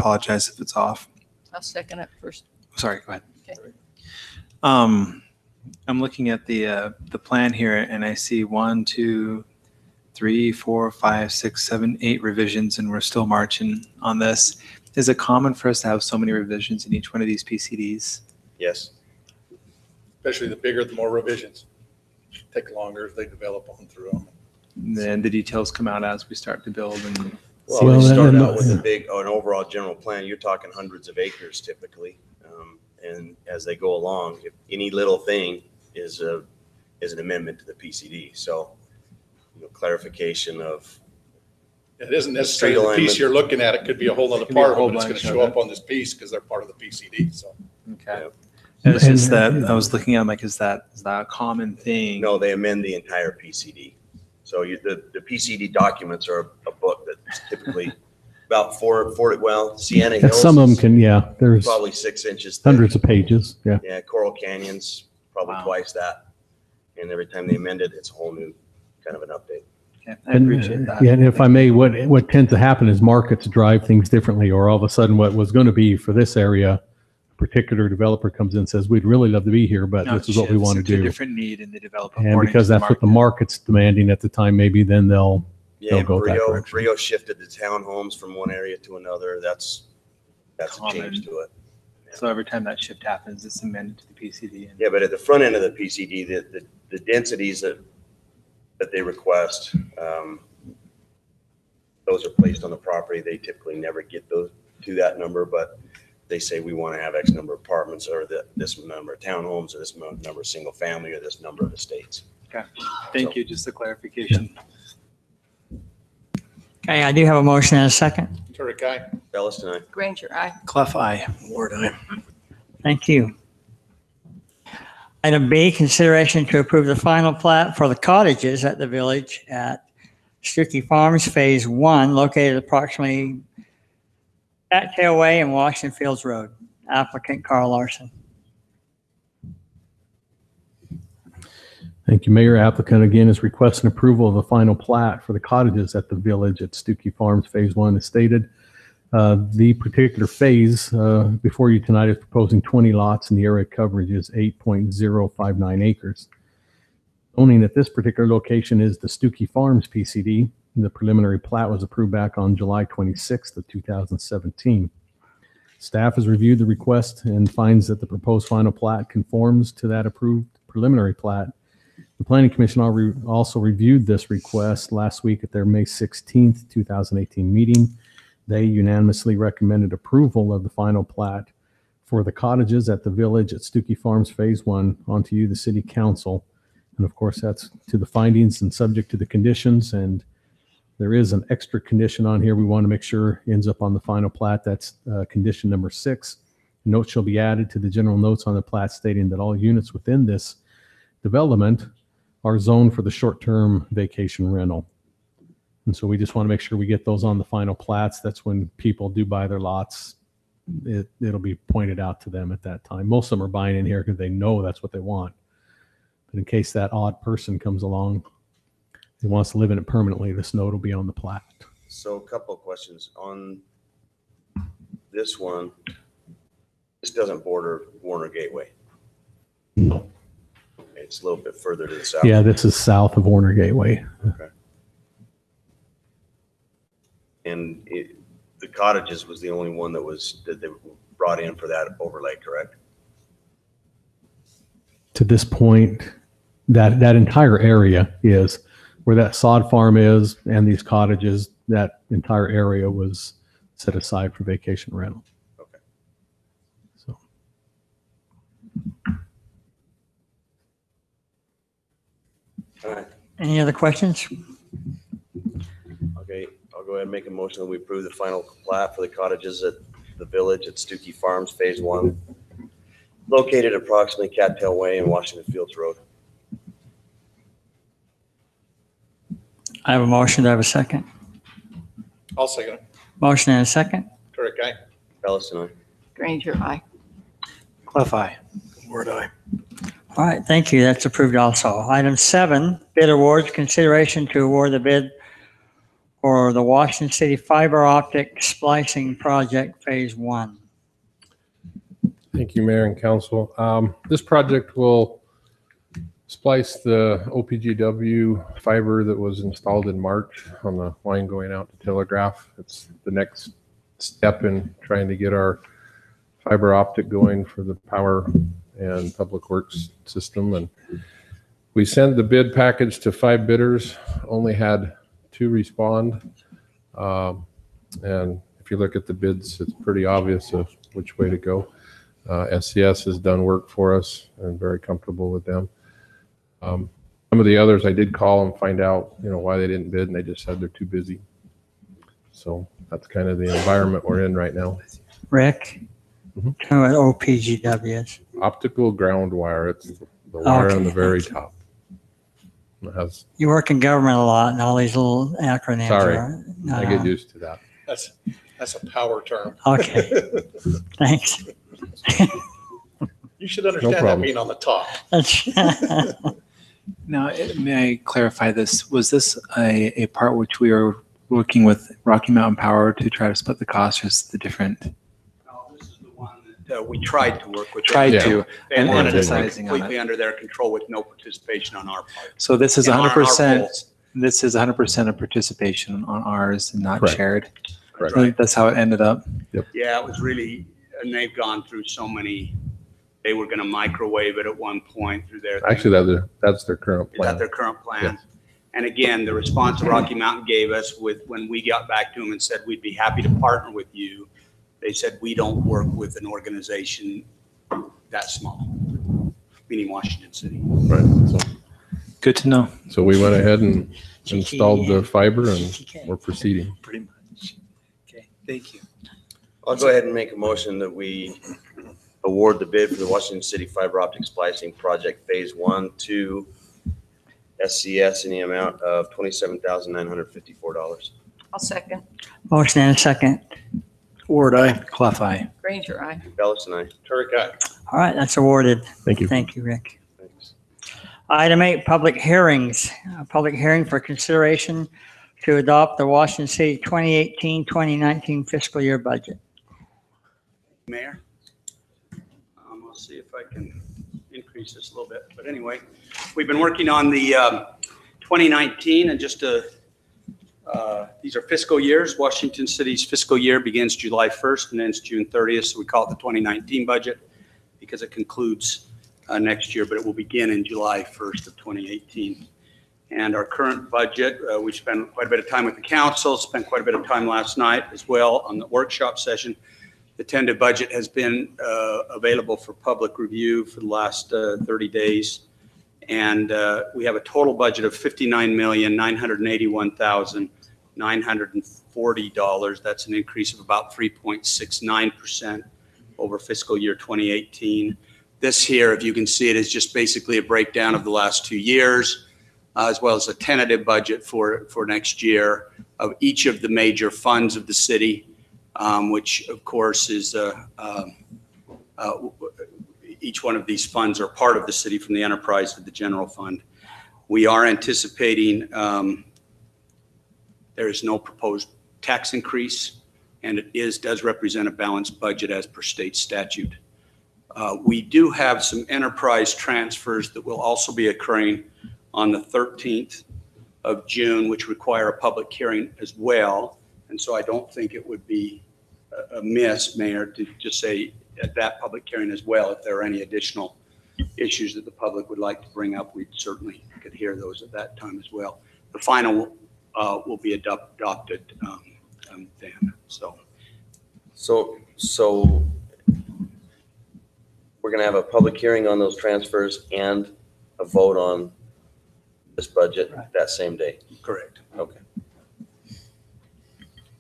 apologize if it's off. I'll second it first. Sorry, go ahead. Okay. I'm looking at the plan here, and I see 1, 2, 3, 4, 5, 6, 7, 8 revisions, and we're still marching on this. Is it common for us to have so many revisions in each one of these PCDs? Yes. Especially the bigger, the more revisions. Take longer if they develop on through them. And then the details come out as we start to build. And Well, Well, we start and- out with an overall general plan. You're talking hundreds of acres typically. And as they go along, if any little thing is an amendment to the PCD. So, clarification of. It isn't necessarily the piece you're looking at. It could be a whole other Could be a part of whole it. It's going to bunch show of up on this piece because they're part of the PCD. So. okay. Yeah. And it's just that I was looking at, like, is that a common thing? No, they amend the entire PCD. So the PCD documents are a book that's typically about 4, Sienna And Hills. some of them can, yeah, there's Probably 6 inches thick. hundreds of pages. Yeah. Yeah, Coral Canyon's probably Wow. twice that. And every time they amend it, it's a whole new kind of an update. Okay, I appreciate that. Yeah, and if I may, what tends to happen is markets drive things differently, or all of a sudden what was going to be for this area, a particular developer comes in and says, we'd really love to be here, but Now this it is what we shifts want to into a do. different need in the developer. And according because to the that's what the market. market's demanding at the time, maybe then they'll Yeah, go that direction. Brio shifted the townhomes from one area to another. That's a change to it. So every time that shift happens, it's amended to the PCD. And Yeah, but at the front end of the PCD, the densities that they request, those are placed on the property. They typically never get those to that number, but they say we want to have X number of apartments, or this number of townhomes, or this number of single family, or this number of estates. Okay, thank you. Just a clarification. Okay, I do have a motion and a second. Turek, aye. Bellis tonight. Granger, aye. Clough, aye. Ward, aye. Thank you. Item B, consideration to approve the final plat for the cottages at the village at Stuckey Farms Phase 1, located approximately Cattail Way and Washington Fields Road. Applicant Carl Larson. Thank you, Mayor. Applicant again is requesting approval of the final plat for the cottages at the village at Stuckey Farms Phase 1 as stated. The particular phase before you tonight is proposing 20 lots and the area coverage is 8.059 acres. Owning at this particular location is the Stuckey Farms PCD. The preliminary plat was approved back on July 26th of 2017. Staff has reviewed the request and finds that the proposed final plat conforms to that approved preliminary plat. The Planning Commission also reviewed this request last week at their May 16th, 2018 meeting. They unanimously recommended approval of the final plat for the cottages at the village at Stuckey Farms Phase 1 onto you, the City Council. And of course, that's to the findings and subject to the conditions. And there is an extra condition on here we want to make sure ends up on the final plat. That's condition number 6. Note shall be added to the general notes on the plat stating that all units within this development are zoned for the short-term vacation rental. And so we just want to make sure we get those on the final plats. That's when people do buy their lots. It'll be pointed out to them at that time. Most of them are buying in here because they know that's what they want. But in case that odd person comes along and wants to live in it permanently, this note will be on the plat. So a couple of questions on this one. This doesn't border Warner Gateway. No. It's a little bit further to the south. Yeah, this is south of Warner Gateway. Okay. And the cottages was the only one that they brought in for that overlay, correct? To this point, that entire area is where that sod farm is and these cottages, that entire area was set aside for vacation rental. Okay. So. All right. Any other questions? Okay, I'll go ahead and make a motion that we approve the final plat for the cottages at the village at Stuckey Farms Phase 1, located approximately Cattail Way and Washington Fields Road. I have a motion. Do I have a second? I'll second it. Motion and a second. Turek, aye. Bellis and I. Granger, aye. Clough, aye. Ward, aye. All right, thank you. That's approved also. Item 7, bid awards, consideration to award the bid for the Washington City Fiber Optic Splicing Project Phase 1. Thank you, Mayor and Council. This project will splice the OPGW fiber that was installed in March on the line going out to Telegraph. It's the next step in trying to get our fiber optic going for the power and public works system. And we sent the bid package to 5 bidders, only had 2 respond. And if you look at the bids, it's pretty obvious of which way to go. SCS has done work for us and very comfortable with them. Some of the others I did call and find out, why they didn't bid, and they just said they're too busy. So that's kind of the environment we're in right now. Rick? Tell me what OPGW is. Optical ground wire. It's the wire on the very top. It has, You work in government a lot and all these little acronyms. Sorry. I I get used to that. That's a power term. Okay, thanks. You should understand that problem. being on the top. Now, may I clarify this? Was this a part which we were working with Rocky Mountain Power to try to split the cost, or is it the different? This is the one that we tried to work with. Tried Yeah. to, They and wanted it emphasizing on completely it. under their control with no participation on our part. So this is And on our 100%. goals. This is 100% of participation on ours and not Correct. shared. Correct. So that's how it ended up. Yeah, it was really, and they've gone through so many, they were going to microwave it at one point through their. Actually, that's their current Is that plan. their current plan? And again, the response Rocky Mountain gave us when we got back to them and said, we'd be happy to partner with you. They said, we don't work with an organization that small, meaning Washington City. Right. Good to know. So we went ahead and installed the fiber and we're proceeding. Pretty much. Okay, thank you. I'll go ahead and make a motion that we award the bid for the Washington City Fiber Optic Splicing Project Phase 1 to SCS in the amount of $27,954. I'll second. Motion and a second. Ward aye. Clough aye. Granger, aye. Bellis and I. Turk guy. All right, that's awarded. Thank you. Thank you, Rick. Thanks. Item 8, public hearings. A public hearing for consideration to adopt the Washington City 2018-2019 fiscal year budget. Mayor. I'll see if I can increase this a little bit. But anyway, we've been working on the 2019 and just these are fiscal years. Washington City's fiscal year begins July 1st and ends June 30th. So we call it the 2019 budget because it concludes next year, but it will begin in July 1st of 2018. And our current budget, we spent quite a bit of time with the council, spent quite a bit of time last night as well on the workshop session. The tentative budget has been available for public review for the last 30 days. And we have a total budget of $59,981,940. That's an increase of about 3.69% over fiscal year 2018. This here, if you can see it, is just basically a breakdown of the last 2 years, as well as a tentative budget for next year of each of the major funds of the city, which of course is each one of these funds are part of the city, from the enterprise to the general fund. We are anticipating there is no proposed tax increase, and it does represent a balanced budget as per state statute. We do have some enterprise transfers that will also be occurring on the 13th of June, which require a public hearing as well. And so I don't think it would be amiss, Mayor, to just say at that public hearing as well, if there are any additional issues that the public would like to bring up, we certainly could hear those at that time as well. The final will be adopted then. So we're going to have a public hearing on those transfers and a vote on this budget that same day. Correct. Okay.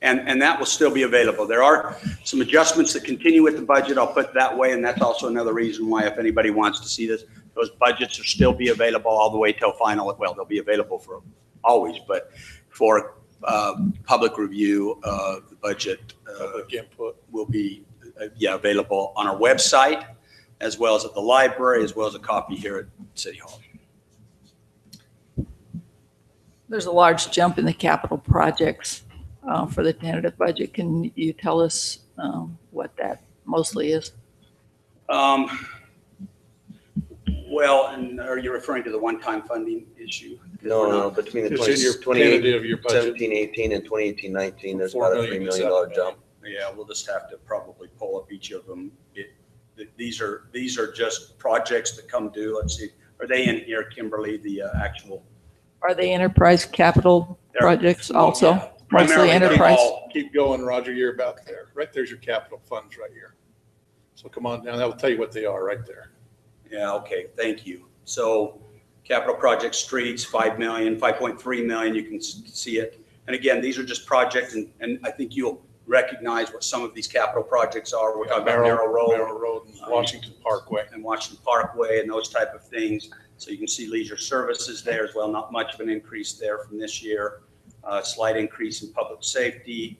And that will still be available. There are some adjustments that continue with the budget. I'll put it that way. And that's also another reason why, if anybody wants to see this, those budgets will still be available all the way till final. Well, they'll be available for always, but for public review, the budget Public input. will be available on our website, as well as at the library, as well as a copy here at City Hall. There's a large jump in the capital projects for the tentative budget. Can you tell us what that mostly is? Well, and are you referring to the one-time funding issue? No, between the It's in your 2017, tentative, your budget. 18 and 2018, 19, there's $4 about a $3 million million is up. jump. Yeah, we'll just have to probably pull up each of them. These are just projects that come due. Let's see, are they in here, Kimberly, the actual? Are they enterprise capital They're- projects also? Yeah, Mostly primarily they're enterprise? all- Keep going, Roger, you're about there. Right there's your capital funds right here. So come on down, that will tell you what they are right there. Yeah, okay, thank you. So capital project streets, 5 million, 5.3 million, you can see it. And again, these are just projects, and I think you'll recognize what some of these capital projects are. We're talking about Merrill Road and Washington Parkway. and Washington Parkway and those type of things. So you can see leisure services there as well, not much of an increase there from this year. Slight increase in public safety,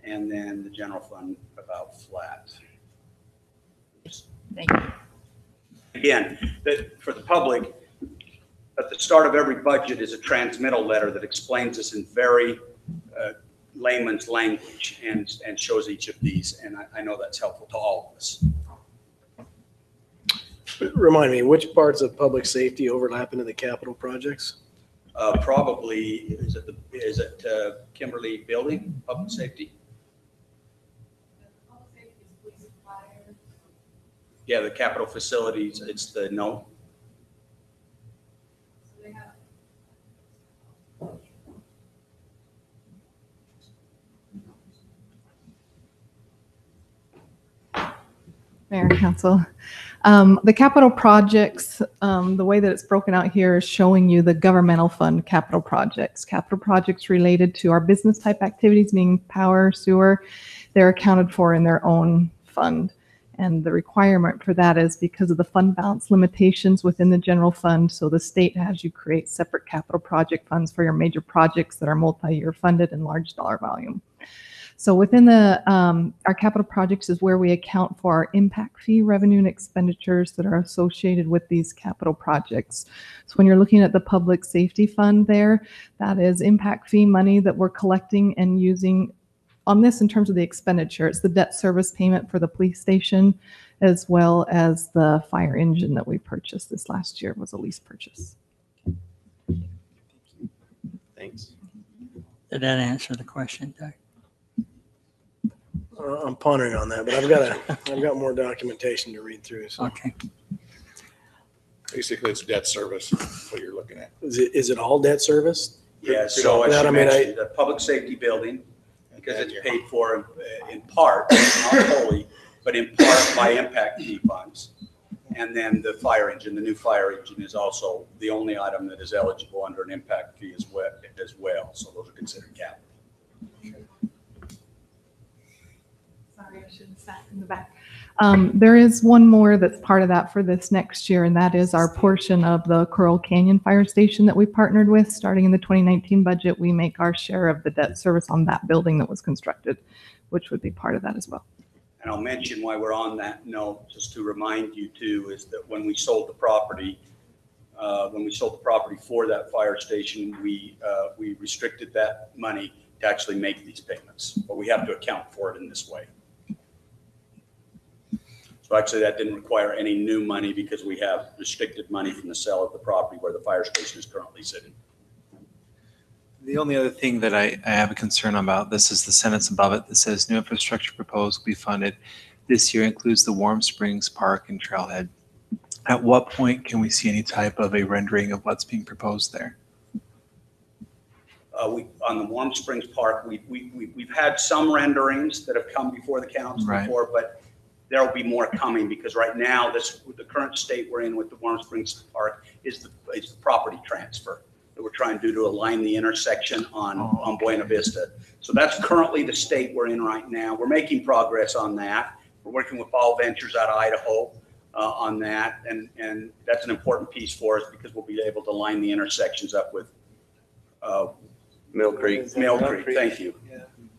and then the general fund about flat. Thank you. Again, for the public, at the start of every budget is a transmittal letter that explains this in very layman's language and shows each of these. And I know that's helpful to all of us. Remind me, which parts of public safety overlap into the capital projects? Probably, is it Kimberly Building, Public Safety? Yeah, the capital facilities, it's the no. Mayor and Council. The capital projects, the way that it's broken out here is showing you the governmental fund capital projects. Capital projects related to our business type activities, being power, sewer, they're accounted for in their own fund. And the requirement for that is because of the fund balance limitations within the general fund. So the state has you create separate capital project funds for your major projects that are multi-year funded and large dollar volume. So within the our capital projects is where we account for our impact fee revenue and expenditures that are associated with these capital projects. So when you're looking at the public safety fund there, that is impact fee money that we're collecting and using on this in terms of the expenditure. It's the debt service payment for the police station, as well as the fire engine that we purchased this last year was a lease purchase. Thanks. Did that answer the question, Doug? I'm pondering on that, but I've got more documentation to read through. So Okay. Basically, it's debt service, what you're looking at. is it all debt service? Yeah, so as That, you I mean, mentioned, the public safety building, because it's paid for in part, not wholly, but in part by impact fee funds. And then the fire engine, the new fire engine is also the only item that is eligible under an impact fee as well. So those are considered capital. Sorry, I should have sat in the back. There is one more that's part of that for this next year, and that is our portion of the Coral Canyon Fire Station that we partnered with. Starting in the 2019 budget, we make our share of the debt service on that building that was constructed, which would be part of that as well. And I'll mention why we're on that note, just to remind you too, is that when we sold the property, for that fire station, we restricted that money to actually make these payments, but we have to account for it in this way. So actually that didn't require any new money because we have restricted money from the sale of the property where the fire station is currently sitting. The only other thing that I have a concern about, this is the sentence above it that says new infrastructure proposed will be funded. This year includes the Warm Springs Park and Trailhead. At what point can we see any type of a rendering of what's being proposed there? On the Warm Springs Park, we've had some renderings that have come before the council Right. before, but there will be more coming because right now, the current state we're in with the Warm Springs Park is the property transfer that we're trying to do to align the intersection on Buena Vista. So that's currently the state we're in right now. We're making progress on that. We're working with Ball Ventures out of Idaho on that, and that's an important piece for us because we'll be able to line the intersections up with Mill Creek. Mill Creek, thank you.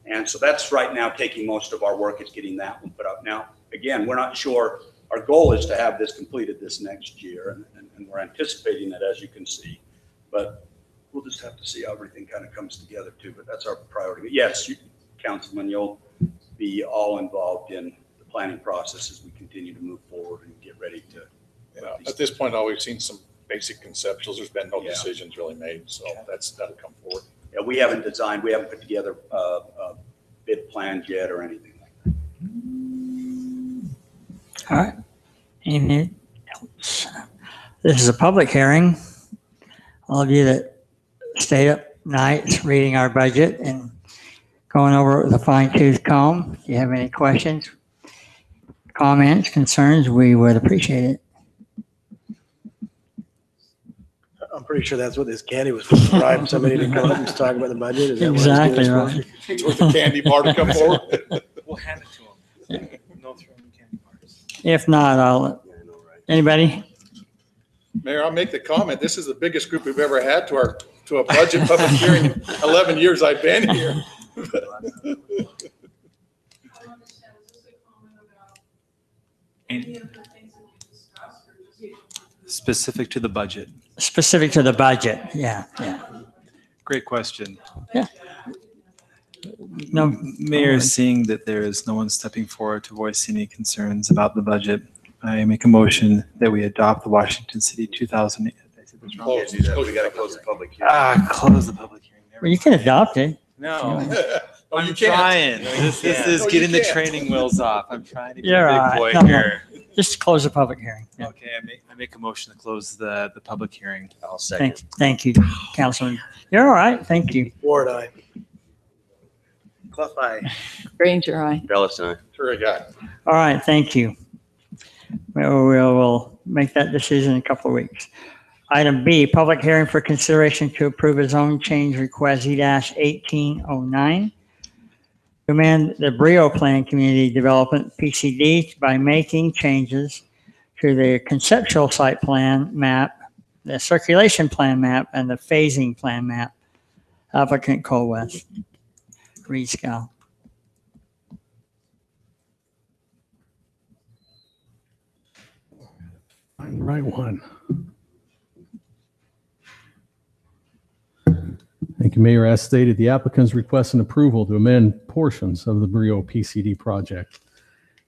And so that's right now taking most of our work is getting that one put up. Now, again, we're not sure, our goal is to have this completed this next year, and we're anticipating that, as you can see. But we'll just have to see how everything kind of comes together too, but that's our priority. Yes, Councilman, you'll be all involved in the planning process as we continue to move forward and get ready to. At this point, all we've seen some basic conceptuals. There's been no Yeah. decisions really made, so that'll come forward. Yeah, we haven't put together bid plans yet or anything like that. All right. Anything else? This is a public hearing. All of you that stayed up nights reading our budget and going over it with a fine tooth comb, if you have any questions, comments, concerns, we would appreciate it. I'm pretty sure that's what this candy was for, to bribe somebody to come up and talk about the budget. Is that what it's doing Exactly this for? right. It's worth a candy bar to come forward. We'll hand it to them. No throwing candy bars. If not, I'll, Yeah, I know, right? anybody? Mayor, I'll make the comment. This is the biggest group we've ever had to a budget public hearing in 11 years I've been here. Specific to the budget. Specific to the budget, yeah. Great question. No, Mayor, seeing that there is no one stepping forward to voice any concerns about the budget, I make a motion that we adopt the Washington City 2008. Did I say this wrong? Close. Can't do that. We gotta close the public hearing. Close the public hearing. well, you can adopt it. No, Oh, I'm you can't. trying. This is No, you getting the can't. training wheels off. I'm trying to be You're a all big boy right. No, no. here. Just close the public hearing. Yeah. Okay, I make a motion to close the public hearing. I'll second. Thank you, Councilman. You're all right. Thank you. Ward, aye. Clough, aye. Granger, aye. Bellis, aye. Sure, I got it. All right, thank you. We'll make that decision in a couple of weeks. Item B, public hearing for consideration to approve a zone change request Z-1809. To amend the Brio Plan Community Development PCD by making changes to the conceptual site plan map, the circulation plan map, and the phasing plan map. Applicant Cole West. Reed Scow. Right one. Thank you, Mayor. As stated, the applicants request an approval to amend portions of the Brio PCD project.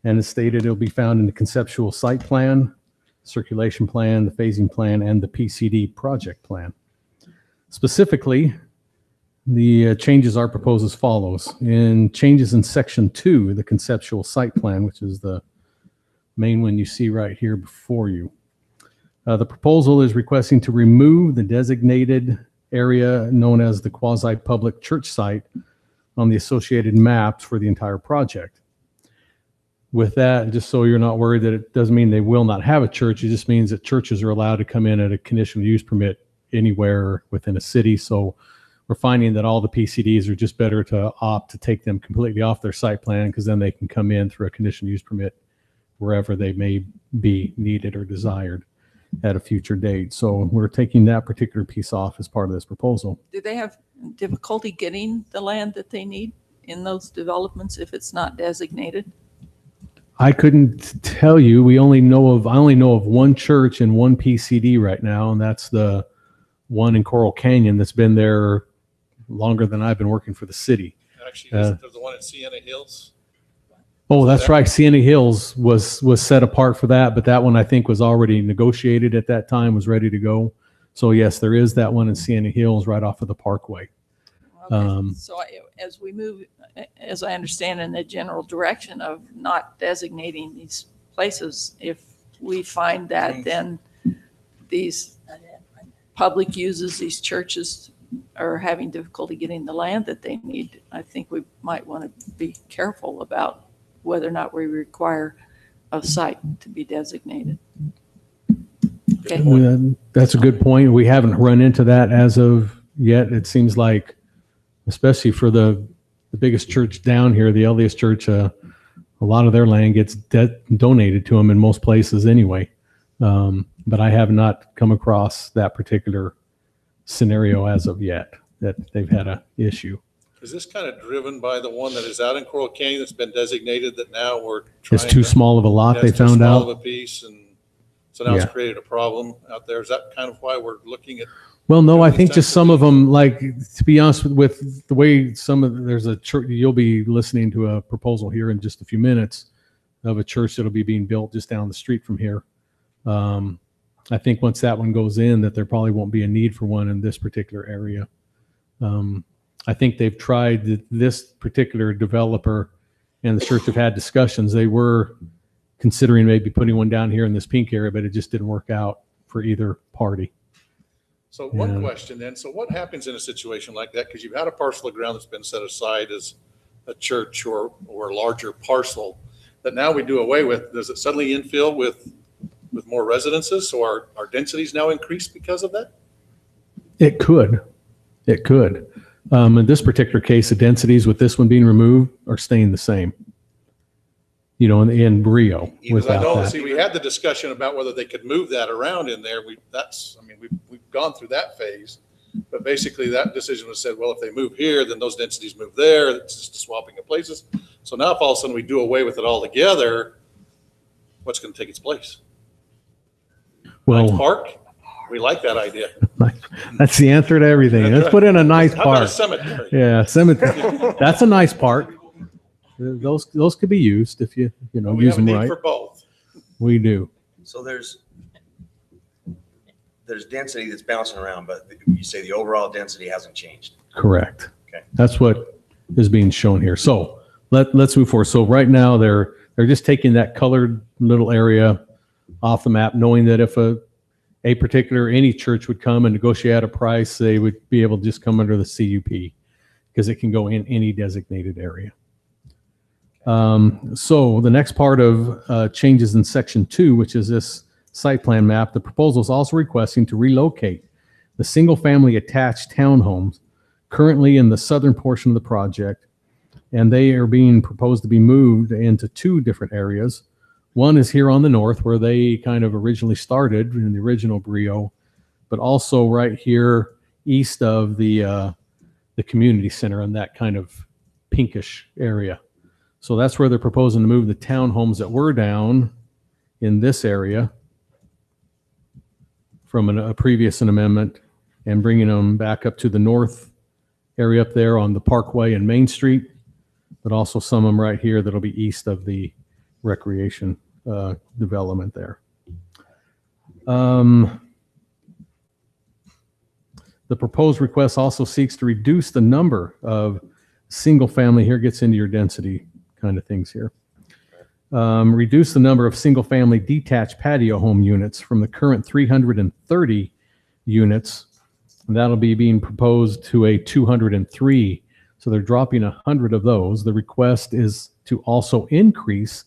And as stated, it'll be found in the conceptual site plan, circulation plan, the phasing plan, and the PCD project plan. Specifically, the changes are proposed as follows. In changes in section 2, the conceptual site plan, which is the main one you see right here before you. The proposal is requesting to remove the designated area known as the quasi-public church site on the associated maps for the entire project. With that, just so you're not worried that it doesn't mean they will not have a church, it just means that churches are allowed to come in at a conditional use permit anywhere within a city. So we're finding that all the PCDs are just better to opt to take them completely off their site plan, because then they can come in through a conditional use permit wherever they may be needed or desired at a future date. So we're taking that particular piece off as part of this proposal. Do they have difficulty getting the land that they need in those developments if it's not designated? I couldn't tell you. I only know of one church and one PCD right now, and that's the one in Coral Canyon that's been there longer than I've been working for the city. Actually, isn't there the one at Sienna Hills? Oh, that's right. Sienna Hills was set apart for that, but that one I think was already negotiated at that time, was ready to go. So yes, there is that one in Sienna Hills right off of the Parkway. Okay. So as we move, as I understand, in the general direction of not designating these places, if we find that then these public uses, these churches are having difficulty getting the land that they need, I think we might want to be careful about whether or not we require a site to be designated. Okay. That's a good point. We haven't run into that as of yet. It seems like, especially for the biggest church down here, the LDS Church, a lot of their land gets donated to them in most places anyway. But I have not come across that particular scenario as of yet, that they've had an issue. Is this kind of driven by the one that is out in Coral Canyon that's been designated that now we're trying It's too small of a lot, they that's too found small of out. a piece, and so now it's Yeah. created a problem out there. Is that kind of why we're looking at Well, no, I These think types just of some of things. them, like, to be honest with the way there's a church, you'll be listening to a proposal here in just a few minutes of a church that'll be being built just down the street from here. I think once that one goes in, that there probably won't be a need for one in this particular area. I think they've tried this particular developer and the church have had discussions. They were considering maybe putting one down here in this pink area, but it just didn't work out for either party. So one Yeah. question then, so what happens in a situation like that? Because you've had a parcel of ground that's been set aside as a church or a larger parcel that now we do away with. Does it suddenly infill with more residences? So our densities now increase because of that? It could. It could. In this particular case, the densities with this one being removed are staying the same. You know, in Brio Because I without No, that. see, we had the discussion about whether they could move that around in there. We've gone through that phase. But basically that decision was said, well, if they move here, then those densities move there. It's just a swapping of places. So now if all of a sudden we do away with it altogether, what's going to take its place? Nice Well, park? We like that idea. that's the answer to everything. Let's put in a nice How about a park. cemetery? Yeah, cemetery. That's a nice park. Those could be used if you We use have a them need right. for both. We do. So there's density that's bouncing around, but you say the overall density hasn't changed. Correct. Okay. That's what is being shown here. So let's move forward. So right now they're just taking that colored little area off the map, knowing that if any church would come and negotiate a price, they would be able to just come under the CUP because it can go in any designated area. So the next part of changes in section 2, which is this site plan map, the proposal is also requesting to relocate the single-family attached townhomes currently in the southern portion of the project, and they are being proposed to be moved into 2 different areas. One is here on the north where they kind of originally started in the original Brio, but also right here east of the community center in that kind of pinkish area. So that's where they're proposing to move the townhomes that were down in this area from a previous amendment and bringing them back up to the north area up there on the Parkway and Main Street, but also some of them right here that'll be east of the recreation development there. The proposed request also seeks to reduce the number of single family, here gets into your density kind of things here. Reduce the number of single family detached patio home units from the current 330 units. And that'll be being proposed to a 203. So they're dropping 100 of those. The request is to also increase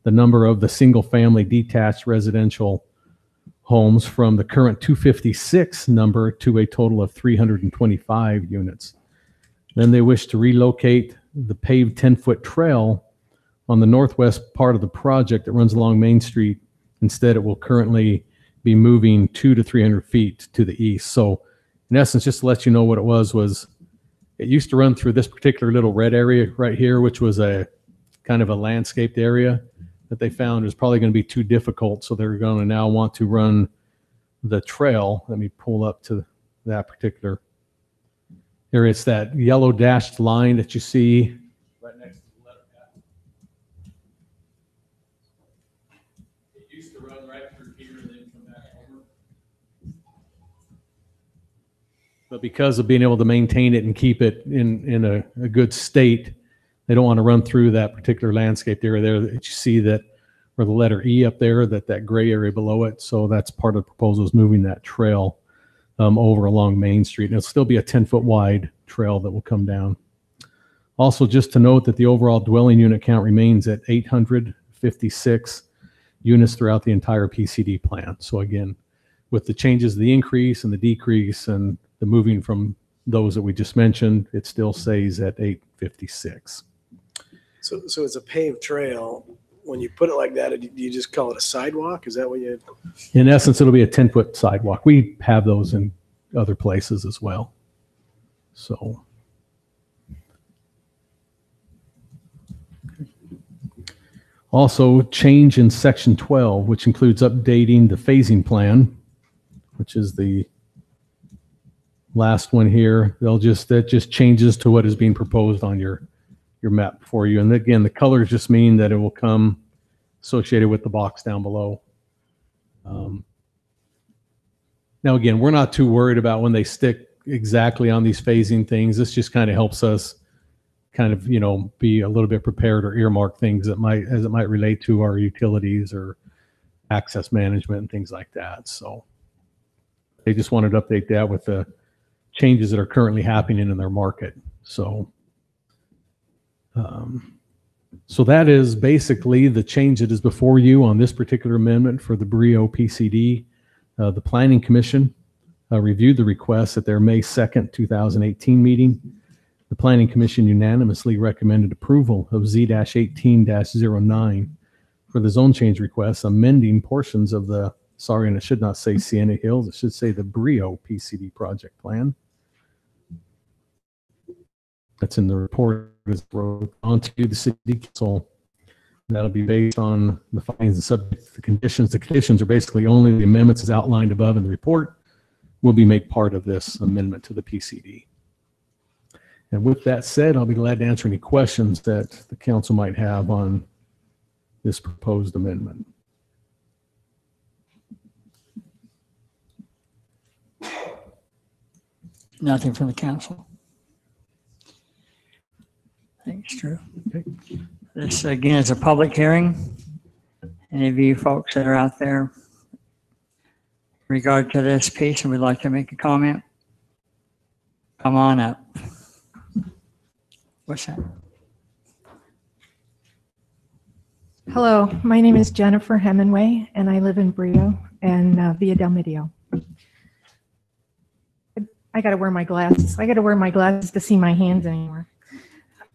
the number of the single family detached residential homes from the current 256 number to a total of 325 units. Then they wish to relocate the paved 10-foot trail on the northwest part of the project that runs along Main Street. Instead, it will currently be moving 200 to 300 feet to the east. So in essence, just to let you know what it was it used to run through this particular little red area right here, which was a kind of a landscaped area that they found was probably going to be too difficult. So they're going to now want to run the trail. Let me pull up to that particular area. It's that yellow dashed line that you see right next to the letter F. It used to run right through here and then come back over. But because of being able to maintain it and keep it in a good state, they don't want to run through that particular landscape area there that you see that where the letter E up there, that gray area below it. So that's part of the proposal is moving that trail over along Main Street. And it'll still be a 10-foot wide trail that will come down. Also, just to note that the overall dwelling unit count remains at 856 units throughout the entire PCD plan. So again, with the changes, the increase and the decrease and the moving from those that we just mentioned, it still stays at 856. So it's a paved trail. When you put it like that, do you just call it a sidewalk? Is that what you? In essence, it'll be a 10-foot sidewalk. We have those in other places as well. So. Also, change in section 12, which includes updating the phasing plan, which is the last one here. That just changes to what is being proposed on your map for you. And again, the colors just mean that it will come associated with the box down below. Now, again, we're not too worried about when they stick exactly on these phasing things. This just kind of helps us kind of, be a little bit prepared or earmark things that as it might relate to our utilities or access management and things like that. So they just wanted to update that with the changes that are currently happening in their market. So, so that is basically the change that is before you on this particular amendment for the Brio PCD. The Planning Commission reviewed the request at their May 2nd, 2018 meeting. The Planning Commission unanimously recommended approval of Z-18-09 for the zone change request, amending portions of the, sorry, and it should not say Sienna Hills, it should say the Brio PCD project plan. That's in the report as wrote onto the City Council. That'll be based on the findings and subject to the conditions. The conditions are basically only the amendments as outlined above in the report will be made part of this amendment to the PCD. And with that said, I'll be glad to answer any questions that the council might have on this proposed amendment. Nothing from the council. Thanks, Drew. Okay. This, again, is a public hearing. Any of you folks that are out there in regard to this piece and would like to make a comment, come on up. What's that? Hello, my name is Jennifer Hemingway, and I live in Brio and Villa del Medio. I got to wear my glasses. I got to wear my glasses to see my hands anymore.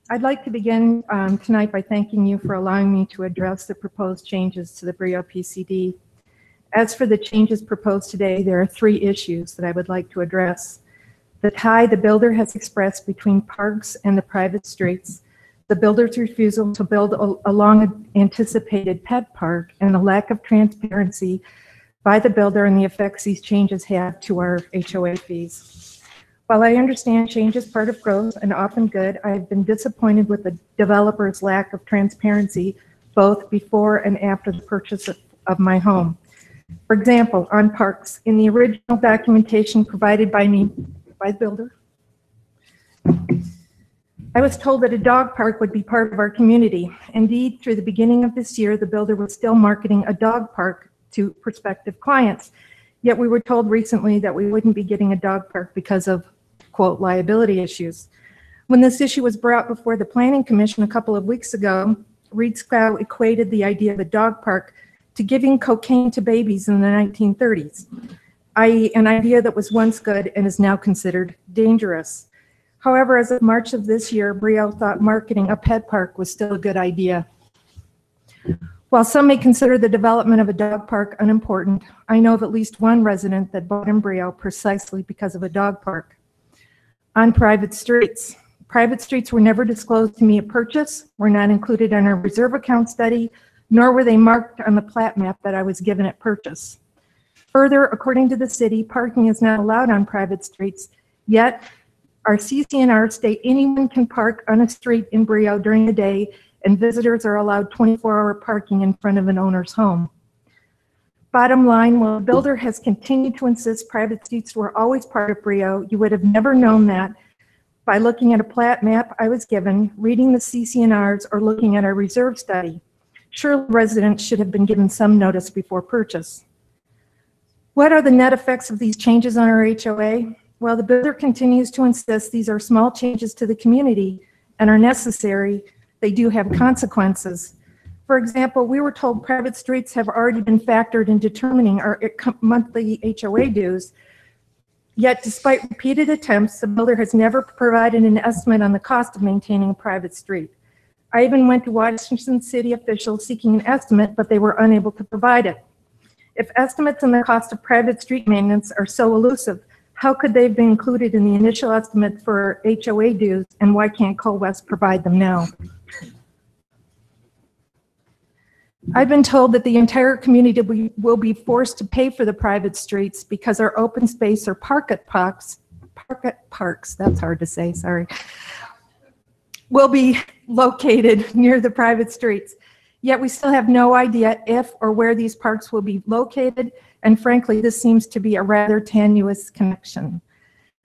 I'd like to begin tonight by thanking you for allowing me to address the proposed changes to the Brio PCD. As for the changes proposed today, there are 3 issues that I would like to address. The tie the builder has expressed between parks and the private streets, the builder's refusal to build along an anticipated pet park, and the lack of transparency by the builder and the effects these changes have to our HOA fees. While I understand change is part of growth and often good, I have been disappointed with the developer's lack of transparency both before and after the purchase of my home. For example, on parks, in the original documentation provided by me by the builder, I was told that a dog park would be part of our community. Indeed, through the beginning of this year, the builder was still marketing a dog park to prospective clients. Yet we were told recently that we wouldn't be getting a dog park because of, quote, liability issues. When this issue was brought before the Planning Commission a couple of weeks ago, Reed Scow equated the idea of a dog park to giving cocaine to babies in the 1930s, i.e. an idea that was once good and is now considered dangerous. However, as of March of this year, Brio thought marketing a pet park was still a good idea. While some may consider the development of a dog park unimportant, I know of at least one resident that bought in Brio precisely because of a dog park. On private streets. Private streets were never disclosed to me at purchase, were not included in our reserve account study, nor were they marked on the plat map that I was given at purchase. Further, according to the city, parking is not allowed on private streets, yet our CCNR state anyone can park on a street in Brio during the day, and visitors are allowed 24-hour parking in front of an owner's home. Bottom line, while the builder has continued to insist private streets were always part of Brio, you would have never known that by looking at a plat map I was given, reading the CCNRs, or looking at our reserve study. Surely residents should have been given some notice before purchase. What are the net effects of these changes on our HOA? Well, the builder continues to insist these are small changes to the community and are necessary. They do have consequences. For example, we were told private streets have already been factored in determining our monthly HOA dues. Yet, despite repeated attempts, the builder has never provided an estimate on the cost of maintaining a private street. I even went to Washington City officials seeking an estimate, but they were unable to provide it. If estimates on the cost of private street maintenance are so elusive, how could they have been included in the initial estimate for HOA dues, and why can't CoWest provide them now? I've been told that the entire community will be forced to pay for the private streets because our open space or park at parks parks, that's hard to say, sorry, will be located near the private streets. Yet we still have no idea if or where these parks will be located, and frankly, this seems to be a rather tenuous connection.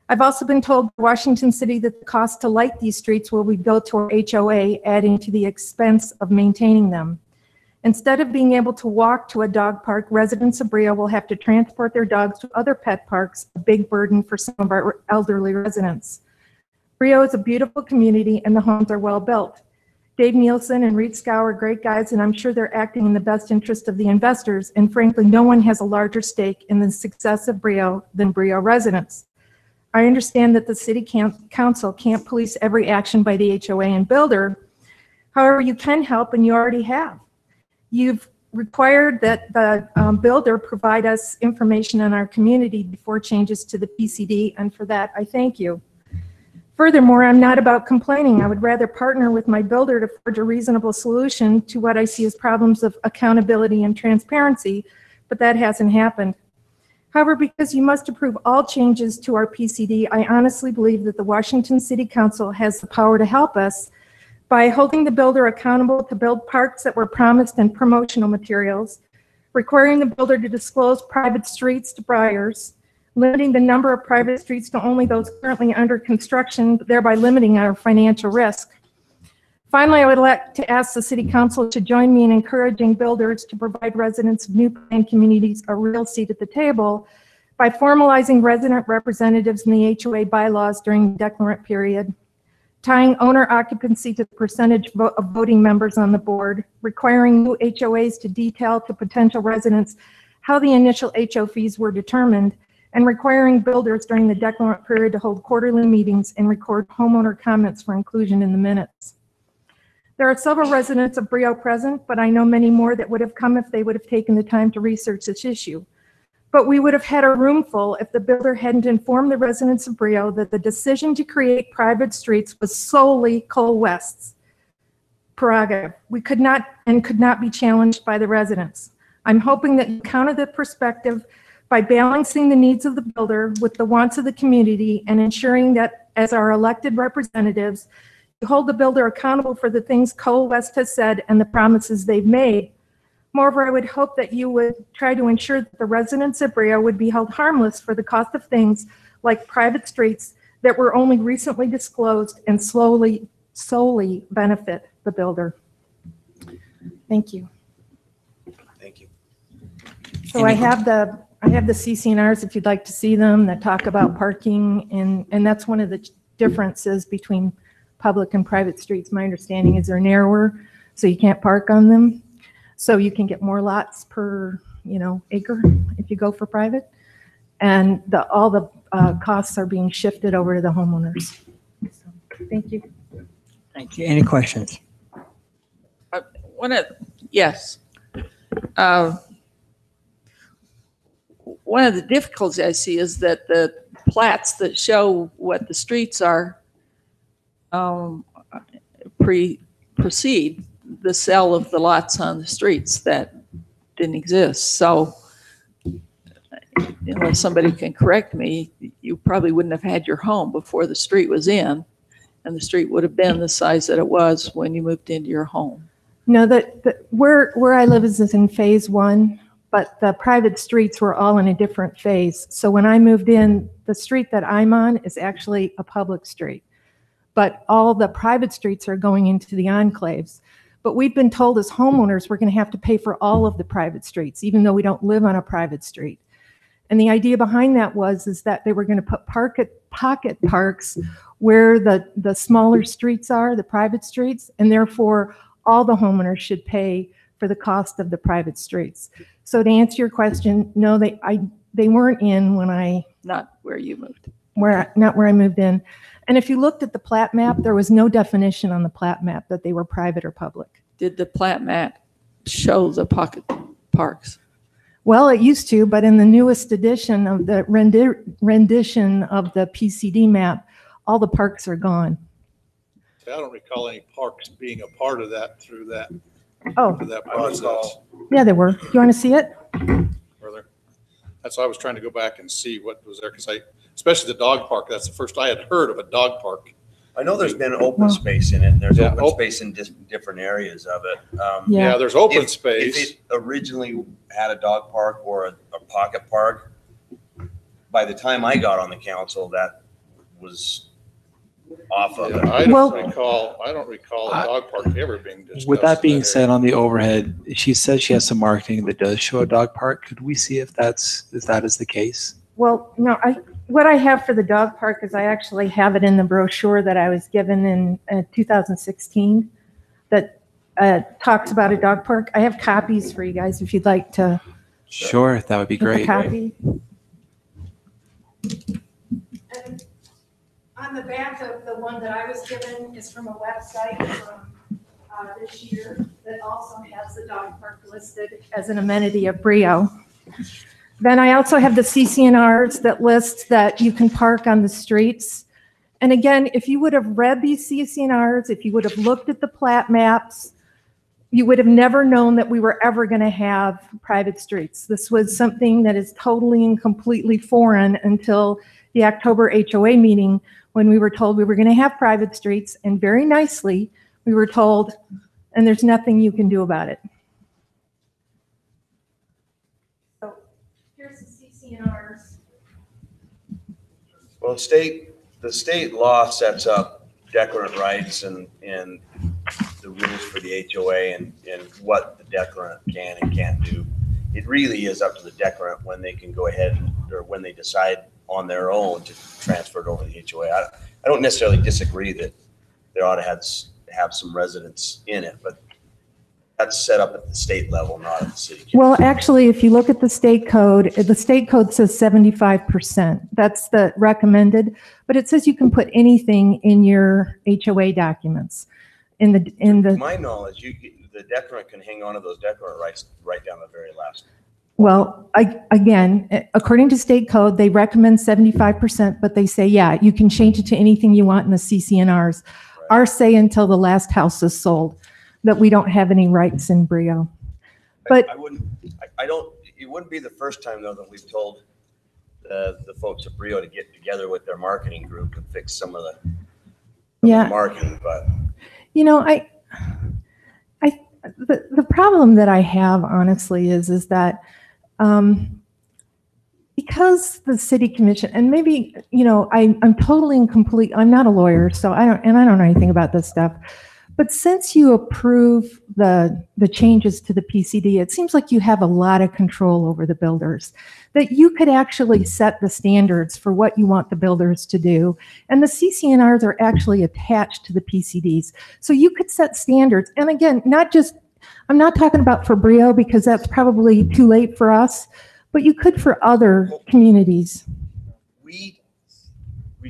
I've also been told by Washington City that the cost to light these streets will be billed to our HOA, adding to the expense of maintaining them. Instead of being able to walk to a dog park, residents of Brio will have to transport their dogs to other pet parks, a big burden for some of our elderly residents. Brio is a beautiful community and the homes are well built. Dave Nielsen and Reed Scow are great guys, and I'm sure they're acting in the best interest of the investors, and frankly, no one has a larger stake in the success of Brio than Brio residents. I understand that the city council can't police every action by the HOA and builder. However, you can help, and you already have. You've required that the builder provide us information on our community before changes to the PCD, and for that, I thank you. Furthermore, I'm not about complaining. I would rather partner with my builder to forge a reasonable solution to what I see as problems of accountability and transparency, but that hasn't happened. However, because you must approve all changes to our PCD, I honestly believe that the Washington City Council has the power to help us by holding the builder accountable to build parks that were promised in promotional materials, requiring the builder to disclose private streets to buyers, limiting the number of private streets to only those currently under construction, thereby limiting our financial risk. Finally, I would like to ask the City Council to join me in encouraging builders to provide residents of new planned communities a real seat at the table by formalizing resident representatives in the HOA bylaws during the declarant period, tying owner occupancy to the percentage of voting members on the board, requiring new HOAs to detail to potential residents how the initial HO fees were determined, and requiring builders during the declarant period to hold quarterly meetings and record homeowner comments for inclusion in the minutes. There are several residents of Brio present, but I know many more that would have come if they would have taken the time to research this issue. But we would have had a room full if the builder hadn't informed the residents of Brio that the decision to create private streets was solely Coal West's prerogative. We could not be challenged by the residents. I'm hoping that you counter the perspective by balancing the needs of the builder with the wants of the community and ensuring that as our elected representatives, you hold the builder accountable for the things Coal West has said and the promises they've made. Moreover, I would hope that you would try to ensure that the residents of Brio would be held harmless for the cost of things like private streets that were only recently disclosed and solely benefit the builder. Thank you. Thank you. So I have the CC&Rs if you'd like to see them that talk about parking, and that's one of the differences between public and private streets. My understanding is they're narrower, so you can't park on them. So you can get more lots per, acre if you go for private. And all the costs are being shifted over to the homeowners. So, thank you. Thank you. Any questions? Yes. One of the difficulties I see is that the plats that show what the streets are precede the sale of the lots on the streets that didn't exist. So unless somebody can correct me, you probably wouldn't have had your home before the street was in, and the street would have been the size that it was when you moved into your home. No, where I live is in phase 1, but the private streets were all in a different phase. So when I moved in, the street that I'm on is actually a public street, but all the private streets are going into the enclaves. But we've been told as homeowners we're going to have to pay for all of the private streets, even though we don't live on a private street. And the idea behind that is that they were going to put pocket parks where the smaller streets are, the private streets, and therefore all the homeowners should pay for the cost of the private streets. So to answer your question, no, they weren't in when not where you moved. Not where I moved in. And if you looked at the plat map, there was no definition on the plat map that they were private or public. Did the plat map show the pocket parks? Well, it used to, but in the newest edition of the rendition of the PCD map, all the parks are gone. I don't recall any parks being a part of that through that. Oh, Through that process. yeah, there were. You want to see it? Further. That's why I was trying to go back and see what was there, because especially the dog park. That's the first I had heard of a dog park. I know there's been open space in it, and there's Yeah, open space in different areas of it. Yeah. Yeah, there's open If space. it originally had a dog park or a pocket park, by the time I got on the council, that was off of it. Yeah, I don't Well- recall a dog park ever being discussed. With that in being area. said, on the overhead, she says she has some marketing that does show a dog park. Could we see if that is the case? Well, no, what I have for the dog park is I actually have it in the brochure that I was given in 2016 that talks about a dog park. I have copies for you guys if you'd like to Sure, that would be take a great. copy. And on the back of the one that I was given is from a website from this year that also has the dog park listed as an amenity of Brio. Then I also have the CCNRs that list that you can park on the streets. And again, if you would have read these CCNRs, if you would have looked at the plat maps, you would have never known that we were ever going to have private streets. This was something that is totally and completely foreign until the October HOA meeting, when we were told we were going to have private streets, and very nicely, we were told, and there's nothing you can do about it. So here's the CCNRs. Well, the state law sets up declarant rights and the rules for the HOA and what the declarant can and can't do. It really is up to the declarant when they can go ahead or when they decide on their own to transfer it over to the HOA. I don't necessarily disagree that there ought to have some residents in it, but that's set up at the state level, not at the city council. Well, actually, if you look at the state code says 75%. That's the recommended, but it says you can put anything in your HOA documents. To my knowledge, the declarant can hang on to those declarant rights right down the very last. Well, again, according to state code, they recommend 75%, but they say, yeah, you can change it to anything you want in the CCNRs. Right. Ours say until the last house is sold, that we don't have any rights in Brio. But It wouldn't be the first time though that we've told the folks at Brio to get together with their marketing group and fix some of the marketing, but. You know, the problem that I have honestly is that because the city commission, and maybe, you know, I'm totally and complete, I'm not a lawyer, so I don't know anything about this stuff. But since you approve the changes to the PCD, it seems like you have a lot of control over the builders, that you could actually set the standards for what you want the builders to do. And the CCNRs are actually attached to the PCDs. So you could set standards. And again, I'm not talking about for Brio because that's probably too late for us, but you could for other communities. We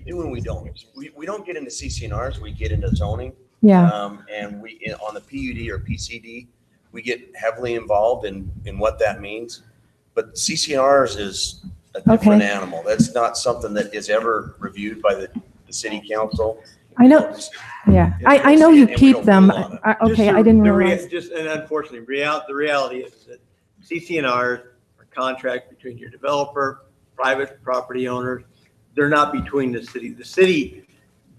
do and we don't. We don't get into CCNRs, we get into zoning. Yeah. And on the PUD or PCD, we get heavily involved in what that means. But CCNRs is a different animal. That's not something that is ever reviewed by the city council. I know. Yeah. I know you keep them. Okay. I didn't realize. And unfortunately, the reality is that CCNRs are contract between your developer, private property owners. They're not between the city. The city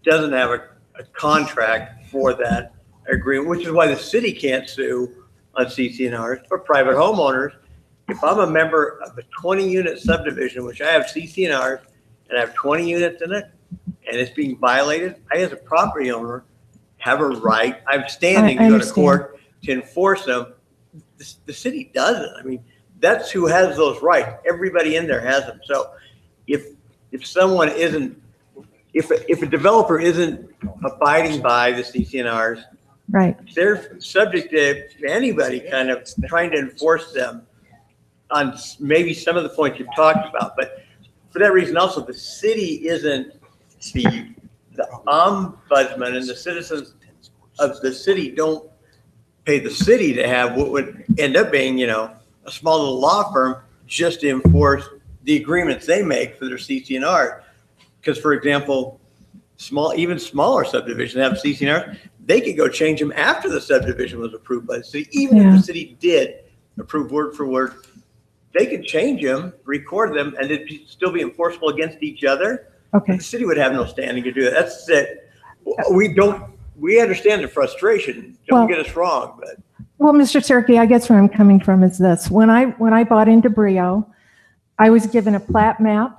doesn't have a contract for that agreement, which is why the city can't sue on CCNRs. For private homeowners, if I'm a member of a 20-unit subdivision, which I have CCNRs and I have 20 units in it, and it's being violated, I as a property owner have a right, I'm standing to go to court to enforce them. The city doesn't. I mean, that's who has those rights. Everybody in there has them. So if someone isn't, if a developer isn't abiding by the CCNRs, right, they're subject to anybody kind of trying to enforce them on maybe some of the points you've talked about. But for that reason, also, the city isn't the ombudsman, and the citizens of the city don't pay the city to have what would end up being, you know, a small little law firm just to enforce the agreements they make for their CCNR. Because, for example, even smaller subdivisions have CCNR. They could go change them after the subdivision was approved by the city, even if the city did approve word for word they could change them, record them, and it'd still be enforceable against each other. Okay. The city would have no standing to do that. That's it. We understand the frustration. Don't get us wrong, but. Well, Mr. Sirkey, I guess where I'm coming from is this. When I bought into Brio, I was given a plat map.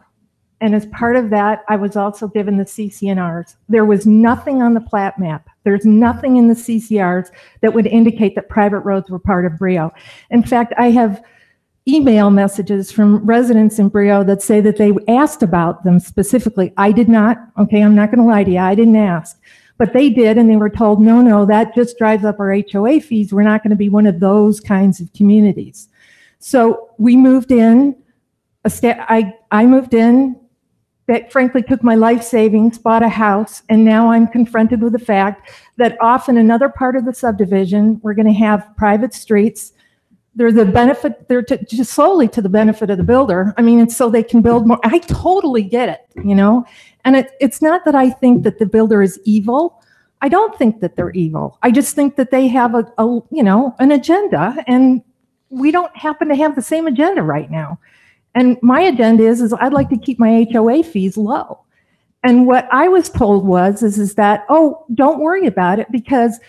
And as part of that, I was also given the CCNRs. There was nothing on the plat map. There's nothing in the CCRs that would indicate that private roads were part of Brio. In fact, I have email messages from residents in Brio that say that they asked about them specifically. I did not. Okay, I'm not going to lie to you. I didn't ask. But they did, and they were told, no, that just drives up our HOA fees. We're not going to be one of those kinds of communities. So we moved in. I moved in. That frankly took my life savings, bought a house, and now I'm confronted with the fact that off in another part of the subdivision, we're going to have private streets. They're just solely to the benefit of the builder. I mean, it's so they can build more. I totally get it, and it's not that I think that the builder is evil. I don't think that they're evil. I just think that they have an agenda, and we don't happen to have the same agenda right now. And my agenda is I'd like to keep my HOA fees low. And what I was told is that, oh, don't worry about it because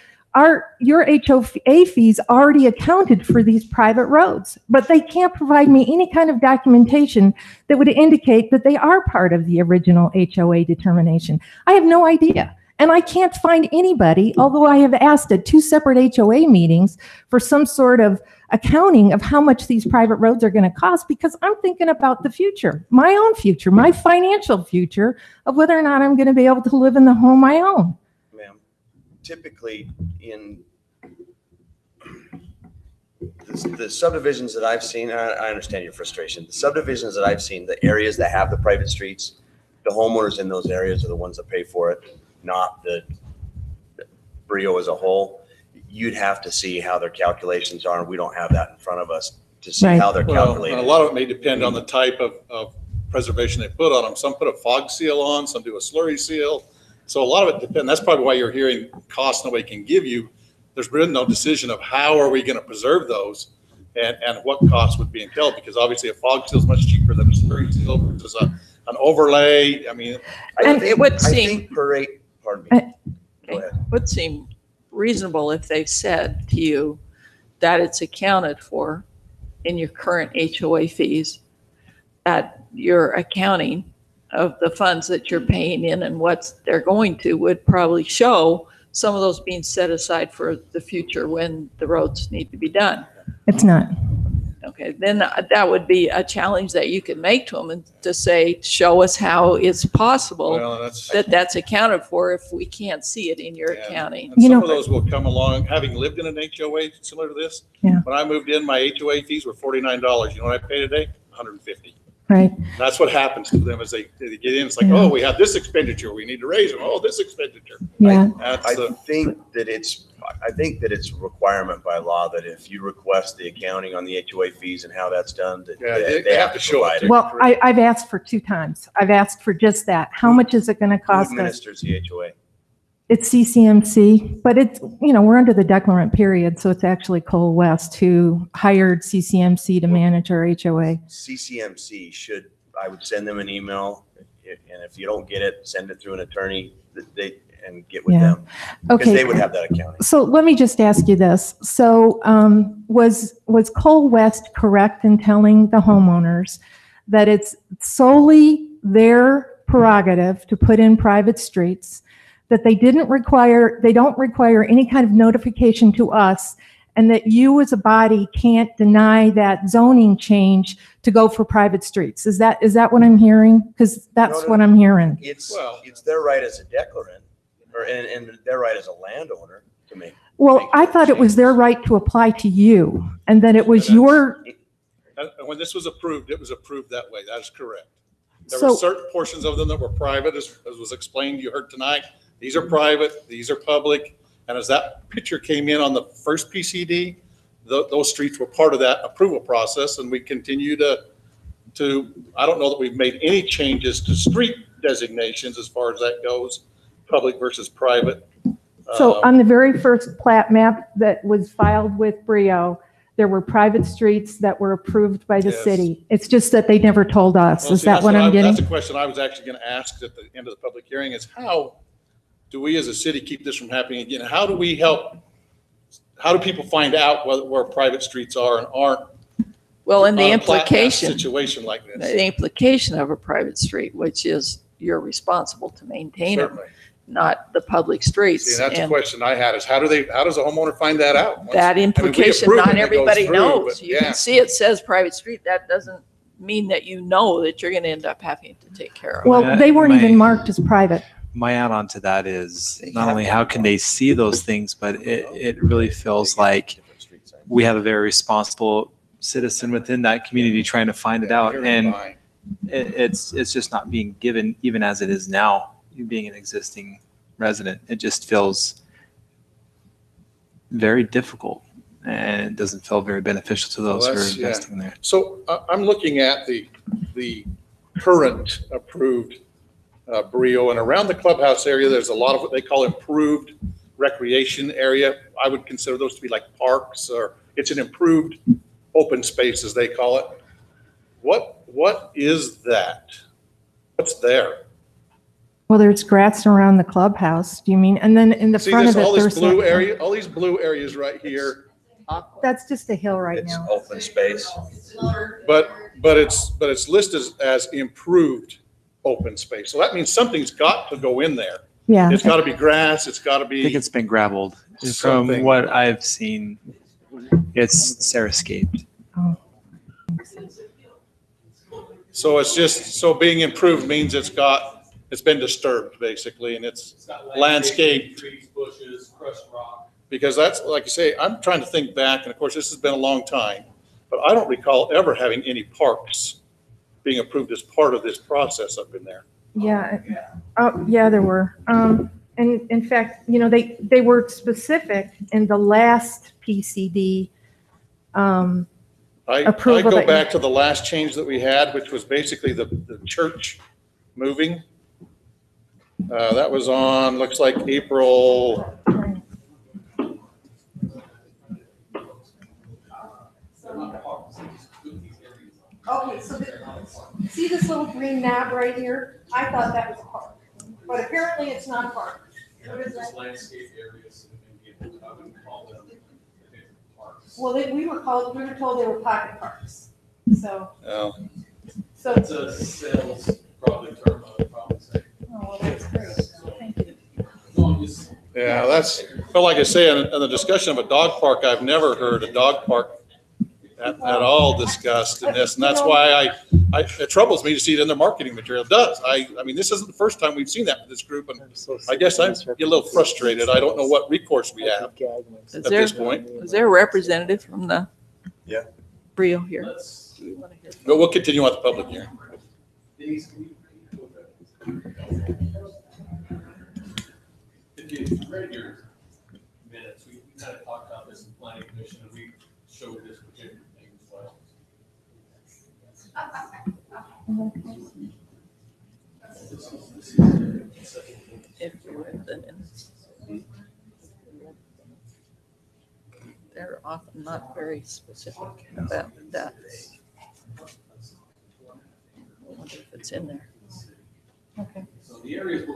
your HOA fees already accounted for these private roads, but they can't provide me any kind of documentation that would indicate that they are part of the original HOA determination. I have no idea. And I can't find anybody, although I have asked at 2 separate HOA meetings for some sort of accounting of how much these private roads are going to cost, because I'm thinking about the future, my own future, my financial future of whether or not I'm going to be able to live in the home I own. Ma'am, typically in the subdivisions that I've seen, I understand your frustration. The subdivisions that I've seen, the areas that have the private streets, the homeowners in those areas are the ones that pay for it, not the Brio as a whole. You'd have to see how their calculations are, and we don't have that in front of us to see how they're calculated. A lot of it may depend on the type of preservation they put on them. Some put a fog seal on, some do a slurry seal. So a lot of it depends. That's probably why you're hearing costs nobody can give you. There's been no decision of how are we going to preserve those and what costs would be entailed, because obviously a fog seal is much cheaper than a slurry seal versus an overlay. I mean, it would seem, pardon me. Go ahead. It would seem reasonable if they've said to you that it's accounted for in your current HOA fees, that your accounting of the funds that you're paying in and what they're going to would probably show some of those being set aside for the future when the roads need to be done. It's not. Okay, then that would be a challenge that you could make to them, and to say, show us how it's possible that's accounted for if we can't see it in your accounting. And some of those will come along. Having lived in an HOA similar to this, yeah. When I moved in, my HOA fees were $49. You know what I pay today? $150. Right. That's what happens to them as they get in. It's like, oh, we have this expenditure, we need to raise them. Oh, this expenditure. Yeah. I think that it's a requirement by law that if you request the accounting on the HOA fees and how that's done, that they have to show it. Well, I've asked for 2 times. I've asked for just that. How much is it going to cost us? Who administers the HOA? It's CCMC, but it's, we're under the declarant period, so it's actually Cole West who hired CCMC to manage our HOA. CCMC I would send them an email, and if you don't get it, send it through an attorney and get with them. Okay. Because they would have that accounting. So let me just ask you this. So was Cole West correct in telling the homeowners that it's solely their prerogative to put in private streets, that they don't require any kind of notification to us, and that you as a body can't deny that zoning change to go for private streets? Is that what I'm hearing? Because that's what I'm hearing. It's their right as a declarant, and their right as a landowner to make. Well, I thought it was their right to apply to you, and that it was your. When this was approved, it was approved that way. That is correct. There were certain portions of them that were private, as was explained, you heard tonight. These are private, these are public. And as that picture came in on the first PCD, those streets were part of that approval process. And we continue to, I don't know that we've made any changes to street designations as far as that goes, public versus private. So on the very first plat map that was filed with Brio, there were private streets that were approved by the Yes. city. It's just that they never told us. Well, Is see, that that's what I'm That's getting? a question I was actually going to ask at the end of the public hearing is how do we as a city keep this from happening again? How do we help? How do people find out where private streets are and aren't? Well, and the on a plat map implication, Situation like this. the implication of a private street, which is you're responsible to maintain it, Certainly. not the public streets. See, that's a And question I had is how does a homeowner find that out? Once- that we implication, approve it not and it goes everybody through, knows. but You yeah. can see it says private street. That doesn't mean that you know that you're going to end up having to take care of it. Well, they weren't My- even marked as private. My add-on to that is not only how can they see those things, but it really feels like we have a very responsible citizen within that community trying to find it out. And it's just not being given even as it is now, you being an existing resident. It just feels very difficult and it doesn't feel very beneficial to those who are that's- yeah. investing there. So I'm looking at the current approved Brio, and around the clubhouse area, there's a lot of what they call improved recreation area. I would consider those to be like parks, or it's an improved open space as they call it. What is that? What's there? Well, there's grass around the clubhouse. Do you mean? And then in the See front this, of it, all this there's blue like- area, all these blue areas right here, That's just a hill right It's now. open space. but it's listed as improved open space. So that means something's got to go in there. Yeah. It's got to be grass, it's got to I think be, it's been gravelled. From Something. what I've seen, it's Sarahscaped. so it's just, so being improved means it's been disturbed basically, and it's landscaped. Trees, bushes, crushed rock. Because that's, like you say, I'm trying to think back, and of course, this has been a long time, but I don't recall ever having any parks being approved as part of this process up in there. Yeah. Oh, yeah, there were. And in fact, you know, they were specific in the last PCD. I Approval go that- back to the last change that we had, which was basically the church moving. That was on, looks like April, Okay, so see this little green nab right here? I thought that was a park, but apparently it's not a park. What is that? Landscape areas, I wouldn't call them parks. Well, we were told they were pocket parks. So, so. It's a sales probably term, I would probably say. Oh, well, that's great. Thank you. No, I'm just, yeah, that's, but like I say, in the discussion of a dog park, I've never heard a dog park at all discussed in this, and that's why it troubles me to see it in their marketing material. It does. I mean, this isn't the first time we've seen that with this group, and I guess I get a little frustrated. I don't know what recourse we have Is at there, this point, is there a representative from the Yeah. Brio here? let's, Do we want to hear? but we'll continue on the public hearing. Denise, can you? If you read your minutes, we kind of talked about this in planning commission, and we showed this particular thing as well. If you read the minutes. They're often not very specific about that. I wonder if it's in there. Okay. So the areas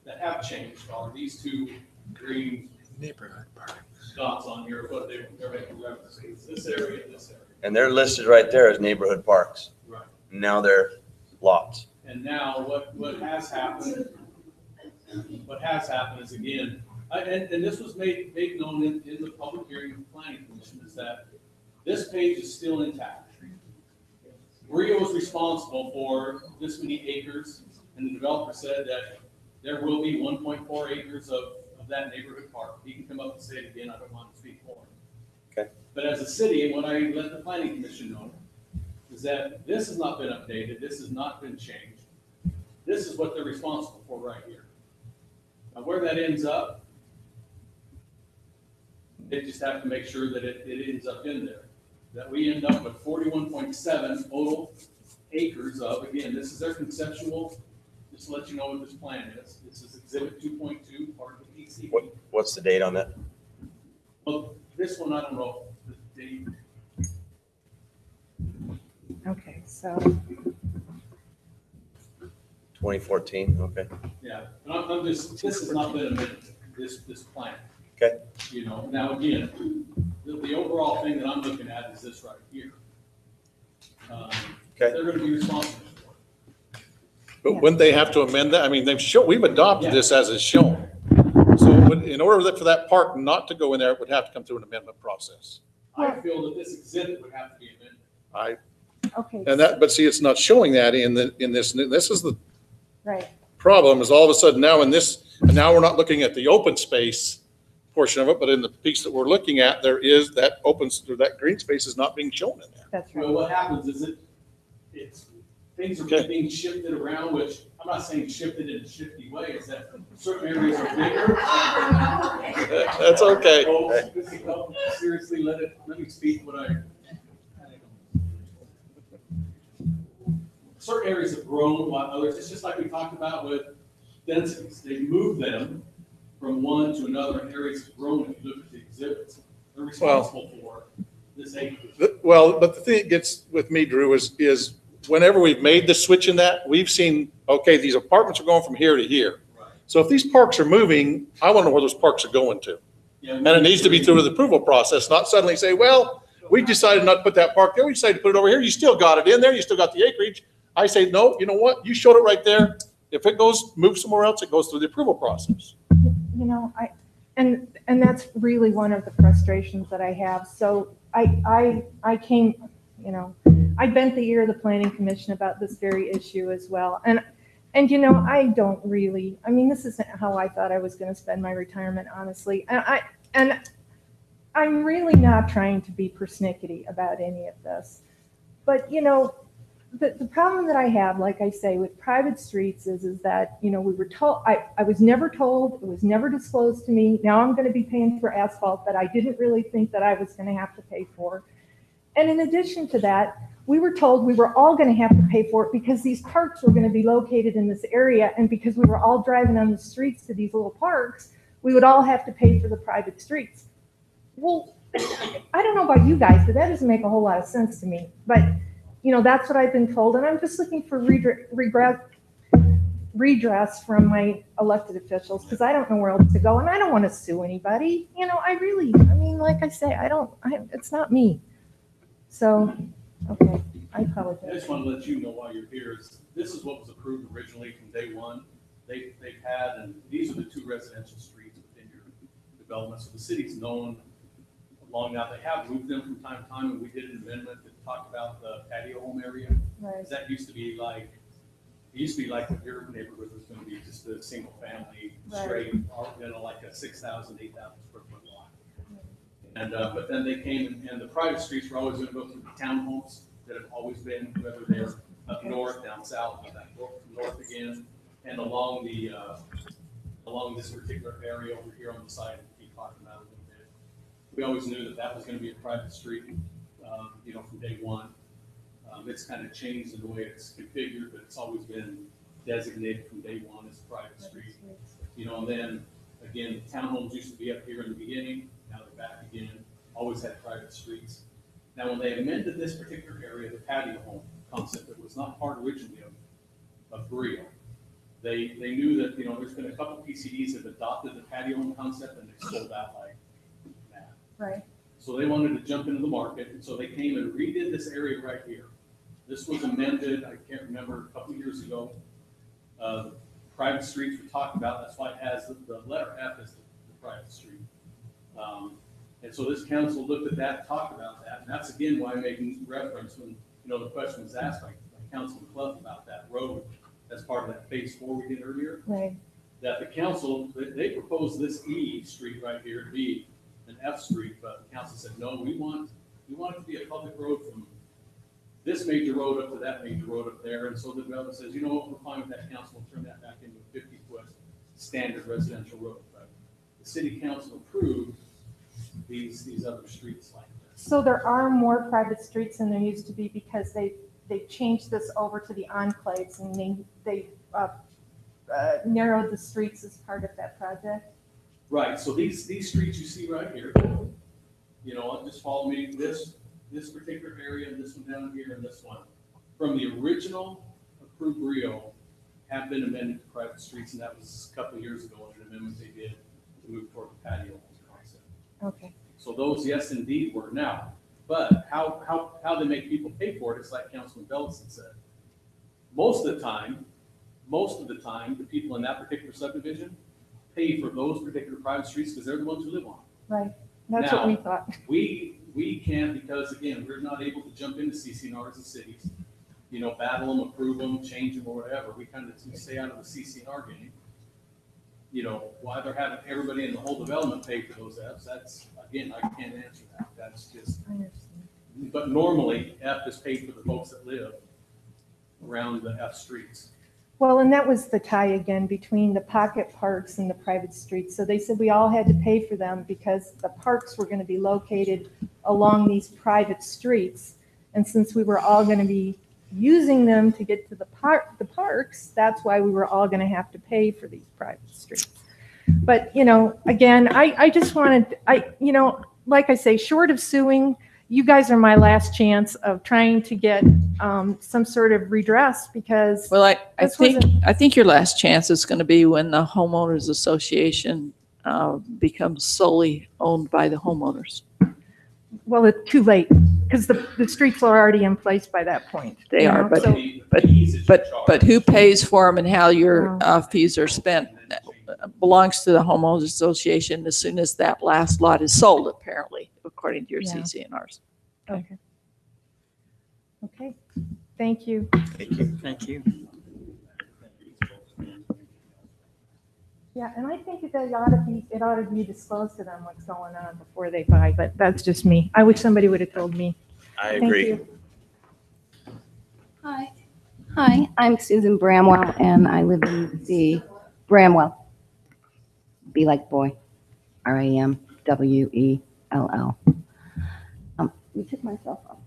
that have changed are these two green Neighborhood park. dots on here, but they're making reference to this area and this area. And they're listed right there as neighborhood parks. Right. Now they're lots. And now what has happened is again, and this was made known in the public hearing of the planning commission, is that this page is still intact. Brio was responsible for this many acres, and the developer said that there will be 1.4 acres of that neighborhood park. He can come up and say it again, I don't want to speak for him. Okay. But as a city, what I let the planning commission know is that this has not been updated, this has not been changed. This is what they're responsible for right here. Now, where that ends up, they just have to make sure that it ends up in there. That we end up with 41.7 total acres of, again, this is their conceptual, just to let you know what this plan is. This is exhibit 2.2, part of the PCD. What's the date on that? Well, this one, I don't know, date. Okay, so, 2014, okay. Yeah, and I'm just, this has not been amended, this plan. Okay. You know, now again, the overall thing that I'm looking at is this right here. Okay. They're gonna be responsible for it. But wouldn't they have to amend that? I mean, we've adopted this as is shown. So in order for that park not to go in there, it would have to come through an amendment process. I feel that this exhibit would have to be amended. okay. But see, it's not showing that in this, this is the Right. problem is all of a sudden now and now we're not looking at the open space portion of it, but in the piece that we're looking at, there is that that green space is not being shown in there. That's right. Well, what happens is things are being shifted around, which I'm not saying shifted in a shifty way, is that certain areas are bigger. That's okay. Oh, seriously, let me speak what I. Certain areas have grown while others, it's just like we talked about with densities. They move them from one to another, and areas have grown if you look at the exhibits. They're responsible for this acreage. Well, but the thing that gets with me, Drew, is whenever we've made the switch in that, we've seen, okay, these apartments are going from here to here. Right. So if these parks are moving, I want to know where those parks are going to. Yeah, And it needs to be through the approval process, not suddenly say, well, we decided not to put that park there. We decided to put it over here. You still got it in there. You still got the acreage. I say, no, you know what? You showed it right there. If it moves somewhere else, it goes through the approval process. You know, and that's really one of the frustrations that I have. So I came, you know, I bent the ear of the planning commission about this very issue as well. And you know, I don't really, I mean, this isn't how I thought I was going to spend my retirement, honestly. And I'm really not trying to be persnickety about any of this. But, you know, the problem that I have, like I say, with private streets is that, you know, we were told, I was never told, it was never disclosed to me. Now I'm going to be paying for asphalt that I didn't really think that I was going to have to pay for. And in addition to that, we were told we were all going to have to pay for it because these parks were going to be located in this area. And because we were all driving on the streets to these little parks, we would all have to pay for the private streets. Well, I don't know about you guys, but that doesn't make a whole lot of sense to me. But you know, that's what I've been told, and I'm just looking for redress from my elected officials because I don't know where else to go, and I don't want to sue anybody. You know, I mean, like I say, it's not me. So, okay, I apologize. I just want to let you know while you're here, this is what was approved originally from day one. They've had, and these are the two residential streets within your development, so the city's known long now. They have moved them from time to time, and we did an amendment that talked about the patio home area. Right. That used to be like what your neighborhood was going to be, just a single family, straight, you know, like a 6,000, 8,000 square foot lot. And, but then they came and the private streets were always going to go through the townhomes that have always been, whether they're up north, down south, or north again, and along this particular area over here on the side that we keep talking about a little bit. We always knew that was going to be a private street, you know, from day one. It's kind of changed in the way it's configured, but it's always been designated from day one as a private street. You know, and then again, townhomes used to be up here in the beginning. Now they're back again. Always had private streets. Now, when they amended this particular area, the patio home concept that was not part originally of Brio, they knew that, you know, there's been a couple PCDs that have adopted the patio home concept and they sold out like that. Right. So they wanted to jump into the market, and so they came and redid this area right here. This was amended, I can't remember, a couple years ago. Private streets we talked about, that's why it has the letter F as the private street. And so this council looked at that, talked about that, and that's again why I'm making reference when, you know, the question was asked by Councilman Clough about that road as part of that phase 4 we did earlier. Right. That the council, they proposed this E street right here to be an F street, but the council said, no, we want it to be a public road from this major road up to that major road up there. And so the developer says, you know what, we're fine with that, council, we'll turn that back into a 50-foot standard residential road. But the city council approved these other streets like this. So there are more private streets than there used to be because they changed this over to the enclaves and they narrowed the streets as part of that project. Right, so these streets you see right here You know, just follow me, this particular area, and this one down here, and this one. From the original approved Brio have been amended to private streets, and that was a couple of years ago, an amendment they did to move toward the patio concept. Okay. So those, yes, indeed, were now. But how they make people pay for it, it's like Councilman Bellison said. Most of the time, the people in that particular subdivision pay for those particular private streets because they're the ones who live on. Right. That's what we thought. We can't, because again, we're not able to jump into CCNRs and cities, you know, battle them, approve them, change them, or whatever. We kind of stay out of the CCNR game. You know, why they're having everybody in the whole development pay for those Fs, that's, again, I can't answer that. That's just, but normally F is paid for the folks that live around the F streets. Well, and that was the tie again between the pocket parks and the private streets. So they said we all had to pay for them because the parks were going to be located along these private streets. And since we were all going to be using them to get to the parks, that's why we were all going to have to pay for these private streets. But, you know, again, I just wanted, you know, like I say, short of suing, you guys are my last chance of trying to get some sort of redress because. Well, I think your last chance is going to be when the homeowners association becomes solely owned by the homeowners. Well, it's too late because the streets are already in place by that point. They are, but who pays for them and how your fees are spent belongs to the homeowners association as soon as that last lot is sold, apparently, according to your CCNRs. Okay. Okay. Thank you. Thank you. Thank you. Yeah, and I think that it ought to be disclosed to them what's going on before they buy, but that's just me. I wish somebody would have told me. I agree. Thank you. Hi, I'm Susan Bramwell, and I live in the Bramwell. Be like boy, Ramwell. You took myself off.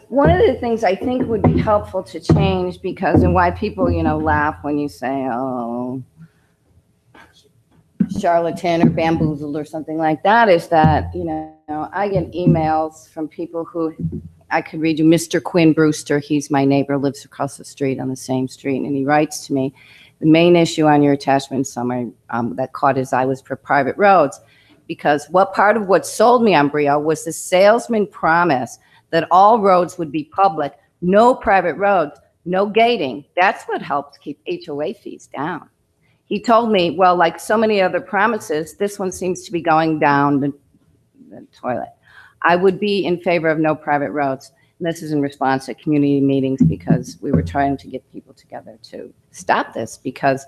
One of the things I think would be helpful to change because, and why people, you know, laugh when you say, oh, charlatan or bamboozled or something like that, is that, you know, I get emails from people who, I could read you, Mr. Quinn Brewster, he's my neighbor, lives across the street on the same street, and he writes to me, the main issue on your attachment summary that caught his eye was for private roads, because what part of what sold me on Brio was the salesman promise that all roads would be public, no private roads, no gating. That's what helped keep HOA fees down. He told me, well, like so many other promises, this one seems to be going down the toilet. I would be in favor of no private roads. And this is in response to community meetings because we were trying to get people together to stop this, because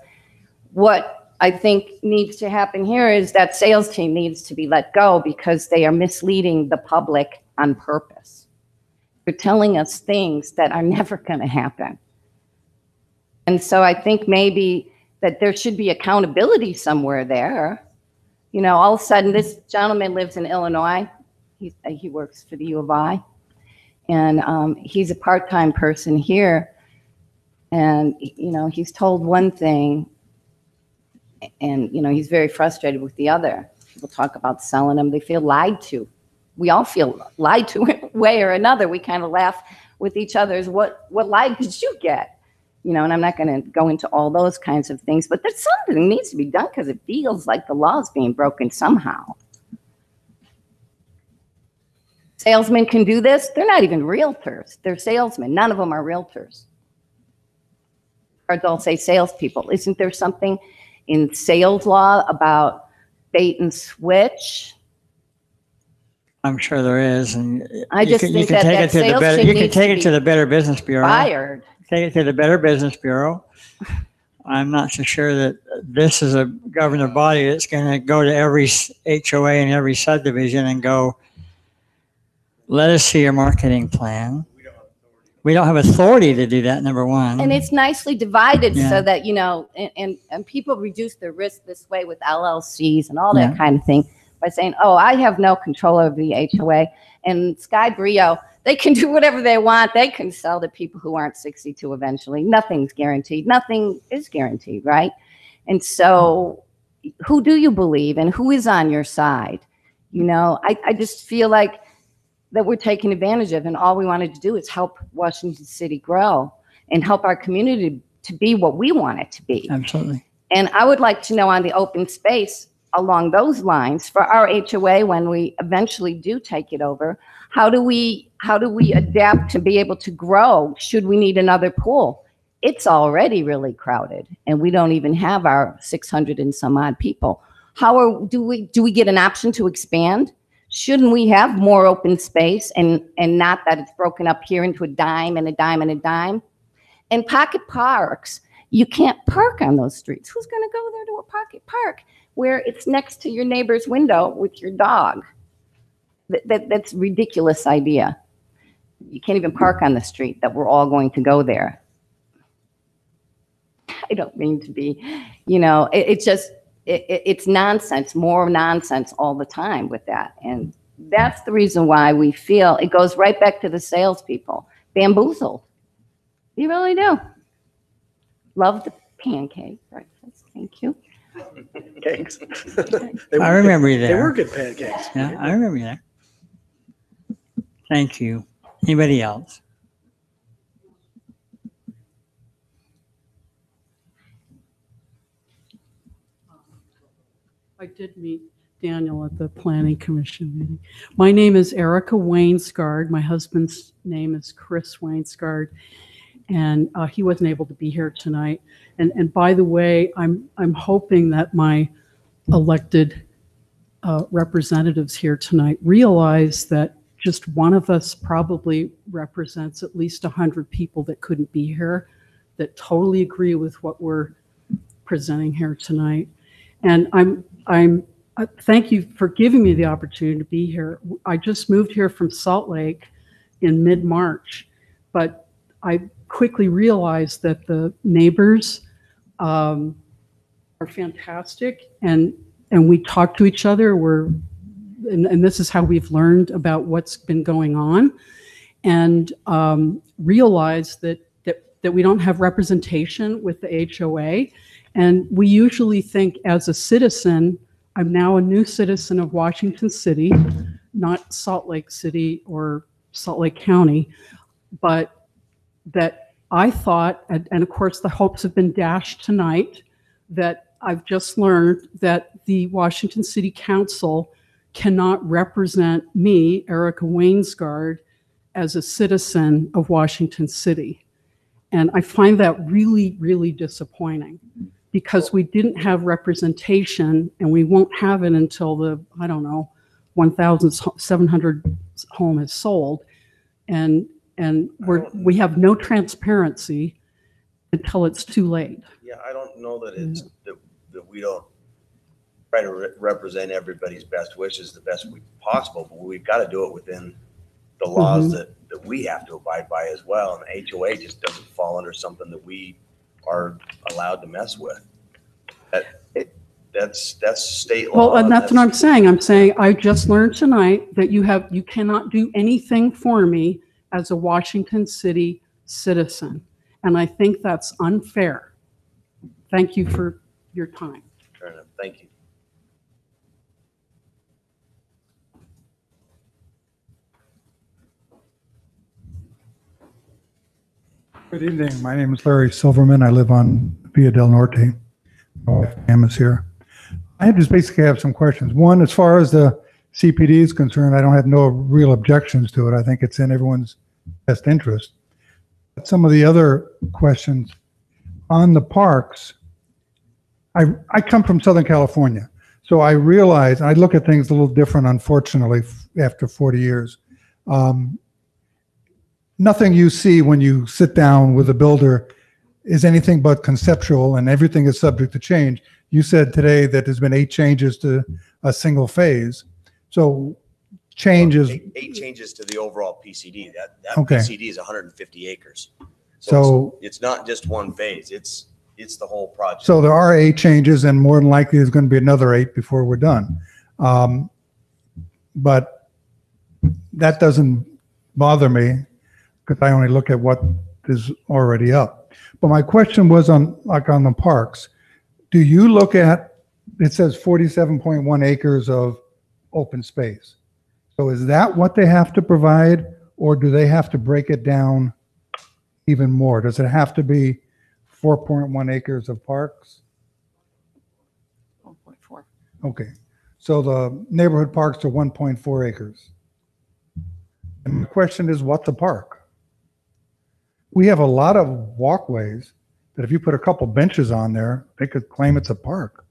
what I think needs to happen here is that sales team needs to be let go because they are misleading the public on purpose. They're telling us things that are never going to happen. And so I think maybe that there should be accountability somewhere there. You know, all of a sudden this gentleman lives in Illinois. He works for the U of I. And he's a part-time person here. And, you know, he's told one thing and, you know, he's very frustrated with the other. People talk about selling them. They feel lied to. We all feel lied to in a way or another. We kind of laugh with each other. What lie did you get? You know, and I'm not going to go into all those kinds of things, but there's something that needs to be done because it feels like the law is being broken somehow. Salesmen can do this. They're not even realtors. They're salesmen. None of them are realtors. Or they'll say salespeople. Isn't there something in sales law about bait and switch? I'm sure there is, and I just think you can take it to the better. You can take it to the Better Business Bureau. Fired. Take it to the Better Business Bureau. I'm not so sure that this is a governing body that's going to go to every HOA and every subdivision and go, let us see your marketing plan. We don't have authority to do that, number one. And it's nicely divided Yeah. so that, you know, and people reduce their risk this way with LLCs and all that kind of thing by saying, oh, I have no control over the HOA. And Sky Brio, they can do whatever they want. They can sell to people who aren't 62 eventually. Nothing's guaranteed. Nothing is guaranteed, right? And so, who do you believe and who is on your side? You know, I just feel like that we're taking advantage of, and all we wanted to do is help Washington City grow and help our community to be what we want it to be. Absolutely. And I would like to know on the open space along those lines for our HOA, when we eventually do take it over, how do we adapt to be able to grow? Should we need another pool? It's already really crowded, and we don't even have our 600 and some odd people. Do we get an option to expand? Shouldn't we have more open space and not that it's broken up here into a dime and a dime and a dime? And pocket parks, you can't park on those streets. Who's going to go there to a pocket park where it's next to your neighbor's window with your dog? That's a ridiculous idea. You can't even park on the street that we're all going to go there. I don't mean to be, you know, it's nonsense, more nonsense all the time with that. And that's the reason why we feel it goes right back to the salespeople. Bamboozled. You really do. Love the pancake breakfast. Thank you. Cakes. I remember you there. They were good pancakes. Yeah, I remember you there. Thank you. Anybody else? I did meet Daniel at the Planning Commission meeting. My name is Erica Wainsgard. My husband's name is Chris Wainsgard, and he wasn't able to be here tonight. And by the way, I'm hoping that my elected representatives here tonight realize that just one of us probably represents at least 100 people that couldn't be here, that totally agree with what we're presenting here tonight. And thank you for giving me the opportunity to be here. I just moved here from Salt Lake in mid-March, but I quickly realized that the neighbors are fantastic, and we talk to each other. And this is how we've learned about what's been going on, and realize that we don't have representation with the HOA. And we usually think as a citizen, I'm now a new citizen of Washington City, not Salt Lake City or Salt Lake County, but that I thought, and of course the hopes have been dashed tonight, that I've just learned that the Washington City Council cannot represent me, Erica Wainsgard, as a citizen of Washington City. And I find that really, really disappointing, because we didn't have representation, and we won't have it until the, I don't know, 1,700 home is sold. And we have no transparency until it's too late. Yeah, I don't know that it's that we don't try to represent everybody's best wishes the best way possible, but we've got to do it within the laws that we have to abide by as well. And HOA just doesn't fall under something that we are allowed to mess with. That's state law. Well, and that's what I'm saying. I'm saying I just learned tonight that you cannot do anything for me as a Washington City citizen. And I think that's unfair. Thank you for your time. Fair enough. Thank you. Good evening. My name is Larry Silverman. I live on Via del Norte. My wife Pam is here. I just basically have some questions. One, as far as the CPD is concerned, I don't have no real objections to it. I think it's in everyone's best interest. But some of the other questions on the parks, I come from Southern California, so I realize, I look at things a little different, unfortunately, after 40 years. Nothing you see when you sit down with a builder is anything but conceptual, and everything is subject to change. You said today that there's been 8 changes to a single phase. So changes. 8 changes to the overall PCD. That Okay. PCD is 150 acres. So it's not just one phase. It's the whole project. So there are 8 changes, and more than likely there's going to be another 8 before we're done. But that doesn't bother me, because I only look at what is already up. But my question was on the parks. Do you look at it says 47.1 acres of open space. So is that what they have to provide, or do they have to break it down even more? Does it have to be 4.1 acres of parks? 1.4. Okay, so the neighborhood parks are 1.4 acres. And the question is, what's a park? We have a lot of walkways that if you put a couple benches on there, they could claim it's a park.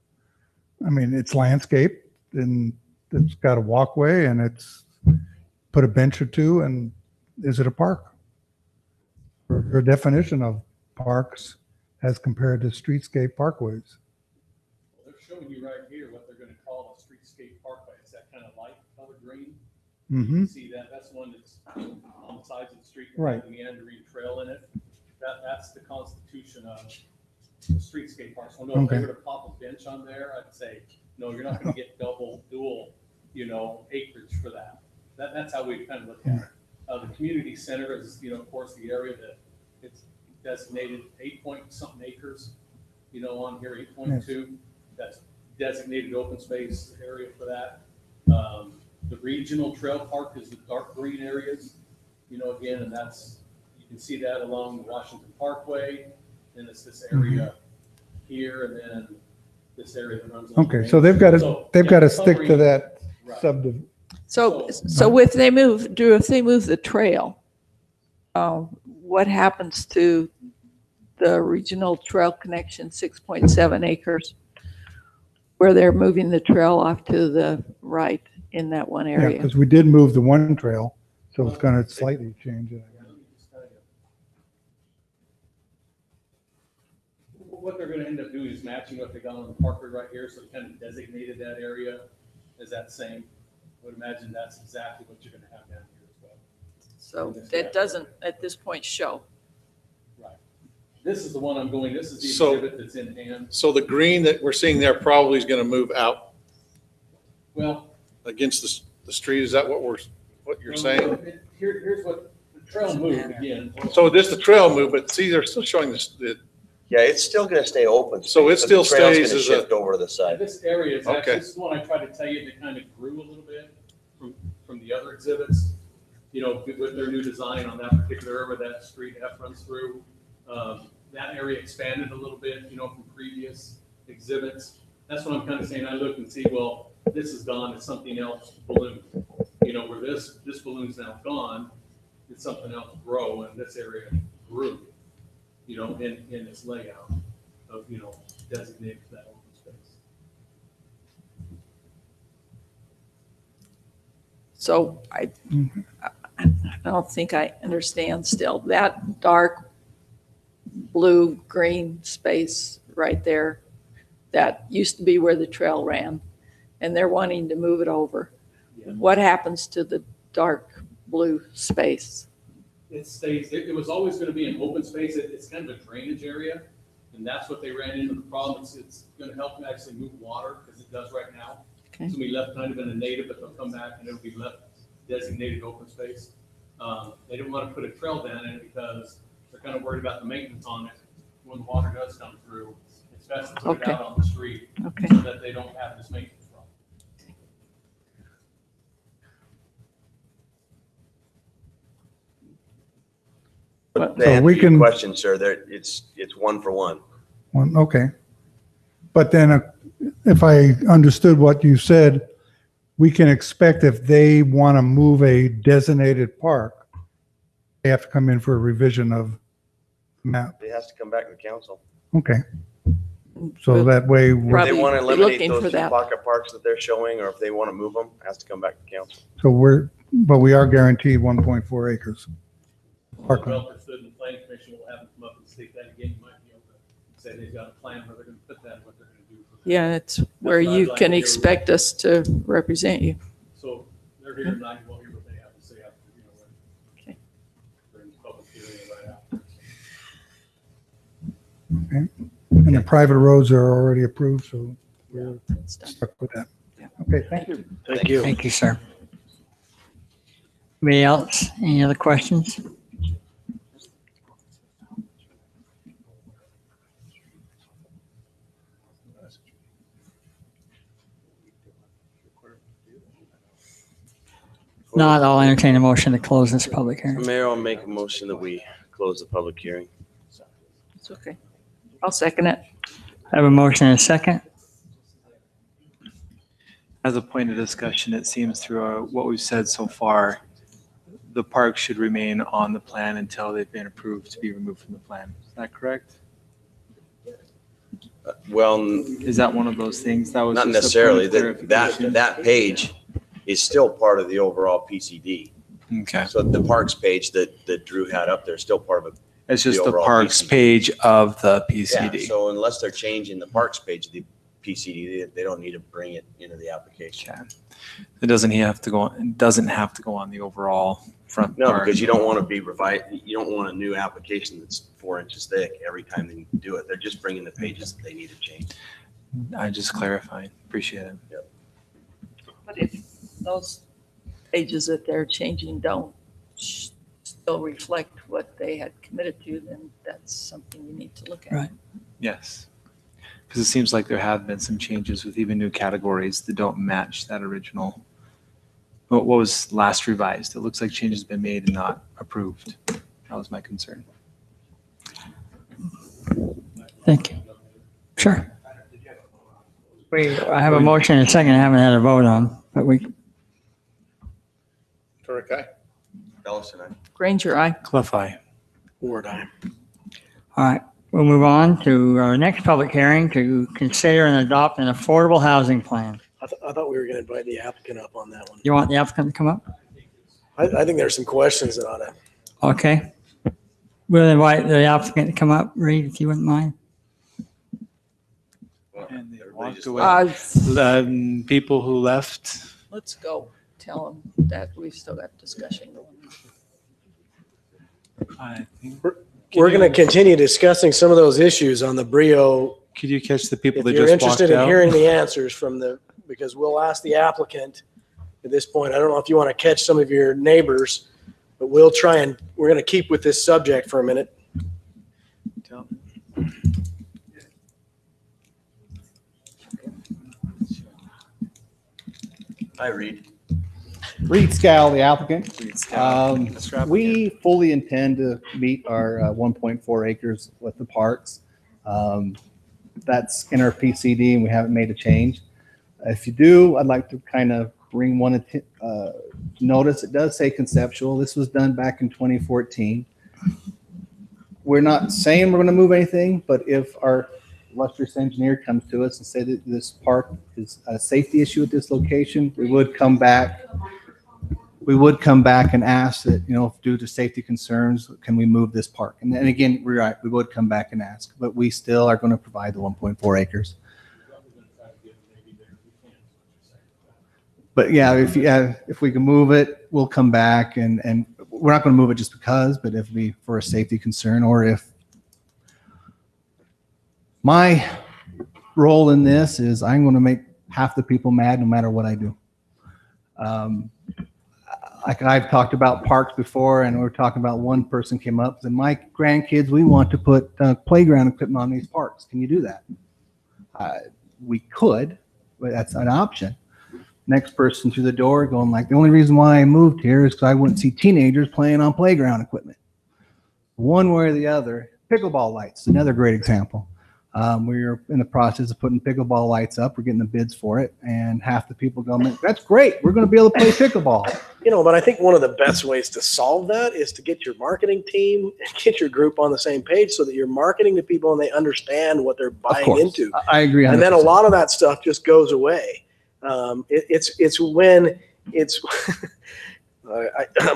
I mean, it's landscaped and it's got a walkway and it's put a bench or two, and is it a park? Your definition of parks as compared to streetscape parkways. They're showing you right here what they're gonna call a streetscape parkway. It's that kind of light colored green. Mm-hmm. You see that, that's one that's on the sides of the street, that has a meandering trail in it. That's the constitution of the streetscape park. So no, if they were to pop a bench on there, I'd say, no, you're not gonna get dual, acreage for that. That's how we kind of look at it. The community center is, of course, the area that it's designated 8-point-something acres, on here, 8.2. That's designated open space area for that. The regional trail park is the dark green areas, again, and that's, you can see that along the Washington Parkway, and it's this area here, and then this area that runs. Okay, so they've got to stick to that subdivision. So if they move the trail, what happens to the regional trail connection, 6.7 acres, where they're moving the trail off to the right in that one Yeah, area? because we did move the one trail, so it's going to slightly change it. What they're gonna end up doing is matching what they got on the Parkway right here, so they kind of designated that area as that same. I would imagine that's exactly what you're gonna have down here as well. So that doesn't, at this point, show. Right. This is the one I'm going, this is the So- exhibit that's in hand. So the green that we're seeing there probably is going to move out Well. against the street. Is that what you're saying? Here's what, the trail moved again. So this the trail move, but see, they're still showing this, Yeah, it's still gonna stay open. So it but still the trail's stays gonna as shift over to the side. This area is actually, Okay. this is the one I tried to tell you that kind of grew a little bit from the other exhibits. With their new design on that particular area where that street F runs through. That area expanded a little bit, from previous exhibits. That's what I'm kind of saying. I look and see, well, this is gone, it's something else balloon. Where this balloon's now gone, it's something else grow, and this area grew, in its layout of, designated for that open space. So I don't think I understand still. That dark blue, green space right there, that used to be where the trail ran, and they're wanting to move it over. Yeah. What happens to the dark blue space? It stays, it was always gonna be an open space. It's kind of a drainage area, and that's what they ran into the problem. It's gonna help them actually move water, because it does right now. Okay. It's gonna be left kind of in a native, but they'll come back and it'll be left designated open space. They didn't want to put a trail down in it because they're kind of worried about the maintenance on it. When the water does come through, it's best to put it Okay. out on the street. Okay. So that they don't have this maintenance problem. But So to answer we your can- question, sir, it's 1-for-1. Okay. But then if I understood what you said, we can expect if they want to move a designated park, they have to come in for a revision of map. It has to come back to the council. Okay. So that way, If they Probably want to be eliminate looking those for two that. pocket parks that they're showing, or if they want to move them, it has to come back to council. so but we are guaranteed 1.4 acres. Parkland. Well, if the planning commission will have them come up and state that again, you might be able to say they've got a plan where they're going to put that, and what they're going to do. Yeah, it's where what I'd you like can to hear. expect us to represent you. So they're here tonight, we'll hear what they have to say after, Okay. during the public hearing right after. Okay. And the private roads are already approved, so we're It's done. stuck with that. Yeah. Okay, thank you. Thank you. Thank you, sir. Anybody else? Any other questions? Not, I'll entertain a motion to close this public hearing. Mayor, I'll make a motion that we close the public hearing. It's okay. I'll second it. I have a motion and a second. As a point of discussion, it seems through what we've said so far, the park should remain on the plan until they've been approved to be removed from the plan. Is that correct? Well, Is that one of those things? That was not just a point necessarily. of That clarification. that page is still part of the overall PCD. Okay. So the parks page that Drew had up there is still part of it. It's just the overall parks PCD. page of the Yeah, PCD. so unless they're changing the parks page of the PCD, they don't need to bring it into the application. Okay. It doesn't have to go on the overall front No, part. because you don't want to be you don't want a new application that's 4 inches thick every time they do it. They're just bringing the pages that they need to change. I just clarified. Appreciate it. Yep. But if those pages that they're changing don't still reflect what they had committed to, then that's something you need to look at. Right. Yes. Because it seems like there have been some changes with even new categories that don't match that original. What was last revised? It looks like changes have been made and not approved. That was my concern. Thank you. Sure. I have a motion and a second. I haven't had a vote on, but we, Turek, aye. Ellison, aye. Granger, aye. Cliff eye. Ward eye. all right. We'll move on to our next public hearing to consider and adopt an affordable housing plan. I thought we were going to invite the applicant up on that one. You want the applicant to come up? I think there's some questions that ought to. Okay. We'll invite the applicant to come up, Reed, if you wouldn't mind. And they Everybody walked just away. People who left. Let's go. Tell them that we've still got discussion going on. I think. We're going to continue discussing some of those issues on the Brio. Could you catch the people If that you're just walked interested in out? hearing the answers from because we'll ask the applicant at this point. I don't know if you want to catch some of your neighbors, but we're going to keep with this subject for a minute. Hi, Reed. Reed Scal, the applicant. Reed Scal, Mr. Applicant. We fully intend to meet our 1.4 acres with the parks. That's in our PCD and we haven't made a change. If you do, I'd like to kind of bring one notice. It does say conceptual. This was done back in 2014. We're not saying we're going to move anything, but if our illustrious engineer comes to us and say that this park is a safety issue at this location, we would come back. We would come back and ask that, due to safety concerns, can we move this park? And then again, we're right, we would come back and ask, but we still are going to provide the 1.4 acres. But yeah, if we can move it, we'll come back and we're not going to move it just because, but if we for a safety concern or if my role in this is I'm going to make half the people mad no matter what I do. Like I've talked about parks before, and we were talking about one person came up and my grandkids, we want to put playground equipment on these parks. Can you do that? We could, but that's an option. Next person through the door going like, the only reason why I moved here is because I wouldn't see teenagers playing on playground equipment. One way or the other. Pickleball lights, another great example. We're in the process of putting pickleball lights up. We're getting the bids for it, and half the people go, that's great. We're going to be able to play pickleball. But I think one of the best ways to solve that is to get your marketing team and get your group on the same page so that you're marketing to people and they understand what they're buying into. I agree. 100%. And then a lot of that stuff just goes away. It's when it's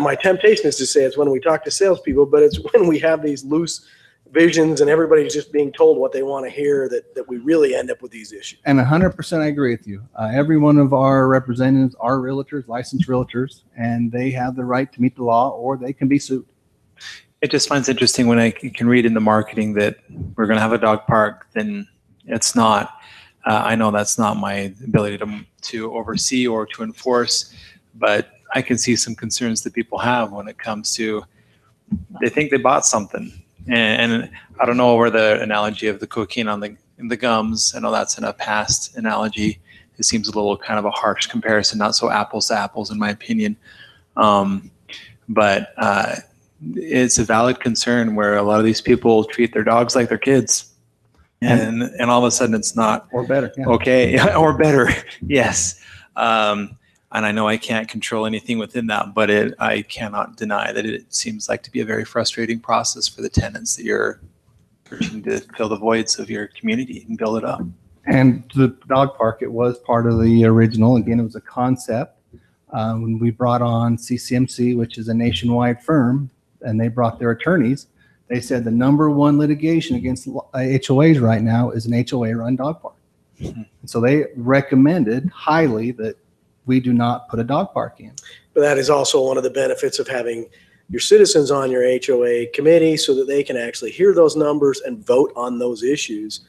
my temptation is to say it's when we talk to salespeople, but it's when we have these loose visions and everybody's just being told what they want to hear that we really end up with these issues. And 100% I agree with you. Every one of our representatives are realtors, licensed realtors, and they have the right to meet the law or they can be sued. It just finds interesting when I can read in the marketing that we're going to have a dog park, then it's not. I know that's not my ability to oversee or to enforce, but I can see some concerns that people have when it comes to they think they bought something. And I don't know where the analogy of the cocaine in the gums, I know that's in a past analogy. It seems a little kind of a harsh comparison, not so apples to apples in my opinion. But it's a valid concern where a lot of these people treat their dogs like their kids. And all of a sudden it's not Or better. Yeah. okay or better. Yes. And I know I can't control anything within that, but I cannot deny that it seems like to be a very frustrating process for the tenants that you're searching to fill the voids of your community and build it up. And the dog park, it was part of the original. Again, it was a concept. When we brought on CCMC, which is a nationwide firm, and they brought their attorneys, they said the number one litigation against HOAs right now is an HOA-run dog park. And so they recommended highly that we do not put a dog park in. But that is also one of the benefits of having your citizens on your HOA committee so that they can actually hear those numbers and vote on those issues.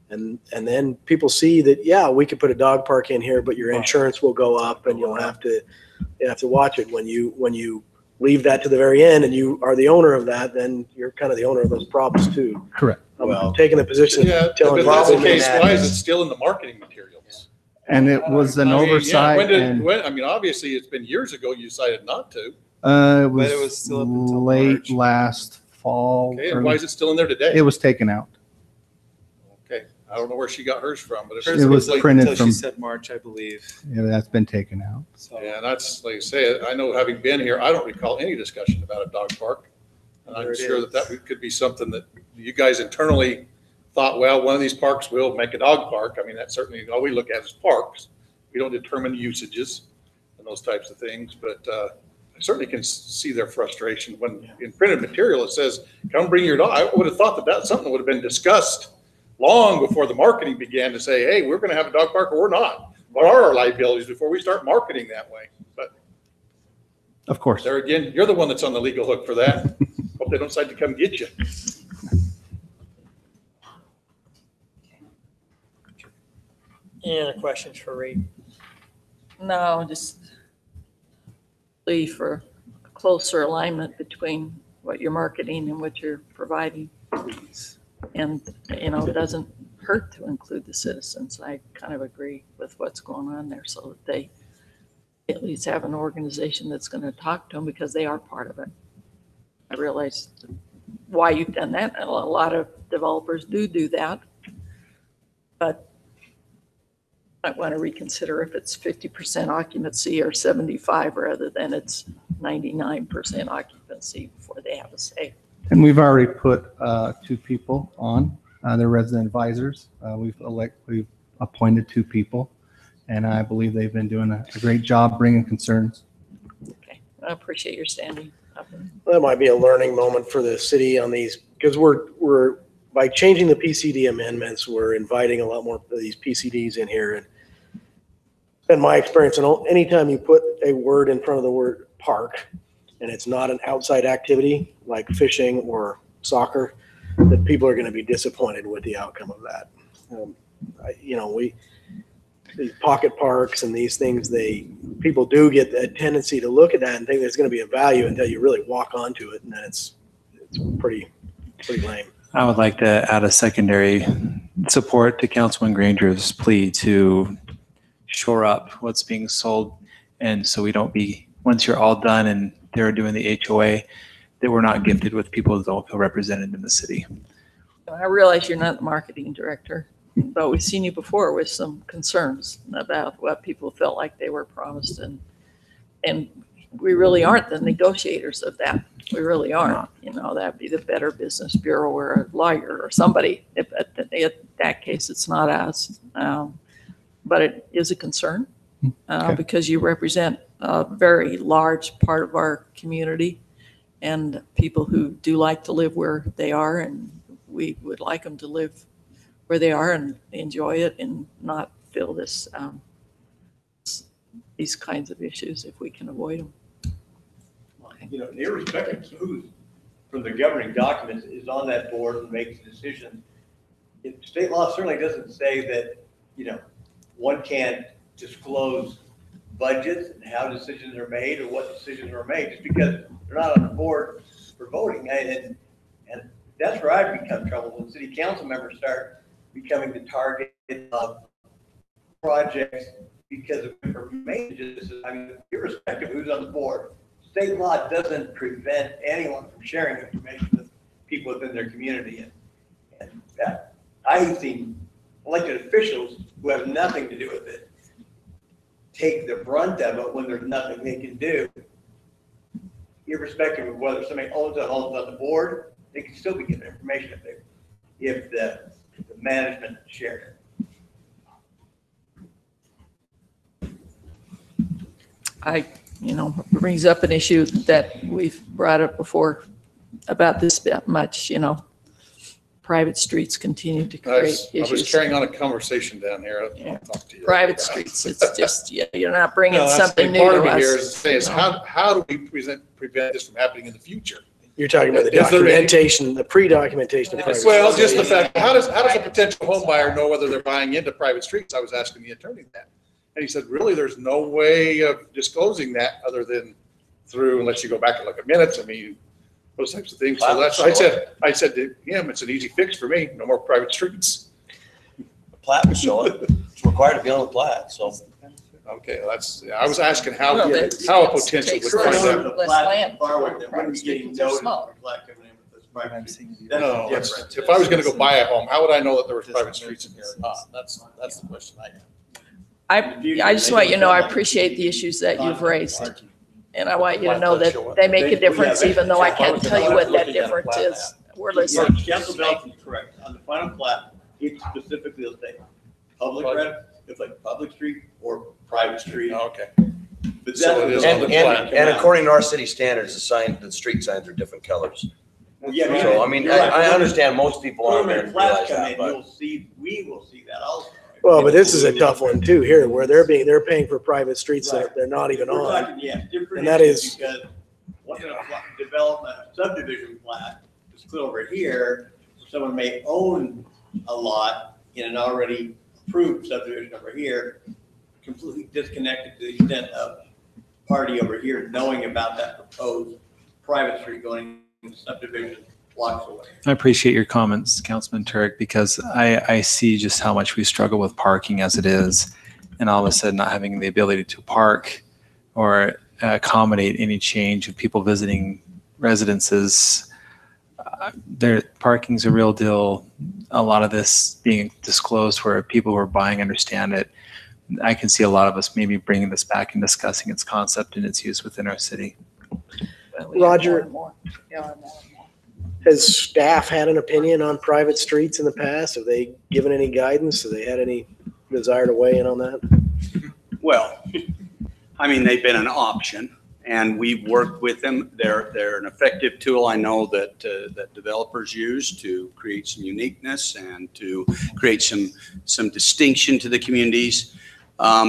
And then people see that, yeah, we could put a dog park in here, but your insurance will go up and you have to watch it. When you leave that to the very end and you are the owner of that, then you're kind of the owner of those problems too. Correct. I'm taking the position Yeah, of telling if that's the Rob case, that- why is it still in the marketing materials? And it was an I mean, yeah, oversight. I mean, obviously, it's been years ago you decided not to. It was, But it was still up until late March. last fall. Okay, and early- why is it still in there today? It was taken out. Okay, I don't know where she got hers from, but if Hers It was late printed until from- she said March, I believe. Yeah, that's been taken out. So Yeah, and that's, like I say, I know having been here, I don't recall any discussion about a dog park. And There I'm it sure is. that could be something that you guys internally thought, well, one of these parks will make a dog park. I mean, that's certainly all we look at is parks. We don't determine usages and those types of things, but I certainly can see their frustration when in printed material it says, come bring your dog. I would have thought that that's something that would have been discussed long before the marketing began to say, hey, we're going to have a dog park or we're not. What are our liabilities before we start marketing that way? But Of course. there again, you're the one that's on the legal hook for that. Hope they don't decide to come get you. Any other questions for Reed? No, just plea for closer alignment between what you're marketing and what you're providing. And, you know, it doesn't hurt to include the citizens. I kind of agree with what's going on there so that they at least have an organization that's going to talk to them because they are part of it. I realize why you've done that. And a lot of developers do that. But I want to reconsider if it's 50% occupancy or 75 rather than it's 99% occupancy before they have a say. And we've already put 2 people on. They're resident advisors. We've appointed 2 people, and I believe they've been doing a great job bringing concerns. Okay, I appreciate your standing up. That might be a learning moment for the city on these, because we're by changing the PCD amendments, we're inviting a lot more of these PCDs in here. And in my experience, and anytime you put a word in front of the word park, and it's not an outside activity like fishing or soccer, that people are going to be disappointed with the outcome of that. These pocket parks and these things, people do get a tendency to look at that and think there's going to be a value until you really walk onto it, and then it's pretty lame. I would like to add a secondary support to Councilman Granger's plea to shore up what's being sold. And so we don't be, once you're all done and they're doing the HOA, that we're not gifted with people that don't feel represented in the city. I realize you're not the marketing director, but we've seen you before with some concerns about what people felt like they were promised, and we really aren't the negotiators of that. We really aren't. You know, that'd be the Better Business Bureau or a lawyer or somebody. In that case, it's not us, but it is a concern because you represent a very large part of our community and people who do like to live where they are, and we would like them to live where they are and enjoy it and not feel this these kinds of issues if we can avoid them. You know, irrespective of who's from the governing documents is on that board and makes decisions. State law certainly doesn't say that, you know, one can't disclose budgets and how decisions are made or what decisions are made just because they're not on the board for voting. And that's where I've become trouble when city council members start becoming the target of projects because of information. I mean, irrespective of who's on the board. state law doesn't prevent anyone from sharing information with people within their community. And I've seen elected officials who have nothing to do with it take the brunt of it when there's nothing they can do. Irrespective of whether somebody owns it, owns on the board, they can still be given information if the management shared it. Brings up an issue that we've brought up before about this bit much, private streets continue to create I was issues. carrying on a conversation down here. I'll talk to you. Private streets, it's just, you're not bringing No, that's something the new part to of it here us. is to say is how do we prevent this from happening in the future? You're talking about the Is there any- documentation, the pre-documentation of private. Well, streets. just the fact, how does a potential home buyer know whether they're buying into private streets? I was asking the attorney that. And he said, really, there's no way of disclosing that other than through, unless you go back and look at minutes, those types of things. So that's, I said to him, it's an easy fix for me, no more private streets. Plat would show it. It's required to be on the plat, so. Okay, I was asking how a potential would takes find less- out. less land. Forward, that Private wouldn't be getting streets are noticed. smaller. No, if I was gonna go buy a home, how would I know that there was private streets in here or not? That's the question I have. I just want you to know, I appreciate the issues that you've raised. And I want you to know that they make a difference, even though I can't tell you what that difference is. We're listening. Council Belson's correct. On the final plat, it specifically will say public right, it's like public street or private street. Okay. But So it is on the plat. And according to our city standards, the street signs are different colors. Well, yeah, So, I understand most people aren't there to realize that, but. We will see that also. Well, but this is a tough one too here, where they're paying for private streets that they're not even We're on. talking, yeah, different And that issues is- because what's a development subdivision plat is clear over here. Someone may own a lot in an already approved subdivision over here, completely disconnected to the extent of party over here knowing about that proposed private street going into subdivision blocks away. I appreciate your comments, Councilman Turek, because I see just how much we struggle with parking as it is. And all of a sudden not having the ability to park or accommodate any change of people visiting residences. Their parking's a real deal. A lot of this being disclosed where people who are buying understand it. I can see a lot of us maybe bringing this back and discussing its concept and its use within our city. Roger, has staff had an opinion on private streets in the past? Have they given any guidance? Have they had any desire to weigh in on that? Well, they've been an option and we've worked with them. They're an effective tool. I know that developers use to create some uniqueness and to create some distinction to the communities.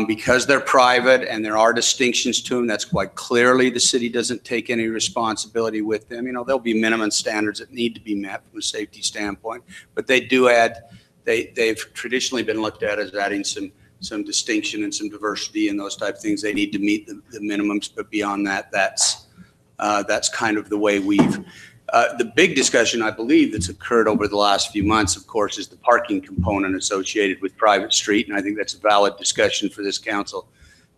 Because they're private and there are distinctions to them, that's quite clearly the city doesn't take any responsibility with them. There'll be minimum standards that need to be met from a safety standpoint, but they do add, they've traditionally been looked at as adding some distinction and some diversity and those type of things. They need to meet the minimums, but beyond that, that's kind of the way we've, the big discussion, I believe, that's occurred over the last few months, of course, is the parking component associated with private street. And I think that's a valid discussion for this council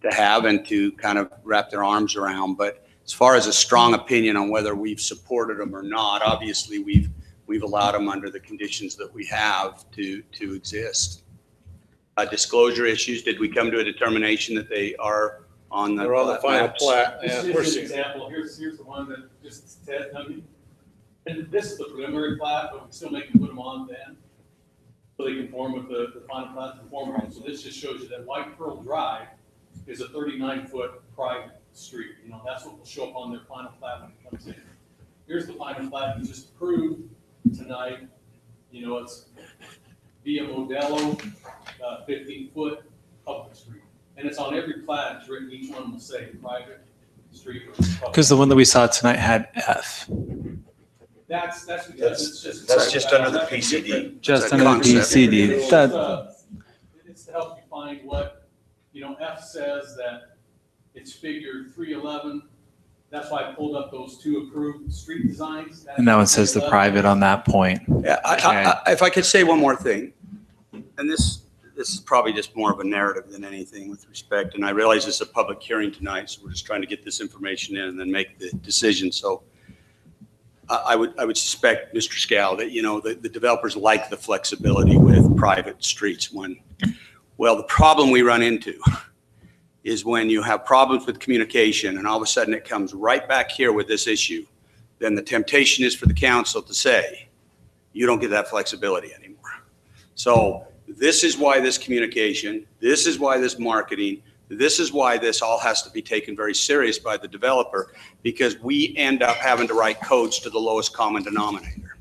to have and to kind of wrap their arms around. But as far as a strong opinion on whether we've supported them or not, obviously we've allowed them under the conditions that we have to exist. Disclosure issues, did we come to a determination that they are on the They're on the final maps? plat. This Yeah, is we're just an seeing. example. Here's the one that just Ted, and this is the preliminary plat, but we still make them put them on then. So they conform with the final plat conformity. So this just shows you that White Pearl Drive is a 39-foot private street. That's what will show up on their final plat when it comes in. Here's the final plat you just approved tonight. It's via Modelo, 15-foot public street. And it's on every plat, it's written, each one will say private street. or public. Because the one that we saw tonight had F. That's because it's That's just under the PCD. Just under the PCD. It's to help you find what, F says that it's figure 311. That's why I pulled up those two approved street designs. And that one says the private on that point. Yeah, if I could say one more thing, and this this is probably just more of a narrative than anything with respect. And I realize it's a public hearing tonight, so we're just trying to get this information in and then make the decision. So I would suspect, Mr. Scal, that, you know, the developers like the flexibility with private streets. Well, the problem we run into is when you have problems with communication and all of a sudden it comes right back here with this issue, then the temptation is for the council to say, you don't get that flexibility anymore. So this is why this communication, this is why this marketing, this is why this all has to be taken very serious by the developer, because we end up having to write codes to the lowest common denominator.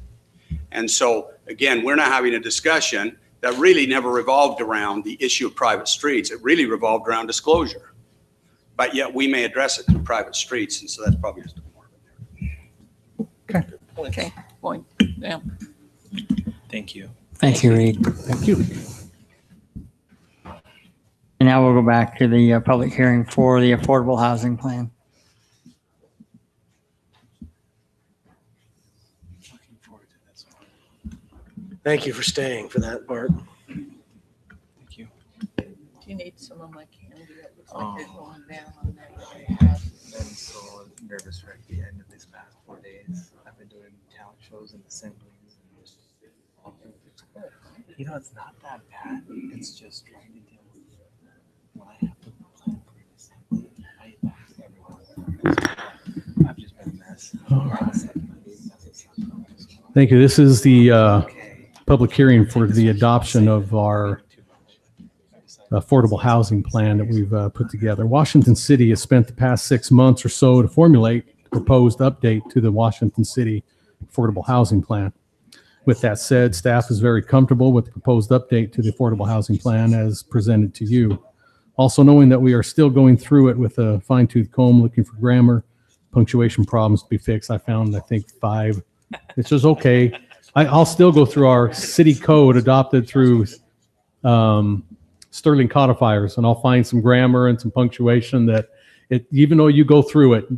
And so, again, we're not having a discussion that really never revolved around the issue of private streets. It really revolved around disclosure. But yet we may address it through private streets, and so that's probably just more of a narrative. Okay, point. Yeah. Thank you. Thank you, Reed. Thank you. And now we'll go back to the public hearing for the affordable housing plan. Thank you for staying for that part. Thank you. Do you need some of my candy? It looks like you're going down on that. I've been so nervous right at the end of these past 4 days. I've been doing talent shows and assemblies. You know, it's not that bad. It's just trying to deal with when I have to plan for an assembly. I ask everyone. I've just been a mess. Thank you. This is the public hearing for the adoption of our affordable housing plan that we've put together. Washington City has spent the past 6 months or so to formulate the proposed update to the Washington City affordable housing plan. With that said, staff is very comfortable with the proposed update to the affordable housing plan as presented to you. Also knowing that we are still going through it with a fine-tooth comb, looking for grammar, punctuation problems to be fixed. I found, I think, 5. It's just okay. I'll still go through our city code adopted through Sterling codifiers, and I'll find some grammar and some punctuation that even though you go through it,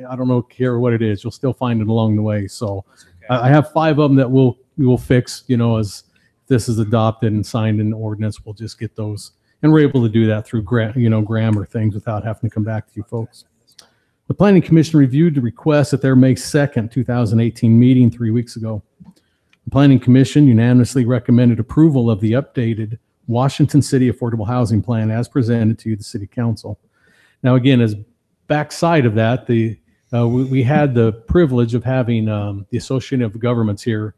I don't care what it is, you'll still find it along the way. So I have 5 of them that we will fix, you know, as this is adopted and signed in ordinance. We'll just get those, and we're able to do that through grammar things without having to come back to you folks. The Planning Commission reviewed the request at their May 2nd, 2018 meeting 3 weeks ago. The Planning Commission unanimously recommended approval of the updated Washington City Affordable Housing Plan as presented to the City Council. Now, again, as backside of that, we had the privilege of having the Association of Governments here,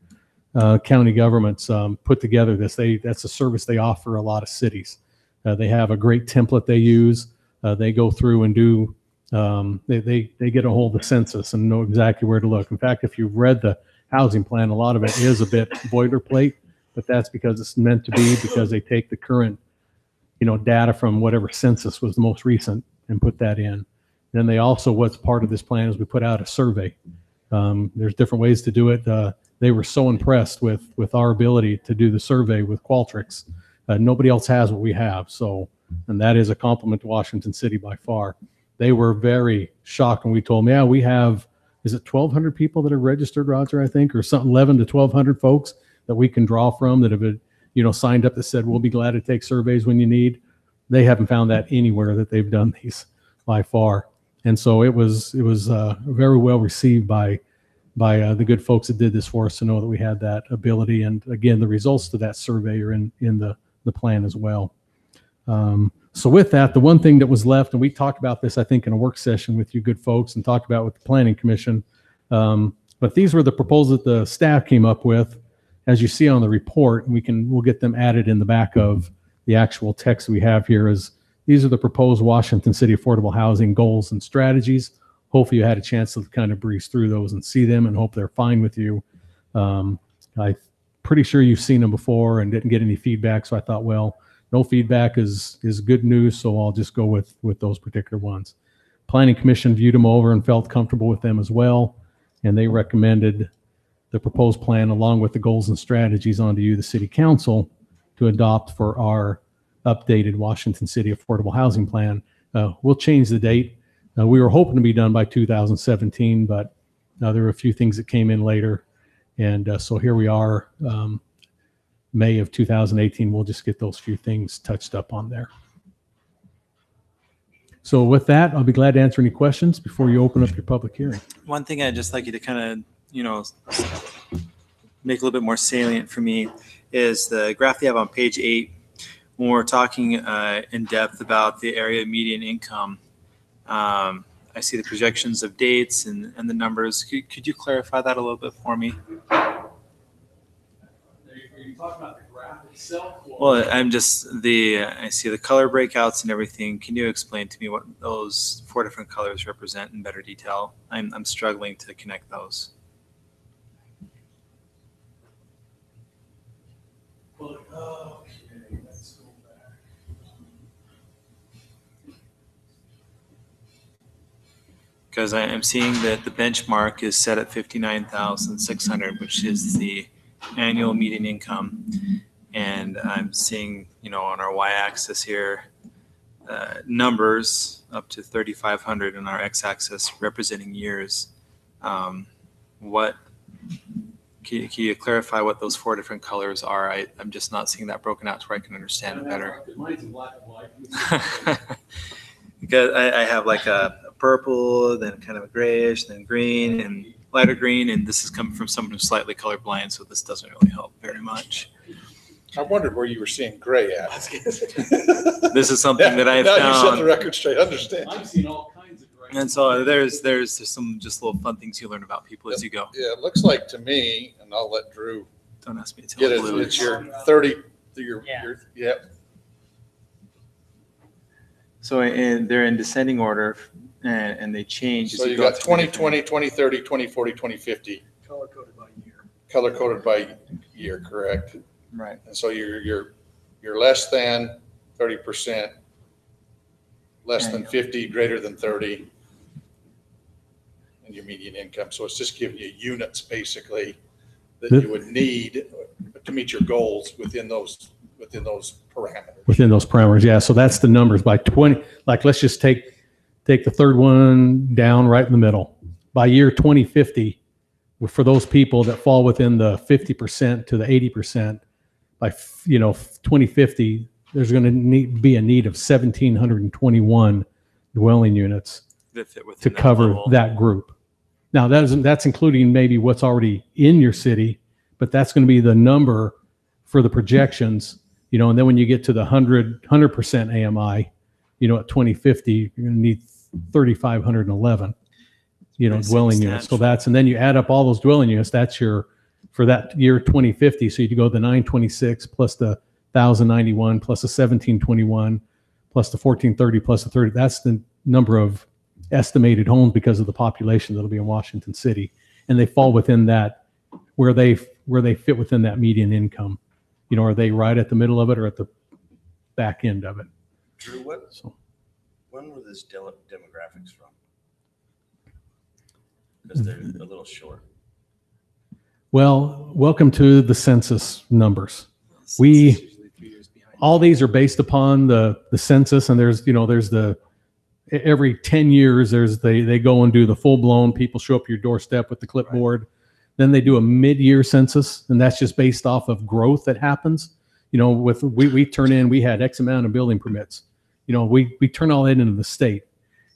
county governments, put together this. That's a service they offer a lot of cities. They have a great template they use. They go through and do, they get a hold of the census and know exactly where to look. In fact, if you've read the housing plan, a lot of it is a bit boilerplate, but that's because it's meant to be, because they take the current, data from whatever census was the most recent and put that in. Then they also, what's part of this plan is we put out a survey. There's different ways to do it. They were so impressed with our ability to do the survey with Qualtrics. Nobody else has what we have. So, and that is a compliment to Washington City by far. They were very shocked when we told them, yeah, we have, is it 1,200 people that are registered, Roger, I think, or something, 11 to 1,200 folks that we can draw from that have, signed up that said, we'll be glad to take surveys when you need. They haven't found that anywhere that they've done these by far. And so it was very well received by the good folks that did this for us to know that we had that ability. And again, the results to that survey are in the plan as well. So with that, the one thing that was left, and we talked about this, I think, in a work session with you good folks and talked about with the Planning Commission. But these were the proposals that the staff came up with. As you see on the report, we'll get them added in the back of the actual text we have here. These are the proposed Washington City affordable housing goals and strategies. Hopefully you had a chance to kind of breeze through those and see them, and hope they're fine with you. I'm pretty sure you've seen them before and didn't get any feedback. So I thought, well, no feedback is good news. So I'll just go with those particular ones. Planning Commission viewed them over and felt comfortable with them as well. And they recommended the proposed plan along with the goals and strategies onto you, the City Council, to adopt for our updated Washington City Affordable Housing Plan. We'll change the date. We were hoping to be done by 2017, but there were a few things that came in later. And so here we are. May of 2018, we'll just get those few things touched up on there. So with that, I'll be glad to answer any questions before you open up your public hearing. One thing I'd just like you to kind of, make a little bit more salient for me is the graph you have on page 8. When we're talking in depth about the area median income, I see the projections of dates and the numbers. Could you clarify that a little bit for me? Are you talking about the graph itself? Well, I see the color breakouts and everything. Can you explain to me what those 4 different colors represent in better detail? I'm struggling to connect those. Well, okay, let's go back. Because I am seeing that the benchmark is set at 59,600, which is the annual median income. And I'm seeing, on our y-axis here, numbers up to 3,500 and our x-axis representing years. Can you clarify what those 4 different colors are? I'm just not seeing that broken out to where I can understand it better. Mine's in black and white. Because I have like a purple, then kind of a grayish, then green and lighter green, and this is coming from someone who's slightly colorblind, so this doesn't really help very much. I wondered where you were seeing gray at. This is something that I now found. You set the record straight. Understand? I've seen all kinds of gray. And so there's some just little fun things you learn about people as you go. Yeah, it looks like to me, and I'll let Drew Don't ask me to tell get it. blue. It's your 30. Yeah. So they're in descending order, and they change. as So you go got through 2020, 2030, 2040, 2050. Color coded by year. Color coded by year, correct? Right. And so you're less than 30%, less than 50, greater than 30, and your median income. So it's just giving you units basically that you would need to meet your goals within those parameters. Within those parameters, yeah. So that's the numbers by 20. Like, let's just take the third one down right in the middle. By year 2050, for those people that fall within the 50% to the 80%, by 2050, there's going to be a need of 1,721 dwelling units that fit within to that cover level. that group. Now that's including maybe what's already in your city, but that's going to be the number for the projections. And then when you get to the 100% AMI, at 2050, you're going to need 3,511, dwelling units. So and then you add up all those dwelling units. That's for that year 2050. So you go the 926 plus the 1,091 plus the 1,721 plus the 1,430 plus the 30. That's the number of estimated homes because of the population that'll be in Washington City, and they fall within that where they fit within that median income. Are they right at the middle of it or at the back end of it? Drew, when were this demographics from? Because they're a little short. Well, welcome to the census numbers. All these are based upon the census, and there's every 10 years they go and do the full blown, people show up at your doorstep with the clipboard. Right. Then they do a mid-year census, and that's just based off of growth that happens. We turn in, we had X amount of building permits. We turn all that into the state.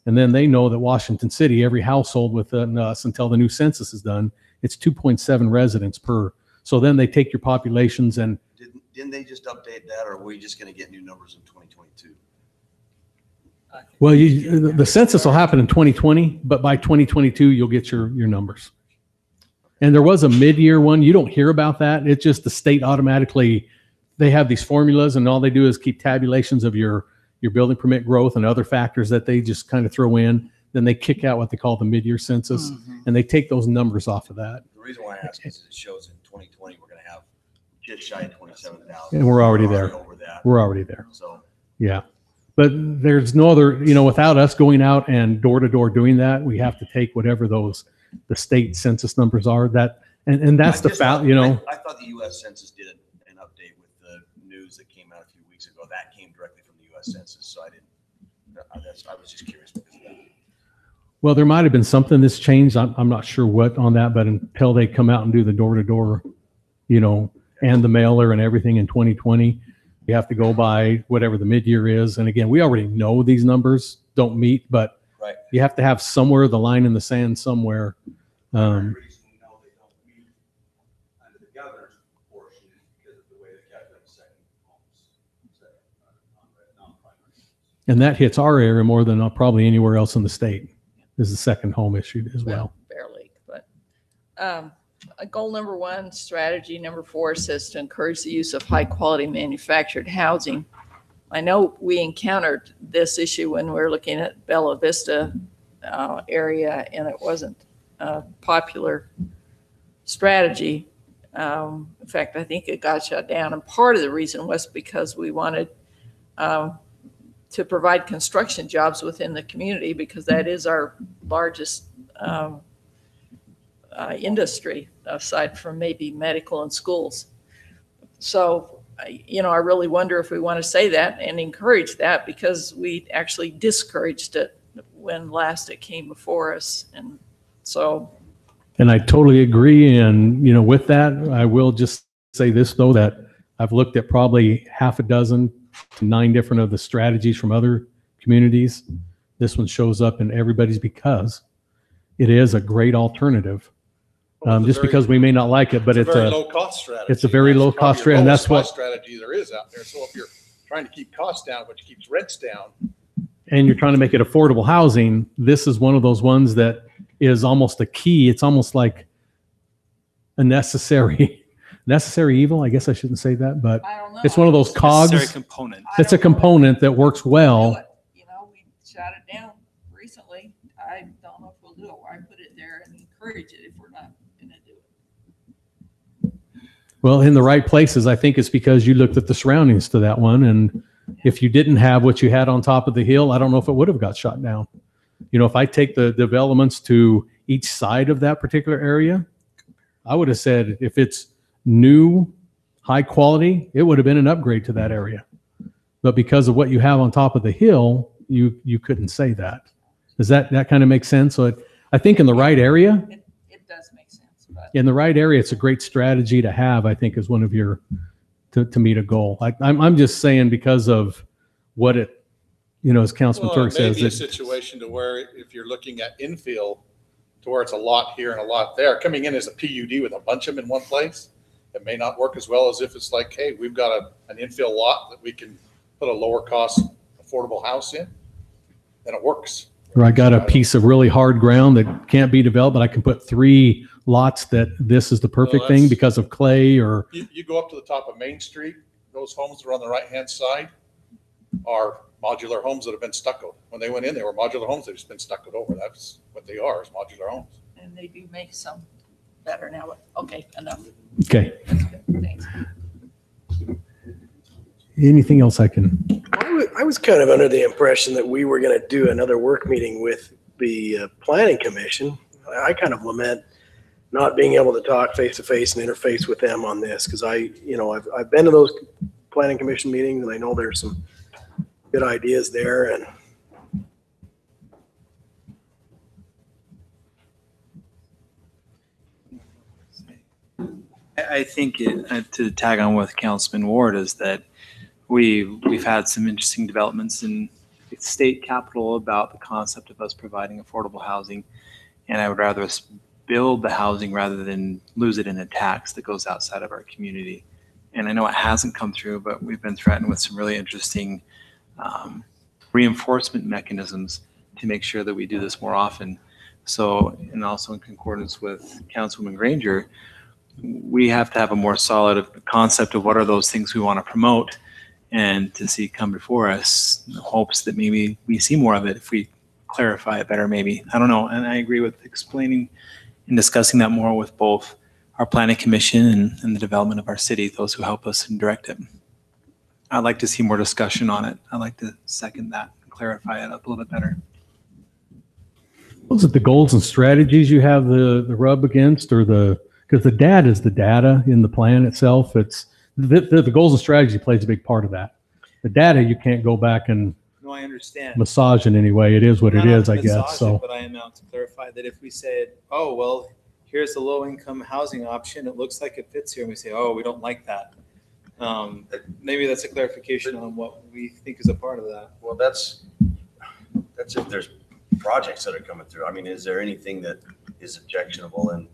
And then they know that Washington City, every household within us until the new census is done, it's 2.7 residents per. So then they take your populations and. Didn't they just update that, or are we just going to get new numbers in 2022? Well, the census will happen in 2020, but by 2022, you'll get your numbers. And there was a mid-year one. You don't hear about that. It's just the state automatically, they have these formulas, and all they do is keep tabulations of your building permit growth and other factors that they just kind of throw in. Then they kick out what they call the mid-year census, and they take those numbers off of that. The reason why I ask is it shows in 2020 we're going to have just shy of 27,000. And we're already there. Over that. We're already there. So yeah. But there's no other, without us going out and door to door doing that, we have to take whatever the state census numbers are and that's the fact, I thought the U.S. Census did an update with the news that came out a few weeks ago. That came directly from the U.S. Census. So I was just curious because of that. Well, there might have been something that's changed. I'm not sure what on that, but until they come out and do the door to door, and the mailer and everything in 2020. You have to go by whatever the mid-year is. And again, we already know these numbers don't meet, but Right. you have to have somewhere the line in the sand somewhere. And that hits our area more than probably anywhere else in the state, is the second home issue as well. Bear Lake, but goal number 1, strategy number 4 says to encourage the use of high quality manufactured housing. I know we encountered this issue when we were looking at Bella Vista area, and it wasn't a popular strategy. In fact, I think it got shut down, and part of the reason was because we wanted to provide construction jobs within the community, because that is our largest industry, aside from maybe medical and schools. So, I really wonder if we want to say that and encourage that, because we actually discouraged it when last it came before us. And so. And I totally agree. And, with that, I will just say this, though, that I've looked at probably half a dozen to 9 different of the strategies from other communities. This one shows up in everybody's because it is a great alternative. Just because we may not like it, but it's a very low cost strategy. It's a very low cost strategy, and that's what strategy there is out there. So if you're trying to keep costs down, but you keep rents down, and you're trying to make it affordable housing, this is one of those ones that is almost a key. It's almost like a necessary evil. I guess I shouldn't say that, but it's one of those cogs. Necessary component. It's a component that works well. We shot it down recently. I don't know if we'll do it. Why put it there and encourage it if we're not going to do it? Well, in the right places, I think it's because you looked at the surroundings to that one. And if you didn't have what you had on top of the hill, I don't know if it would have got shot down. If I take the developments to each side of that particular area, I would have said if it's new, high quality, it would have been an upgrade to that area. But because of what you have on top of the hill, you couldn't say that. Does that kind of make sense? So I think in the right area, it does make sense. But in the right area, it's a great strategy to have, I think, as one of your, to meet a goal. I'm just saying because of what it, as Councilman Turk says. It may be a situation to where if you're looking at infill, to where it's a lot here and a lot there, coming in as a PUD with a bunch of them in one place, it may not work as well as if it's like, hey, we've got an infill lot that we can put a lower cost affordable house in, then it works. Or I got a piece of really hard ground that can't be developed, but I can put 3 lots that this is the perfect thing because of clay or. You go up to the top of Main Street, those homes that are on the right-hand side are modular homes that have been stuccoed. When they went in, they were modular homes. They've just been stuccoed over. That's what they are, is modular homes. and they do make some better now. But okay, enough. Okay. That's good. Thanks. Anything else I can? I was kind of under the impression that we were going to do another work meeting with the planning commission. I kind of lament not being able to talk face to face and interface with them on this, because I've been to those planning commission meetings and I know there's some good ideas there. And I think to tag on with Councilman Ward is that we've had some interesting developments in the state capital about the concept of us providing affordable housing, and I would rather us build the housing rather than lose it in a tax that goes outside of our community. And I know it hasn't come through, but we've been threatened with some really interesting reinforcement mechanisms to make sure that we do this more often. So, and also in concordance with Councilwoman Granger, we have to have a more solid concept of what are those things we want to promote and to see come before us in the hopes that maybe we see more of it if we clarify it better, maybe. I don't know. And I agree with explaining and discussing that more with both our planning commission and the development of our city, those who help us and direct it. I'd like to see more discussion on it. I'd like to second that and clarify it up a little bit better. Was it the goals and strategies you have the rub against, or because the data is the data in the plan itself? It's the goals and strategy plays a big part of that. The data, you can't go back and No, I understand. massage in any way. It is what it is, I guess. So, but I am out to clarify that if we said, oh, well, here's the low income housing option. It looks like it fits here. And we say, oh, we don't like that. Maybe that's a clarification on what we think is a part of that. Well, that's if there's projects that are coming through. I mean, is there anything that is objectionable in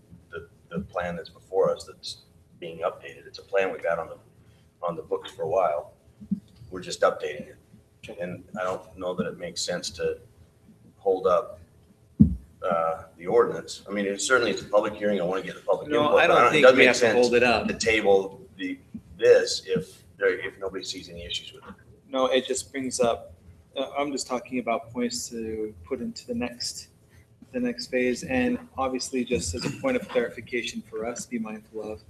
the plan that's before us that's being updated? It's a plan we've had on the books for a while. We're just updating it. And I don't know that it makes sense to hold up the ordinance. I mean, it's a public hearing. I want to get the public input. No, I don't think we have to hold it up. To table this if nobody sees any issues with it. No, it just brings up, I'm just talking about points to put into the next phase. And obviously just as a point of clarification for us to be mindful of,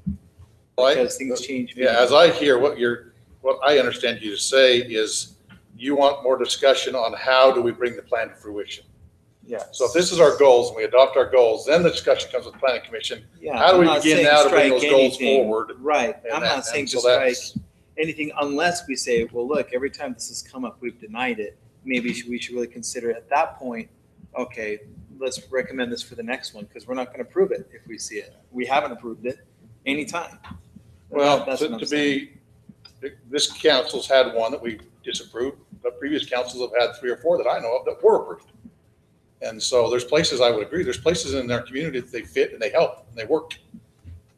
because things change. Yeah, as I hear what I understand you to say is you want more discussion on how do we bring the plan to fruition. Yeah. So if this is our goals and we adopt our goals, then the discussion comes with the planning commission. Yeah. How do we I'm not begin saying now to bring those strike goals anything. forward? Right. And I'm not saying to so strike that's- anything unless we say, well, look, every time this has come up, we've denied it. Maybe we should really consider at that point, okay, let's recommend this for the next one because we're not going to approve it if we see it. We haven't approved it anytime. Well, That's what I'm this council's had one that we disapproved, but previous councils have had 3 or 4 that I know of that were approved. And so there's places I would agree. There's places in our community that they fit and they help and they work.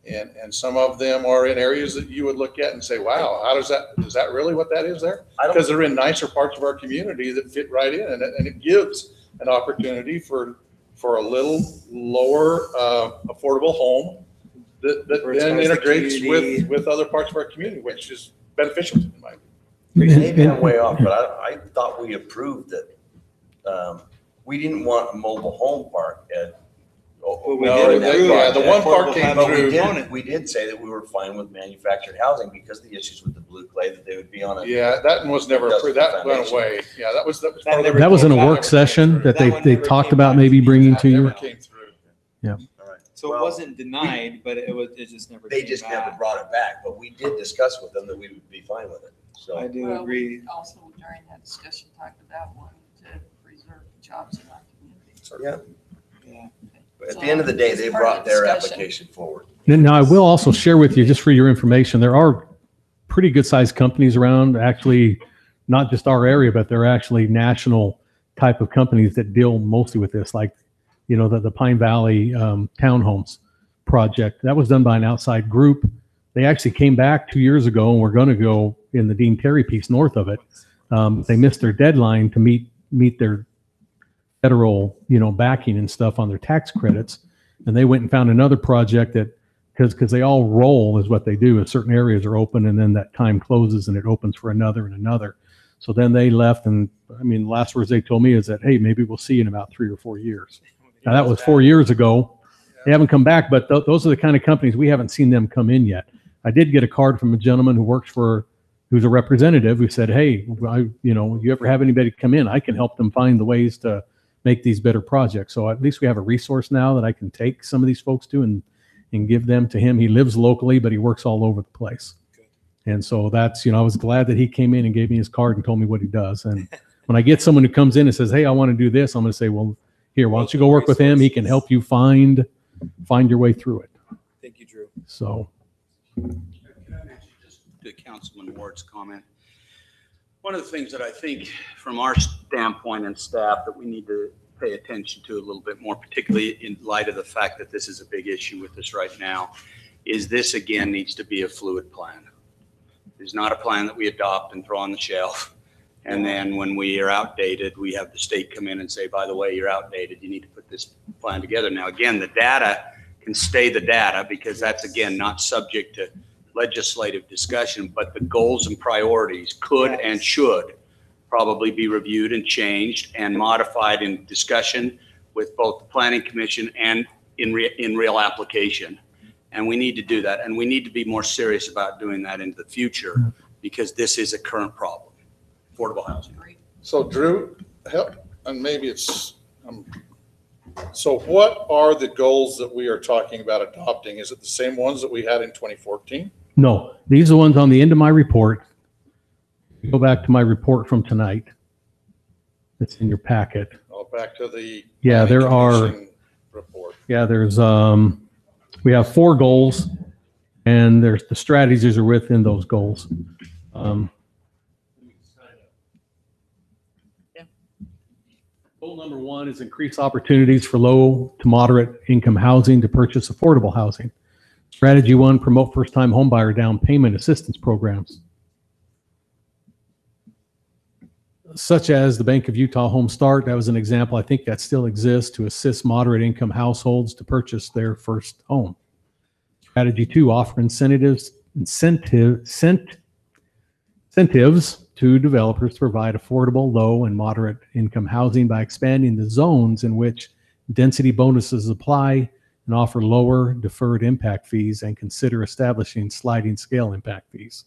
And some of them are in areas that you would look at and say, wow, is that really what that is there? Because they're in nicer parts of our community that fit right in, and it gives an opportunity for a little lower affordable home that then integrates with other parts of our community, which is beneficial in my opinion. Maybe I'm way off, but I thought we approved that we didn't want a mobile home park at. The one park came through. We did say that we were fine with manufactured housing because of the issues with the blue clay, that they would be on a. Yeah, that was never approved. That went away. Yeah, that was part of the. That was in a work session that they talked about maybe bringing to you. Came through. Yeah. So it wasn't denied, but it just never. They came just back. never brought it back, but we did discuss with them that we would be fine with it. So I do Well, agree. we also during that discussion talked about wanting to preserve jobs in our community. Yeah. Yeah. But at the end of the day, It's they part of brought the their discussion. application forward. Now, I will also share with you, just for your information, there are pretty good sized companies around, actually, not just our area, but they're actually national type of companies that deal mostly with this, like, the Pine Valley townhomes project. That was done by an outside group. They actually came back 2 years ago and were going to go in the Dean Terry piece north of it. They missed their deadline to meet their federal, backing and stuff on their tax credits. And they went and found another project that, because they all roll is what they do. If certain areas are open and then that time closes and it opens for another and another. So then they left. And I mean, the last words they told me is that, hey, maybe we'll see you in about 3 or 4 years. Now that was 4 years ago. They haven't come back, but those are the kind of companies we haven't seen them come in yet. I did get a card from a gentleman who's a representative who said, hey, you ever have anybody come in? I can help them find the ways to make these better projects. So at least we have a resource now that I can take some of these folks to and give them to him. He lives locally, but he works all over the place. And so that's, I was glad that he came in and gave me his card and told me what he does. And when I get someone who comes in and says, hey, I want to do this, I'm going to say, well, here, why don't you go work with him? He can help you find your way through it. Thank you, Drew. So. Can I mention just to Councilman Ward's comment? One of the things that I think from our standpoint and staff that we need to pay attention to a little bit more, particularly in light of the fact that this is a big issue with us right now, is this again needs to be a fluid plan. It's not a plan that we adopt and throw on the shelf. And then when we are outdated, we have the state come in and say, by the way, you're outdated. You need to put this plan together. Now, again, the data can stay the data because that's, again, not subject to legislative discussion, but the goals and priorities could and should probably be reviewed and changed and modified in discussion with both the Planning Commission and in real application. And we need to do that. And we need to be more serious about doing that into the future because this is a current problem, affordable housing. So Drew, help, and maybe it's, so what are the goals that we are talking about adopting? Is it the same ones that we had in 2014? No, these are the ones on the end of my report. Go back to my report from tonight. It's in your packet. Oh, back to the. Yeah, there are. Report. Yeah, there's We have 4 goals, and there's the strategies are within those goals. Goal number 1 is increase opportunities for low to moderate income housing to purchase affordable housing. Strategy 1, promote first-time homebuyer down payment assistance programs, such as the Bank of Utah Home Start. That was an example. I think that still exists to assist moderate income households to purchase their first home. Strategy 2, offer incentives to developers to provide affordable, low, and moderate income housing by expanding the zones in which density bonuses apply and offer lower deferred impact fees, and consider establishing sliding scale impact fees.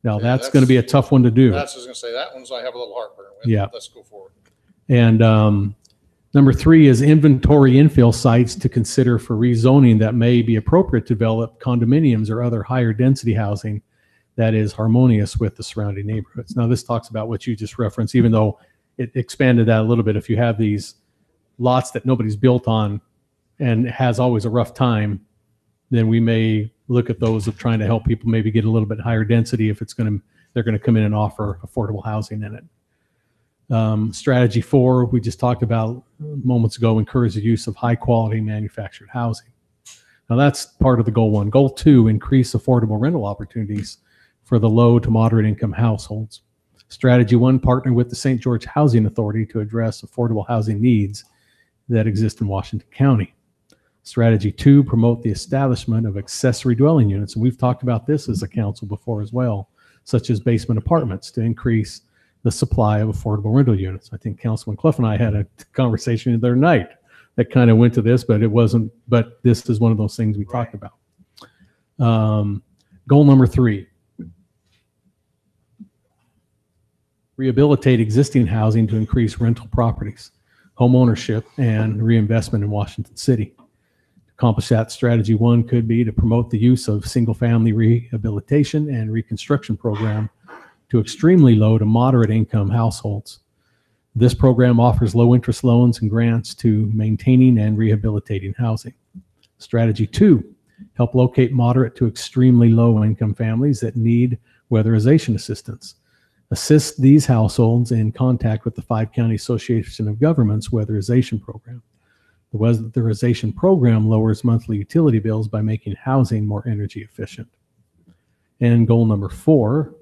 Now, that's going to be a tough one to do. That's what I was going to say. That one's I have a little heartburn with. Yeah. Let's go forward. And number 3 is inventory infill sites to consider for rezoning that may be appropriate to develop condominiums or other higher density housing that is harmonious with the surrounding neighborhoods. Now, this talks about what you just referenced, even though it expanded that a little bit. If you have these lots that nobody's built on and has always a rough time, then we may look at those of trying to help people maybe get a little bit higher density if they're going to come in and offer affordable housing in it. Strategy 4, we just talked about moments ago, encourage the use of high quality manufactured housing. Now, that's part of the goal 1. Goal 2, increase affordable rental opportunities for the low to moderate income households. Strategy 1, partner with the St. George Housing Authority to address affordable housing needs that exist in Washington County. Strategy 2, promote the establishment of accessory dwelling units. And we've talked about this as a council before as well, such as basement apartments to increase the supply of affordable rental units. I think Councilman Clough and I had a conversation the other night that kind of went to this, but this is one of those things we talked about. Goal number 3, rehabilitate existing housing to increase rental properties, home ownership, and reinvestment in Washington City. To accomplish that, strategy 1 could be to promote the use of single-family rehabilitation and reconstruction program to extremely low to moderate income households. This program offers low-interest loans and grants to maintaining and rehabilitating housing. Strategy 2, help locate moderate to extremely low-income families that need weatherization assistance. Assist these households in contact with the 5-County Association of Governments weatherization program. The weatherization program lowers monthly utility bills by making housing more energy efficient. And goal number 4,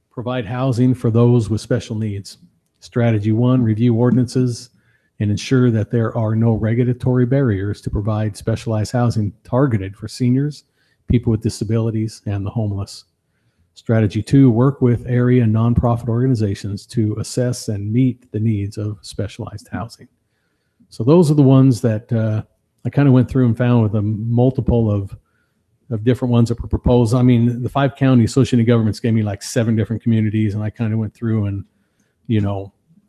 provide housing for those with special needs. Strategy 1, review ordinances and ensure that there are no regulatory barriers to provide specialized housing targeted for seniors, people with disabilities, and the homeless. Strategy 2, work with area and nonprofit organizations to assess and meet the needs of specialized housing. So those are the ones that I kind of went through and found with a multiple of different ones that were proposed. I mean, the 5-County Association of Governments gave me like 7 different communities, and I kind of went through and,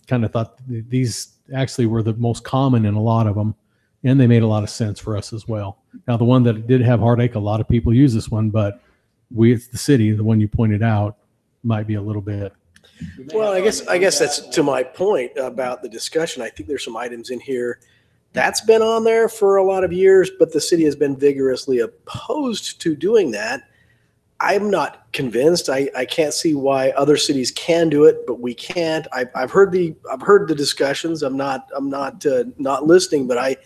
kind of thought these actually were the most common in a lot of them, and they made a lot of sense for us as well. Now, the one that did have heartache, a lot of people use this one, but it's the city, the one you pointed out, might be a little bit. Well, I guess that's to my point about the discussion. I think there's some items in here that's been on there for a lot of years, but the city has been vigorously opposed to doing that. I'm not convinced. I can't see why other cities can do it, but we can't. I've heard the discussions. I'm not listening, but I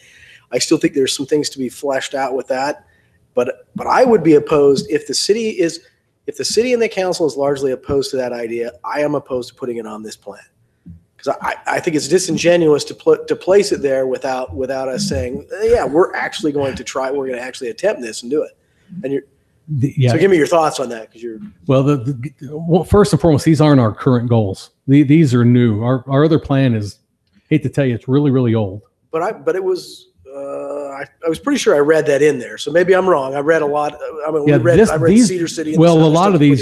still think there's some things to be fleshed out with that. But I would be opposed if the city and the council is largely opposed to that idea. I am opposed to putting it on this plan, because I think it's disingenuous to place it there without us saying, yeah, we're actually going to try. We're going to actually attempt this and do it. And so give me your thoughts on that, because you're well. First and foremost, these aren't our current goals. These are new. Our other plan is, hate to tell you, it's really, really old. But it was. I was pretty sure I read that in there, so maybe I'm wrong. I read a lot. I mean, I read Cedar City. And a lot of these,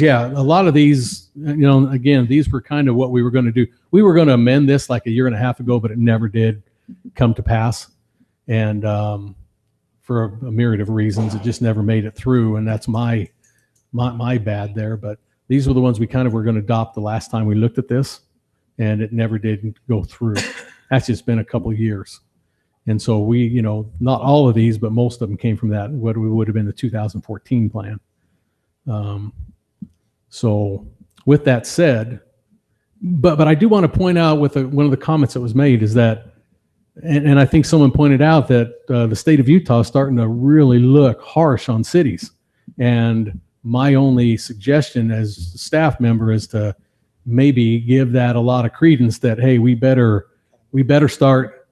again, these were kind of what we were going to do. We were going to amend this like a year and a half ago, but it never did come to pass. And for a myriad of reasons, it just never made it through. And that's my bad there. But these were the ones we kind of were going to adopt the last time we looked at this, and it never did go through. That's just been a couple of years. And so we, you know, not all of these, but most of them came from that, what would have been the 2014 plan. So with that said, but I do want to point out with one of the comments that was made is that, and I think someone pointed out that the state of Utah is starting to really look harsh on cities. And my only suggestion as a staff member is to maybe give that a lot of credence that, hey, we better start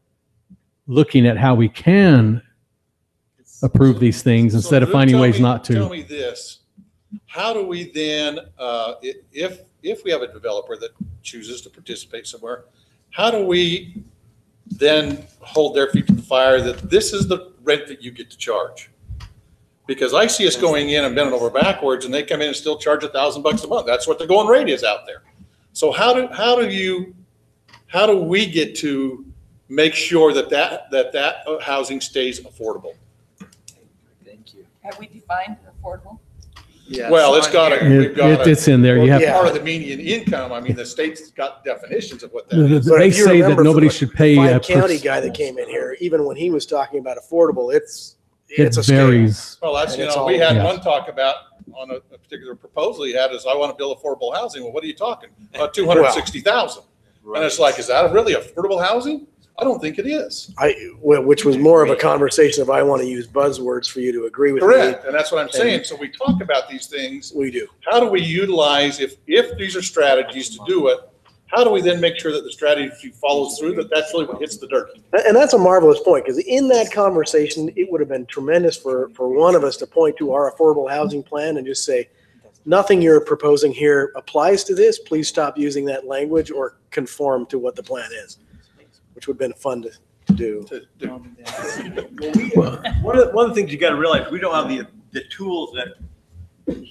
looking at how we can approve these things instead of finding ways not to. Tell me this, how do we then, if we have a developer that chooses to participate somewhere, how do we then hold their feet to the fire that this is the rent that you get to charge? Because I see us going in and bending over backwards and they come in and still charge $1,000 a month. That's what the going rate is out there. So how do we get to make sure that housing stays affordable? Thank you. Have we defined affordable? Yeah, Well, it's it's in there. You have part of the median income. I mean, the state's got definitions of what that The- is. the- They say that nobody should pay The a county guy that came in here, even when he was talking about affordable, it's It a scale. varies. Well, that's, And you it's know, all- we had Yeah. one talk about on a particular proposal he had is, I want to build affordable housing. Well, what are you talking? 260,000. And it's like, is that really affordable housing? I don't think it is. Which was more of a conversation of I want to use buzzwords for you to agree with me. Correct. And that's what I'm saying. So we talk about these things. We do. How do we utilize, if these are strategies to do it, how do we then make sure that the strategy follows through, that that's really what hits the dirt? And that's a marvelous point, because in that conversation, it would have been tremendous for one of us to point to our affordable housing plan and just say, nothing you're proposing here applies to this. Please stop using that language or conform to what the plan is, which would have been fun to do. One of the things you got to realize, we don't have the tools that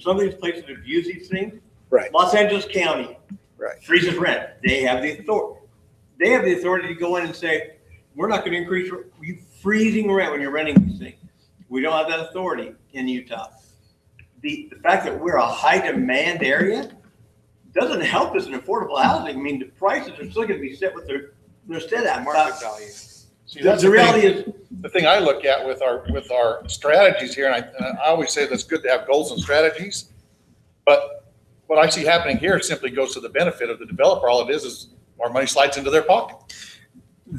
some of these places have used these things. Right. Los Angeles County. Right. Freezes rent. They have the authority. They have the authority to go in and say, we're not going to increase, you freezing rent when you're renting these things. We don't have that authority in Utah. The fact that we're a high demand area doesn't help us in affordable housing. I mean, the prices are still going to be set with they're set at market value. See, that's The reality is, the thing I look at with our strategies here, and I always say that's good to have goals and strategies, but what I see happening here simply goes to the benefit of the developer. All it is more money slides into their pocket.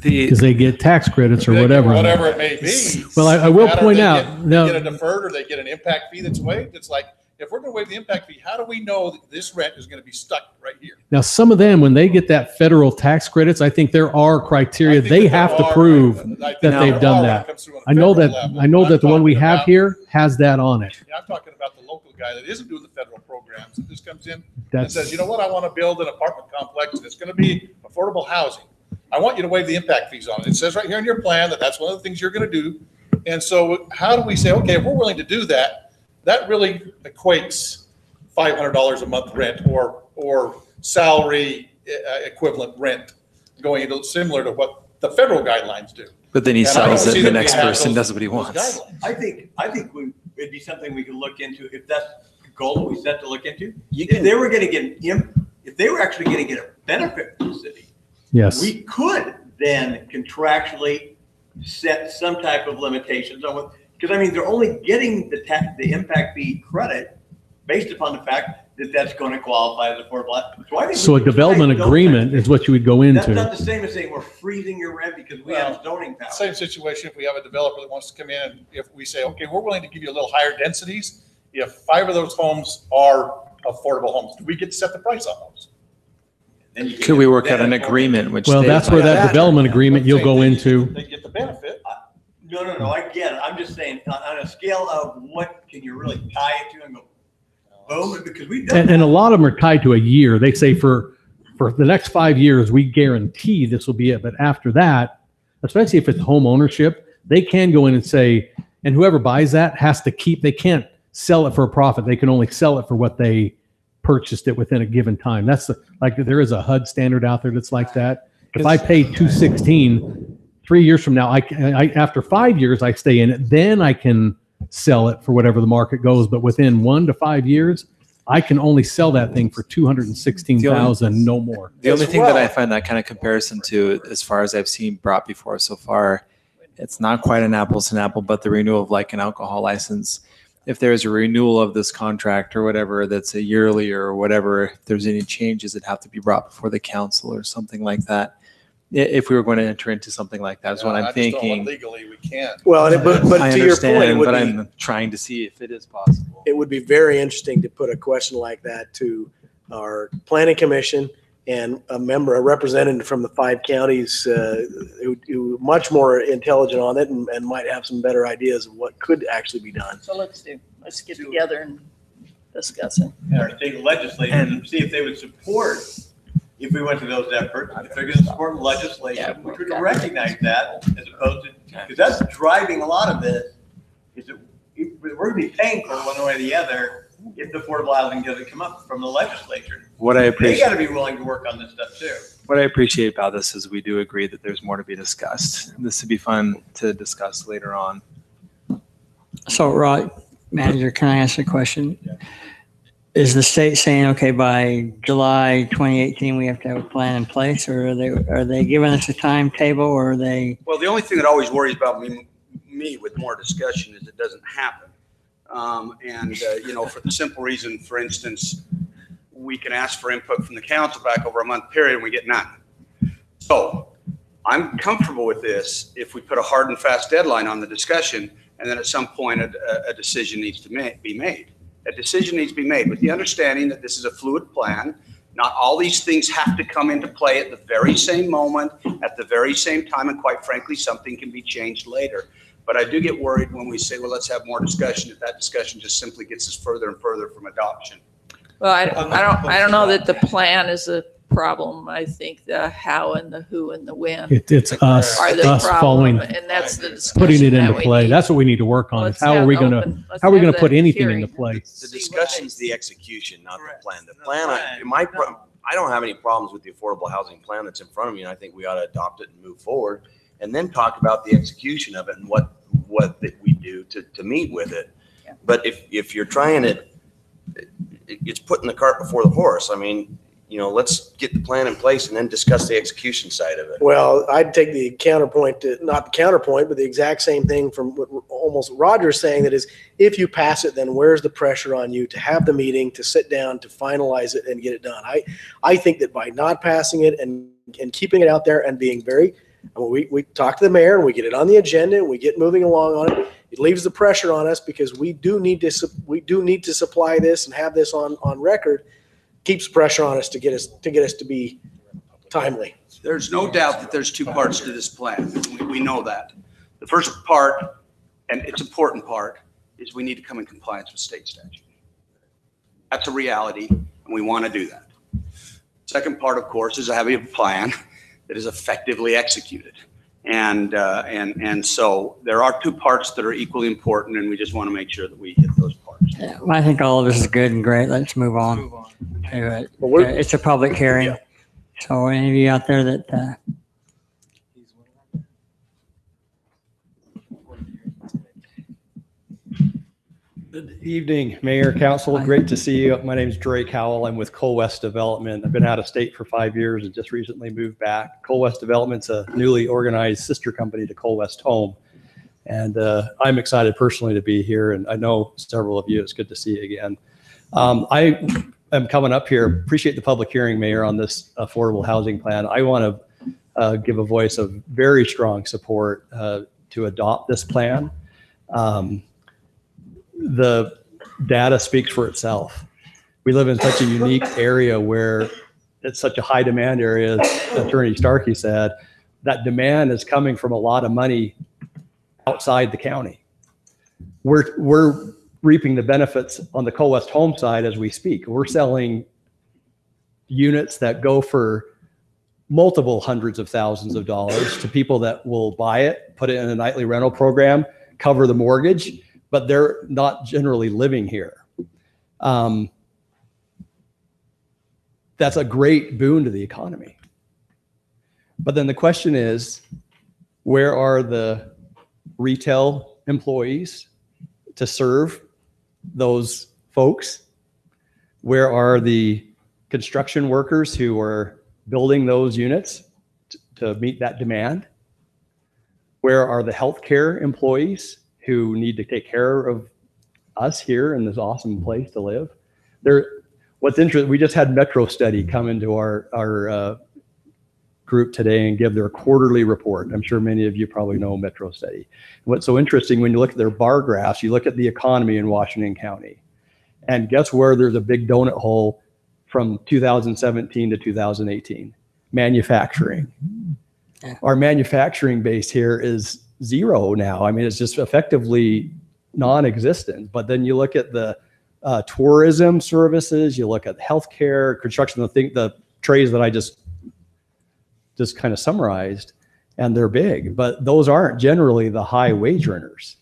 Because they get tax credits or whatever. Whatever it may be. Well, I will Matter point they out, They get a deferred or they get an impact fee that's waived. It's like, if we're going to waive the impact fee, how do we know that this rent is going to be stuck right here? Now, some of them, when they get that federal tax credits, I think there are criteria they have to prove that they've done that. I know that the one we have here has that on it. Yeah, I'm talking about the local guy that isn't doing the federal programs, that just comes in and That's- says, you know what, I want to build an apartment complex and it's going to be affordable housing. I want you to waive the impact fees on it. It says right here in your plan that that's one of the things you're going to do. And so how do we say, okay, if we're willing to do that, that really equates $500 a month rent or salary equivalent rent going into similar to what the federal guidelines do. But then he And I don't sells it, see the that we next have person those- does what he those wants. guidelines. I think it'd be something we could look into if that's the goal that we set to look into. If they were going to if they were actually going to get a benefit from the city, Yes. we could then contractually set some type of limitations on what, because I mean, they're only getting the impact fee credit based upon the fact that that's going to qualify as affordable. So I think So we a could development try those agreement is what you would go That's not into. the same as saying we're freezing your rent because we have zoning power. Same situation if we have a developer that wants to come in and if we say, okay, we're willing to give you a little higher densities. If 5 of those homes are affordable homes, do we get to set the price on those? Could we work out an agreement which Well, they- that's where that development agreement you'll go into. They get the benefit. No, I get it. I'm just saying on a scale of what can you really tie it to and go, boom, because we've done And a lot of them are tied to a year. They say for the next 5 years, we guarantee this will be it. But after that, especially if it's home ownership, they can go in and say, and whoever buys that has to keep, they can't sell it for a profit. They can only sell it for what they purchased it within a given time. That's like there is a HUD standard out there that's like that. If I pay $216, 3 years from now, I after 5 years I stay in it, then I can sell it for whatever the market goes. But within 1 to 5 years, I can only sell that thing for 216,000, no more. The only thing that I find that kind of comparison to, as far as I've seen brought before so far, it's not quite an apples to apple, but the renewal of like an alcohol license. If there's a renewal of this contract or whatever, that's a yearly or whatever, if there's any changes that have to be brought before the council or something like that. If we were going to enter into something like that, is what I'm thinking. Legally, we can't. Well, but I to your point, it understand, would but be, I'm trying to see if it is possible. it would be very interesting to put a question like that to our planning commission and a representative from the 5 counties who are much more intelligent on it and might have some better ideas of what could actually be done. So let's get together and discuss it. And our state legislature and see if they would support, if we went to those efforts, if they're going to support legislation, we could recognize that as opposed to, because that's driving a lot of this, is that we're going to be paying for it one way or the other if the affordable housing doesn't come up from the legislature. What I They appreciate, got to be willing to work on this stuff too. what I appreciate about this is we do agree that there's more to be discussed. This would be fun to discuss later on. So, Rod, manager, can I ask a question? Is the state saying, okay, by July 2018, we have to have a plan in place, or are they giving us a timetable, or are they? Well, the only thing that always worries about me with more discussion is it doesn't happen. For the simple reason, for instance, we can ask for input from the council back over a month period and we get none. So I'm comfortable with this if we put a hard and fast deadline on the discussion, and then at some point a decision needs to be made. A decision needs to be made with the understanding that this is a fluid plan. Not all these things have to come into play at the very same moment, at the very same time, and quite frankly, something can be changed later. But I do get worried when we say, well, let's have more discussion, if that discussion just simply gets us further and further from adoption. Well, I don't know that the plan is a problem. I think the how and the who and the when It's us are the problem, following, and that's the discussion putting it into that we play. need. That's what we need to work on. Let's Is how are have we an going to, open- let's how are we have going to put the anything hearing. into play? The discussion's the execution, not the plan. The plan, I don't have any problems with the affordable housing plan that's in front of me, and I think we ought to adopt it and move forward, and then talk about the execution of it and what that we do to meet with it. Yeah. But if you're trying it, it's putting the cart before the horse. I mean, let's get the plan in place and then discuss the execution side of it. Well, I'd take the counterpoint to, not the counterpoint, but the exact same thing from what almost Roger's saying, that is, if you pass it, then where's the pressure on you to have the meeting, to sit down, to finalize it and get it done? I think that by not passing it and keeping it out there and being very, we talk to the mayor and we get it on the agenda and we get moving along on it. It leaves the pressure on us because we do need to supply this and have this on record. Keeps pressure on us to get us to be timely. There's no doubt that there's two parts to this plan. We know that. The first part, and it's important part, is we need to come in compliance with state statute. That's a reality, and we want to do that. Second part, of course, is having a plan that is effectively executed. And so there are two parts that are equally important, and we just want to make sure that we hit those parts. Yeah, I think all of this is good and great. Let's move on. To it. It's a public hearing. Yeah. So any of you out there that Good evening, Mayor, Council. Great to see you. My name is Drake Howell. I'm with Coal West Development. I've been out of state for 5 years and just recently moved back. Coal West Development's a newly organized sister company to Coal West Home. And I'm excited personally to be here. And I know several of you. It's good to see you again. I am coming up here. Appreciate the public hearing, Mayor, on this affordable housing plan. I want to give a voice of very strong support to adopt this plan. The data speaks for itself. We live in such a unique area where it's such a high demand area, as Attorney Starkey said. That demand is coming from a lot of money outside the county. We're reaping the benefits on the Coal West Home side as we speak. We're selling units that go for multiple hundreds of thousands of dollars to people that will buy it, put it in a nightly rental program, cover the mortgage, but they're not generally living here. That's a great boon to the economy. But then the question is, where are the retail employees to serve those folks? Where are the construction workers who are building those units to meet that demand? Where are the healthcare employees who need to take care of us here in this awesome place to live? What's interesting, we just had Metro Study come into our group today and give their quarterly report. I'm sure many of you probably know Metro Study. What's so interesting, when you look at their bar graphs, you look at the economy in Washington County, and guess where there's a big donut hole from 2017 to 2018? Manufacturing. Our manufacturing base here is zero now. I mean, it's just effectively non-existent. But then you look at the tourism services, you look at healthcare, construction, the trades that I just kind of summarized, and they're big, but those aren't generally the high wage earners.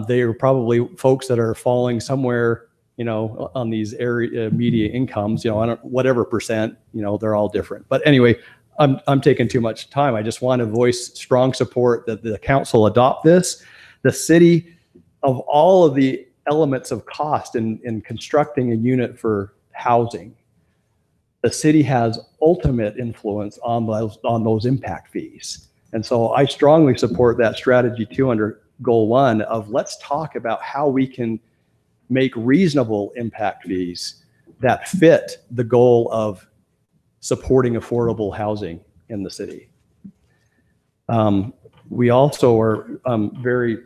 They are probably folks that are falling somewhere, on these area media incomes, whatever percent, they're all different. But anyway, I'm taking too much time. I just want to voice strong support that the council adopt this. The city, of all of the elements of cost in constructing a unit for housing, the city has ultimate influence on those impact fees. And so I strongly support that strategy too under goal 1 of let's talk about how we can make reasonable impact fees that fit the goal of supporting affordable housing in the city. We also are very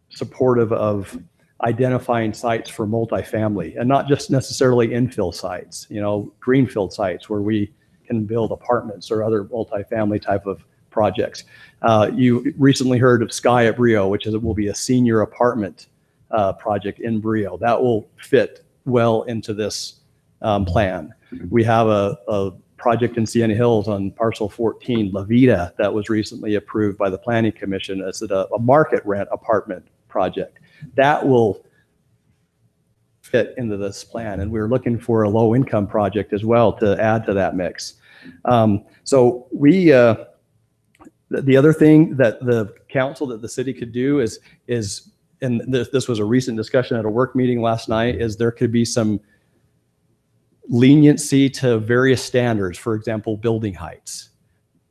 supportive of identifying sites for multifamily, and not just necessarily infill sites, greenfield sites where we can build apartments or other multifamily type of projects. You recently heard of Sky at Brio, which will be a senior apartment project in Brio. That will fit well into this plan. We have a project in Sienna Hills on parcel 14, La Vida, that was recently approved by the Planning Commission as a market rent apartment project. That will fit into this plan. And we're looking for a low income project as well to add to that mix. So the other thing that the council, that the city could do is and this was a recent discussion at a work meeting last night, is there could be some leniency to various standards, for example, building heights.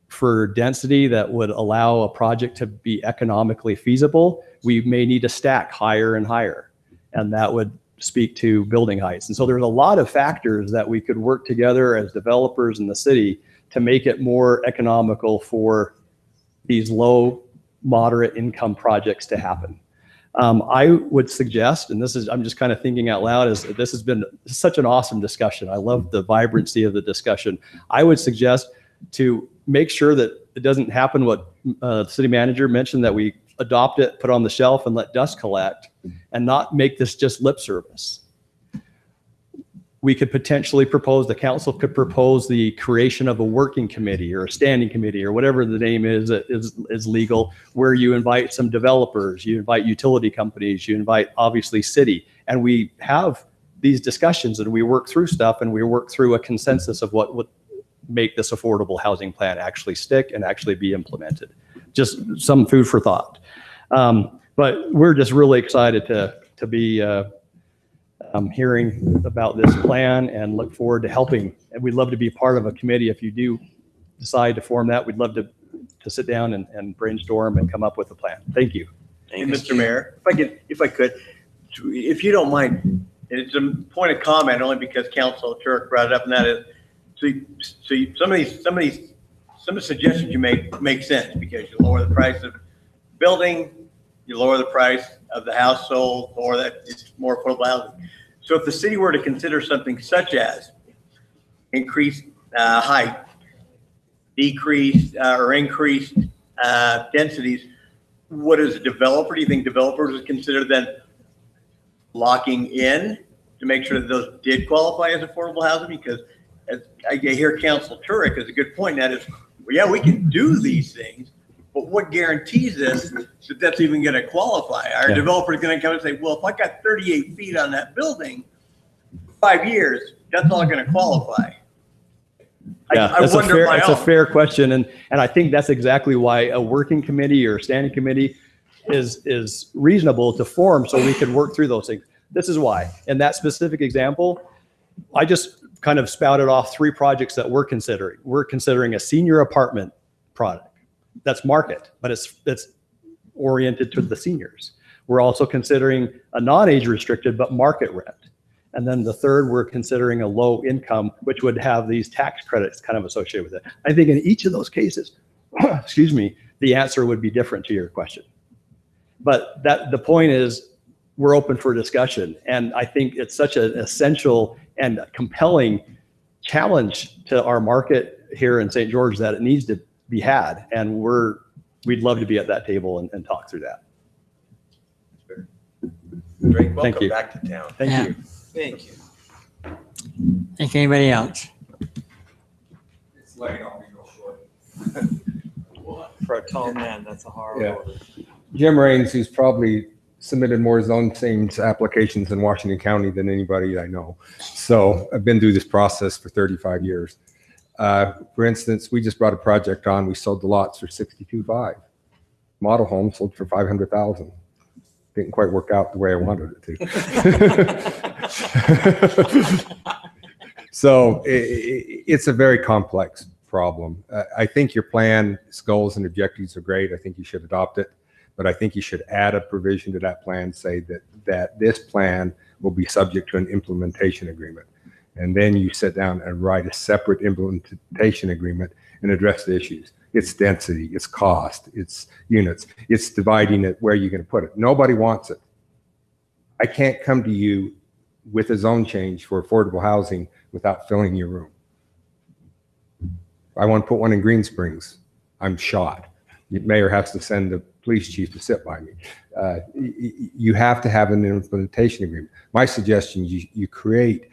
For density that would allow a project to be economically feasible, we may need to stack higher and higher, and that would speak to building heights. And so there's a lot of factors that we could work together as developers in the city to make it more economical for these low, moderate income projects to happen. I would suggest, and I'm just kind of thinking out loud, this has been such an awesome discussion. I love the vibrancy of the discussion. I would suggest to make sure that it doesn't happen what the city manager mentioned, that we adopt it, put on the shelf, and let dust collect, and not make this just lip service. We could potentially propose, the council could propose the creation of a working committee or a standing committee or whatever the name is legal, where you invite some developers, you invite utility companies, you invite obviously city, and we have these discussions and we work through stuff and we work through a consensus of what would make this affordable housing plan actually stick and actually be implemented. Just some food for thought. But we're just really excited to be hearing about this plan and look forward to helping. And we'd love to be part of a committee. If you do decide to form that, we'd love to sit down and brainstorm and come up with a plan. Thank you. And Mr. Mayor, if I could, if you don't mind, and it's a point of comment only because Council Turk brought it up, and that is, some of the suggestions you make sense, because you lower the price of building, you lower the price of the household, or that it's more affordable housing. So if the city were to consider something such as increased height, decreased or increased densities, what is a developer? Do you think developers would consider then locking in to make sure that those did qualify as affordable housing? Because as I hear Council Turek is a good point. That is, well, yeah, we can do these things, but what guarantees us that that's even going to qualify? Our developer is going to come and say, well, if I got 38 feet on that building, 5 years, that's all going to qualify. Yeah, it's a fair question. And I think that's exactly why a working committee or a standing committee is reasonable to form, so we can work through those things. This is why. In that specific example, I just kind of spouted off 3 projects that we're considering. We're considering a senior apartment product that's market, but it's oriented to the seniors. We're also considering a non-age restricted, but market rent. And then the third, we're considering a low income, which would have these tax credits kind of associated with it. I think in each of those cases, excuse me, the answer would be different to your question. But the point is, we're open for discussion. And I think it's such an essential and compelling challenge to our market here in St. George that it needs to be had. And we'd love to be at that table and talk through that. Great, Thank welcome you. back to town. Thank Yeah. you. Thank you. Thank you. Anybody else? It's late, I'll be real short. For a tall man, that's a horrible Yeah. order. Jim Raines, who's probably submitted more zone change applications in Washington County than anybody I know. So I've been through this process for 35 years. For instance, we just brought a project on. We sold the lots for 62.5. Model home sold for 500,000. Didn't quite work out the way I wanted it to. So it's a very complex problem. I think your plan, goals and objectives are great. I think you should adopt it, but I think you should add a provision to that plan, say that this plan will be subject to an implementation agreement. And then you sit down and write a separate implementation agreement and address the issues. It's density, it's cost, it's units, it's dividing it where you're going to put it. Nobody wants it. I can't come to you with a zone change for affordable housing without filling your room. I want to put one in Green Springs, I'm shot. The mayor has to send the police chief to sit by me. You have to have an implementation agreement. My suggestion, you create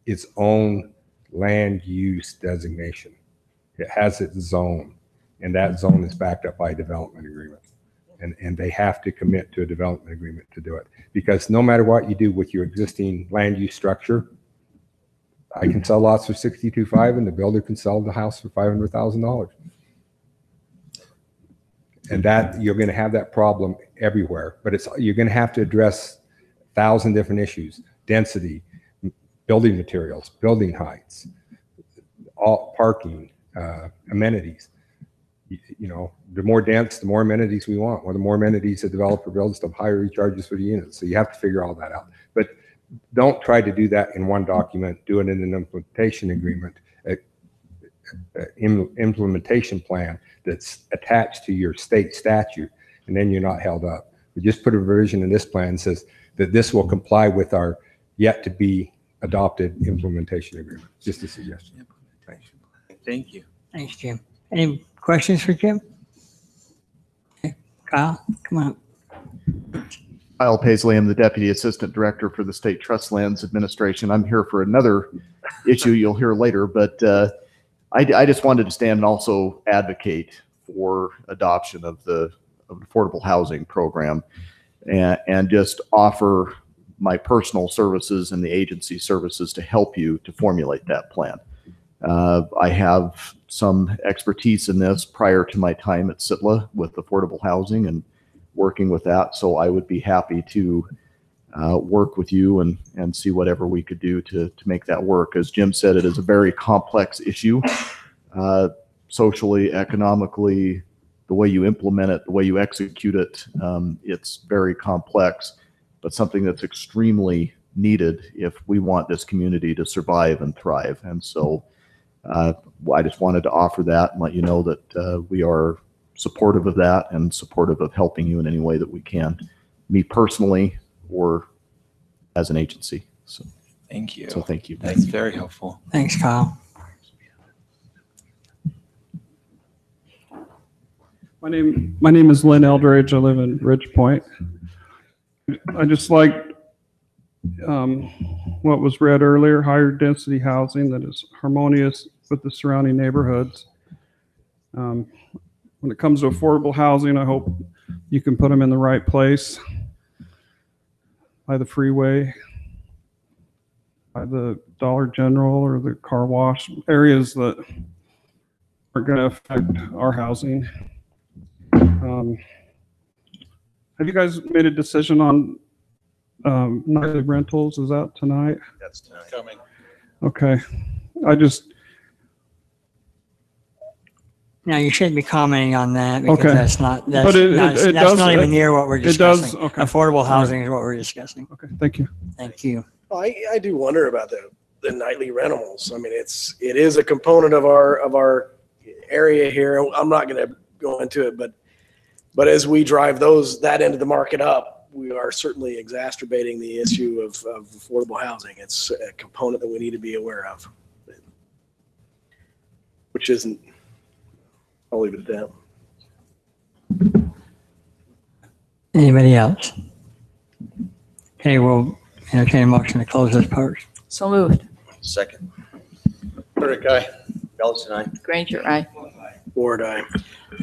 its own land use designation. It has its zone, and that zone is backed up by a development agreement. And they have to commit to a development agreement to do it. Because no matter what you do with your existing land use structure, I can sell lots for 62.5 and the builder can sell the house for $500,000. And that you're going to have that problem everywhere, but you're going to have to address 1,000 different issues: density, building materials, building heights, all parking, amenities. You know, the more dense, the more amenities we want. Well, the more amenities the developer builds, the higher he charges for the units. So you have to figure all that out. But don't try to do that in one document. Do it in an implementation agreement, implementation plan that's attached to your state statute, and then you're not held up. We just put a provision in this plan that says that this will comply with our yet to be adopted implementation agreement. Just a suggestion. Thank you. Thanks, Jim. Any questions for Jim? Okay. Kyle, come on. Kyle Paisley, I'm the Deputy Assistant Director for the State Trust Lands Administration. I'm here for another issue you'll hear later, but I just wanted to stand and also advocate for adoption of the affordable housing program and just offer my personal services and the agency services to help you to formulate that plan. I have some expertise in this prior to my time at SITLA with affordable housing and working with that. So I would be happy to work with you and see whatever we could do to make that work. As Jim said, it is a very complex issue, socially, economically, the way you implement it, the way you execute it. It's very complex, but something that's extremely needed if we want this community to survive and thrive. And so I just wanted to offer that and let you know that we are supportive of that and supportive of helping you in any way that we can, me personally or as an agency. So thank you. So thank you. That's very helpful. Thanks, Kyle. My name is Lynn Eldridge. I live in Ridge Point. I just liked what was read earlier, higher density housing that is harmonious with the surrounding neighborhoods. When it comes to affordable housing, I hope you can put them in the right place, by the freeway, by the Dollar General or the car wash, areas that are going to affect our housing. Have you guys made a decision on nightly rentals? Is that tonight? That's tonight. Coming. Okay. I just, Now, you shouldn't be commenting on that because Okay. that's not, But it that's does- not even near what we're it does- discussing. okay. Affordable housing is what we're discussing. okay, thank you. Thank you. I do wonder about the nightly rentals. I mean, it is a component of our area here. I'm not going to go into it, but as we drive that end of the market up, we are certainly exacerbating the issue of affordable housing. It's a component that we need to be aware of, which isn't. I'll leave it at that. Anybody else? Okay, we'll entertain a motion to close this part. So moved. Second. Turek, aye. Ellison, aye. Granger, aye. Ward, aye.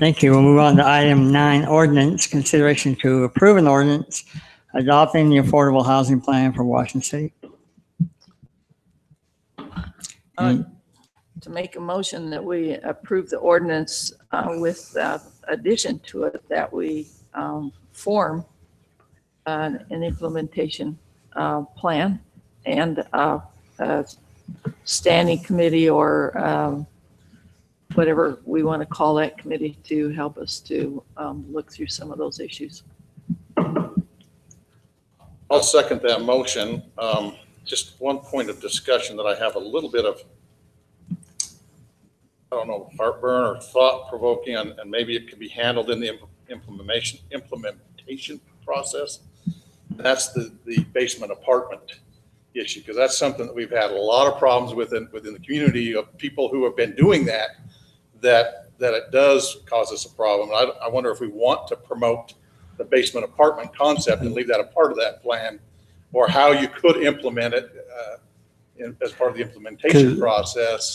Thank you. We'll move on to item 9, ordinance, consideration to approve an ordinance adopting the affordable housing plan for Washington City. To make a motion that we approve the ordinance with addition to it, that we form an implementation plan and a standing committee or whatever we want to call that committee to help us to look through some of those issues. I'll second that motion. Just one point of discussion that I have a little bit of, I don't know, heartburn or thought provoking, and maybe it could be handled in the implementation process. That's the basement apartment issue, because that's something that we've had a lot of problems within the community of people who have been doing that it does cause us a problem. I wonder if we want to promote the basement apartment concept and leave that a part of that plan, or how you could implement it as part of the implementation process.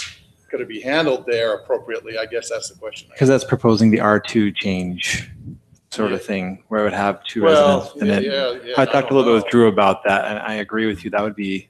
Could it be handled there appropriately? I guess that's the question. Because that's proposing the R2 change sort of thing, where it would have two residents in it. Yeah, I talked a little bit with Drew about that, and I agree with you. That would be,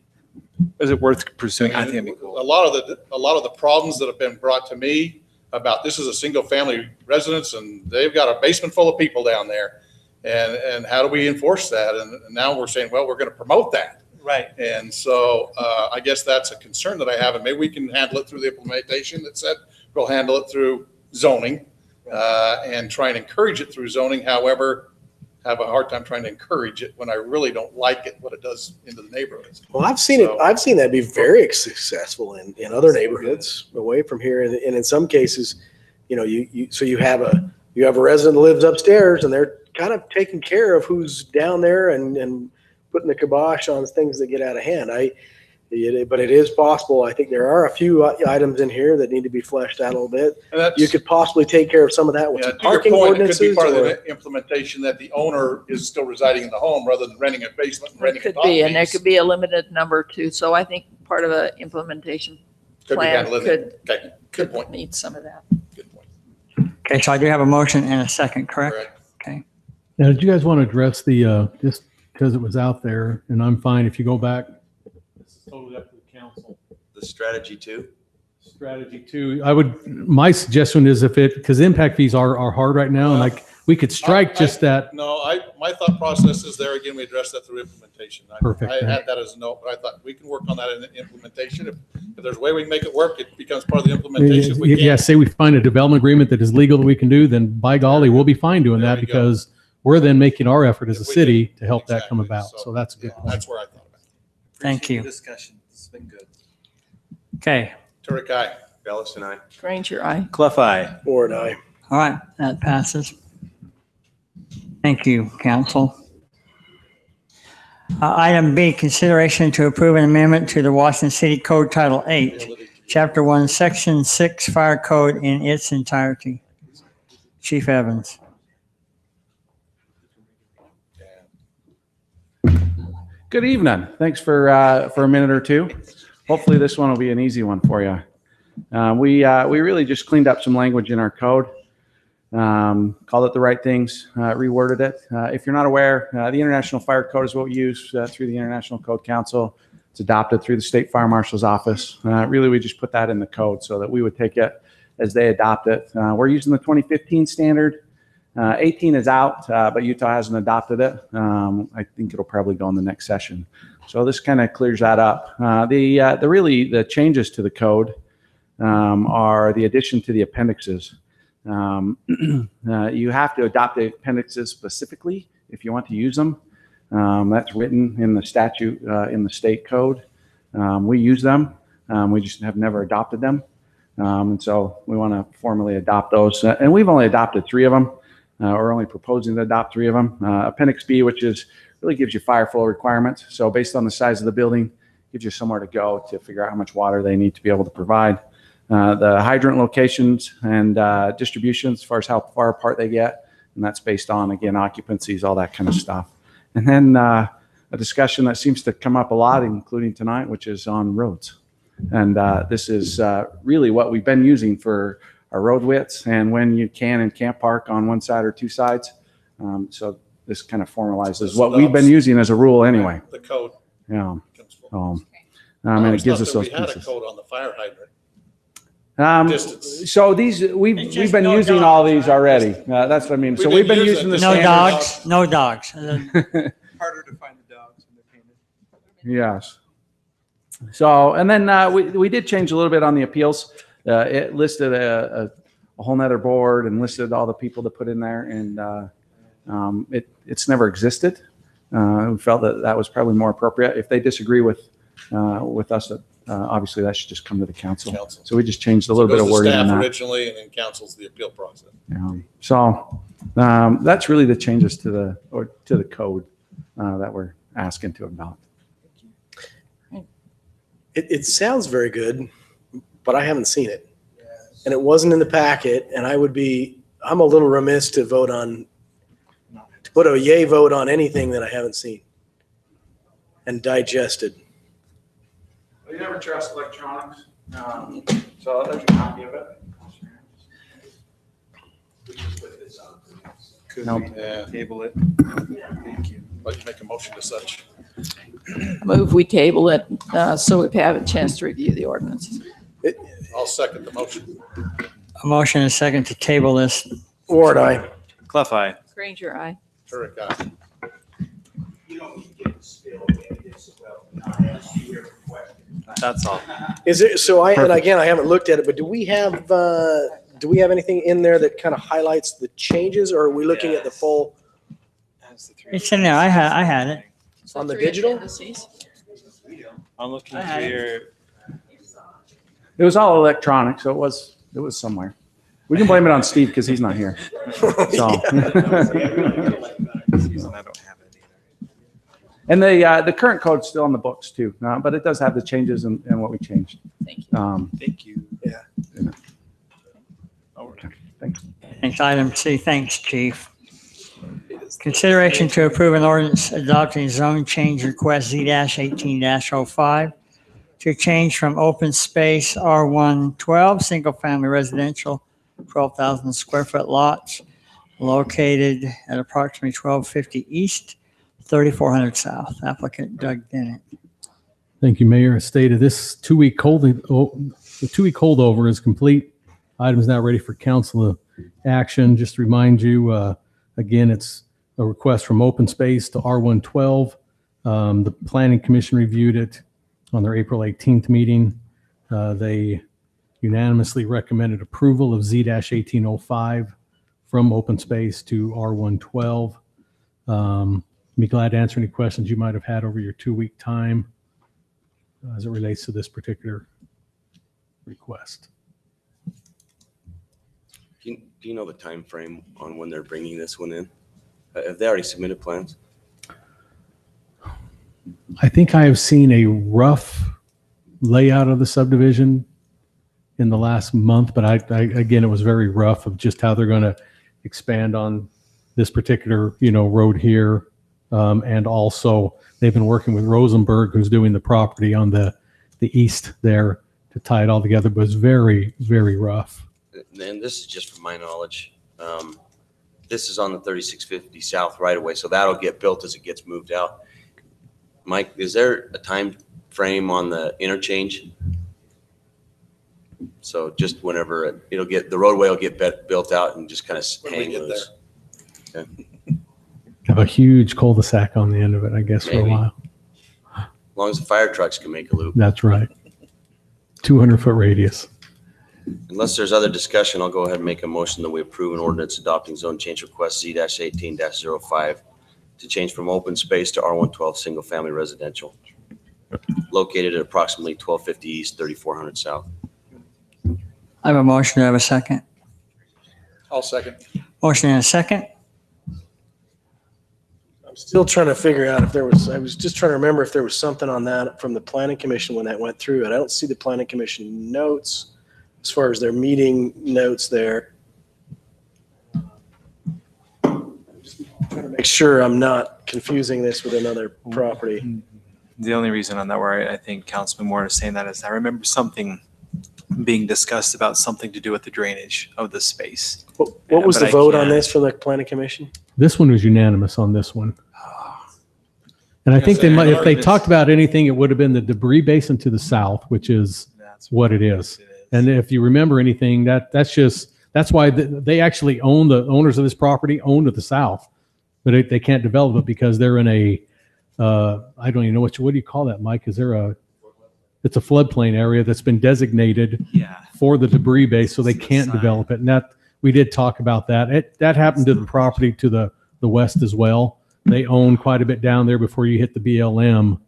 is it worth pursuing? I think it'd be cool. A lot of the problems that have been brought to me about this is a single family residence and they've got a basement full of people down there. And how do we enforce that? And now we're saying, well, we're going to promote that. Right. And so I guess that's a concern that I have, and maybe we can handle it through the implementation that said we'll handle it through zoning and try and encourage it through zoning. However, have a hard time trying to encourage it when I really don't like it, what it does into the neighborhoods. Well, I've seen that be very successful in other neighborhoods away from here. And in some cases, you know, you have a resident that lives upstairs and they're kind of taking care of who's down there and putting the kibosh on things that get out of hand. But it is possible. I think there are a few items in here that need to be fleshed out a little bit. And you could possibly take care of some of that with some to your parking point, it could be ordinances. part of or- the implementation that the owner is still residing in the home rather than renting a basement and It renting a could dog be, and there piece. could be a limited number too. So I think part of a implementation Could be plan handled in could, Okay, good point. need some of that. Okay, so I do have a motion and a second, correct? Okay. Now, did you guys want to address the, just because it was out there, and I'm fine if you go back? It's totally up to the council. The strategy too. Strategy 2, my suggestion is because impact fees are hard right now, and like, we could strike just that. No, my thought process is there, again, we address that through implementation. Perfect. I had that as a note, but I thought we can work on that in the implementation. If there's a way we can make it work, it becomes part of the implementation. If we Yeah, can't, say we find a development agreement that is legal that we can do, then by golly, we'll be fine doing that because we're then making our effort as a city to help that come about. So that's a good point. that's where I thought about it. Thank you. Discussion. It's been good. Okay. Turek, aye. Ellison, aye. Granger, aye. Clough, aye. Ward, aye. All right, that passes. Thank you, council. Item B, consideration to approve an amendment to the Washington City Code Title 8, Chapter 1, Section 6 Fire Code in its entirety. Chief Evans. Good evening. Thanks for a minute or two. Hopefully this one will be an easy one for you. We really just cleaned up some language in our code, called it the right things, reworded it. If you're not aware, the International Fire Code is what we use through the International Code Council. It's adopted through the State Fire Marshal's Office. Really, we just put that in the code so that we would take it as they adopt it. We're using the 2015 standard. 18 is out, but Utah hasn't adopted it. I think it'll probably go in the next session. So this kind of clears that up. The changes to the code are the addition to the appendixes. You have to adopt the appendixes specifically if you want to use them. That's written in the statute in the state code. We use them. We just have never adopted them. And so we want to formally adopt those. And we've only adopted 3 of them. We're only proposing to adopt 3 of them. Appendix B, which really gives you fire flow requirements. So based on the size of the building, gives you somewhere to go to figure out how much water they need to be able to provide. The hydrant locations and distributions as far as how far apart they get. And that's based on, again, occupancies, all that kind of stuff. And then a discussion that seems to come up a lot, including tonight, which is on roads. And this is really what we've been using for our road widths and when you can and can't park on one side or 2 sides. So this kind of formalizes what we've been using as a rule anyway. The code. Yeah. And it gives us those We had a pieces. code on the fire hydrant. So these we've been using all these already. That's what I mean. So we've been using the No standard- dogs, no dogs. Harder to find the dogs when they're painted. Yes. So, and then we did change a little bit on the appeals. It listed a whole nother board and listed all the people to put in there, and it's never existed. We felt that was probably more appropriate. If they disagree with us, obviously that should just come to the council. So we just changed a little bit of wording on Staff that. originally, and then council's the appeal process. So that's really the changes to the code that we're asking to adopt. It sounds very good, but I haven't seen it. And it wasn't in the packet, and I'm a little remiss to put a yay vote on anything that I haven't seen and digested. Well, you never trust electronics. So there's a copy of it. Could Nope. we table it? Thank you. But you make a motion to such. Move we table it so we have a chance to review the ordinance. I'll second the motion. A motion and a second to table this. Ward, aye. Clough, aye. Granger, aye. Turek, aye. That's all. Is there, so I, and again, I haven't looked at it, but do we have anything in there that kind of highlights the changes, or are we looking at the full It's in there. I had it. on the digital? I'm looking I had through it. your. It was all electronic, so it was somewhere. We can blame it on Steve because he's not here. So. And the current code's still on the books too, but it does have the changes and what we changed. Thank you. Thank you. Yeah. Okay, thanks. Thanks, item C. Thanks, chief. Consideration to approve an ordinance adopting zone change request Z-18-05 to change from open space R112, single-family residential, 12,000 square foot lots located at approximately 1250 East, 3400 South. Applicant Doug Dennett. Thank you, Mayor. As stated, this the 2-week holdover is complete. Item is now ready for council action. Just to remind you, again, it's a request from open space to R112. The Planning Commission reviewed it on their April 18th meeting. They unanimously recommended approval of Z-1805 from open space to R112. Be glad to answer any questions you might have had over your 2-week time as it relates to this particular request. Do you know the time frame on when they're bringing this one in? Have they already submitted plans? I think I have seen a rough layout of the subdivision in the last month, but I again, it was very rough of just how they're going to expand on this particular, road here. And also they've been working with Rosenberg, who's doing the property on the east there to tie it all together, but it's very, very rough. And this is just from my knowledge. This is on the 3650 South right away, so that'll get built as it gets moved out. Mike, is there a time frame on the interchange? So just whenever the roadway will get built out and just kind of hang loose. Okay. Have a huge cul-de-sac on the end of it, I guess, for a Maybe. while. long as the fire trucks can make a loop. That's right. 200-foot radius. Unless there's other discussion, I'll go ahead and make a motion that we approve an ordinance adopting zone change request Z-18-05 to change from open space to R112 single family residential located at approximately 1250 East, 3400 South. I have a motion. Do I have a second? I'll second. Motion and a second. I'm still trying to figure out if there was, I was just trying to remember if there was something on that from the planning commission when that went through. And I don't see the planning commission notes as far as their meeting notes there. I'm just trying to make sure I'm not confusing this with another property. The only reason on that where I think Councilman Moore is saying that is I remember something being discussed about something to do with the drainage of the space. What was But the I vote on can't- this for the planning commission? This one was unanimous on this one. And I Yes, think they I might, if they remember talked about anything, it would have been the debris basin to the south, which is what it is. And if you remember anything, that's why they actually own, the owners of this property own to the south, but they can't develop it because they're in a, I don't even know what do you call that, Mike? Is there it's a floodplain area that's been designated for the debris base, so they can't develop it. And that, we did talk about that. That happened to the property to the west as well. They own quite a bit down there before you hit the BLM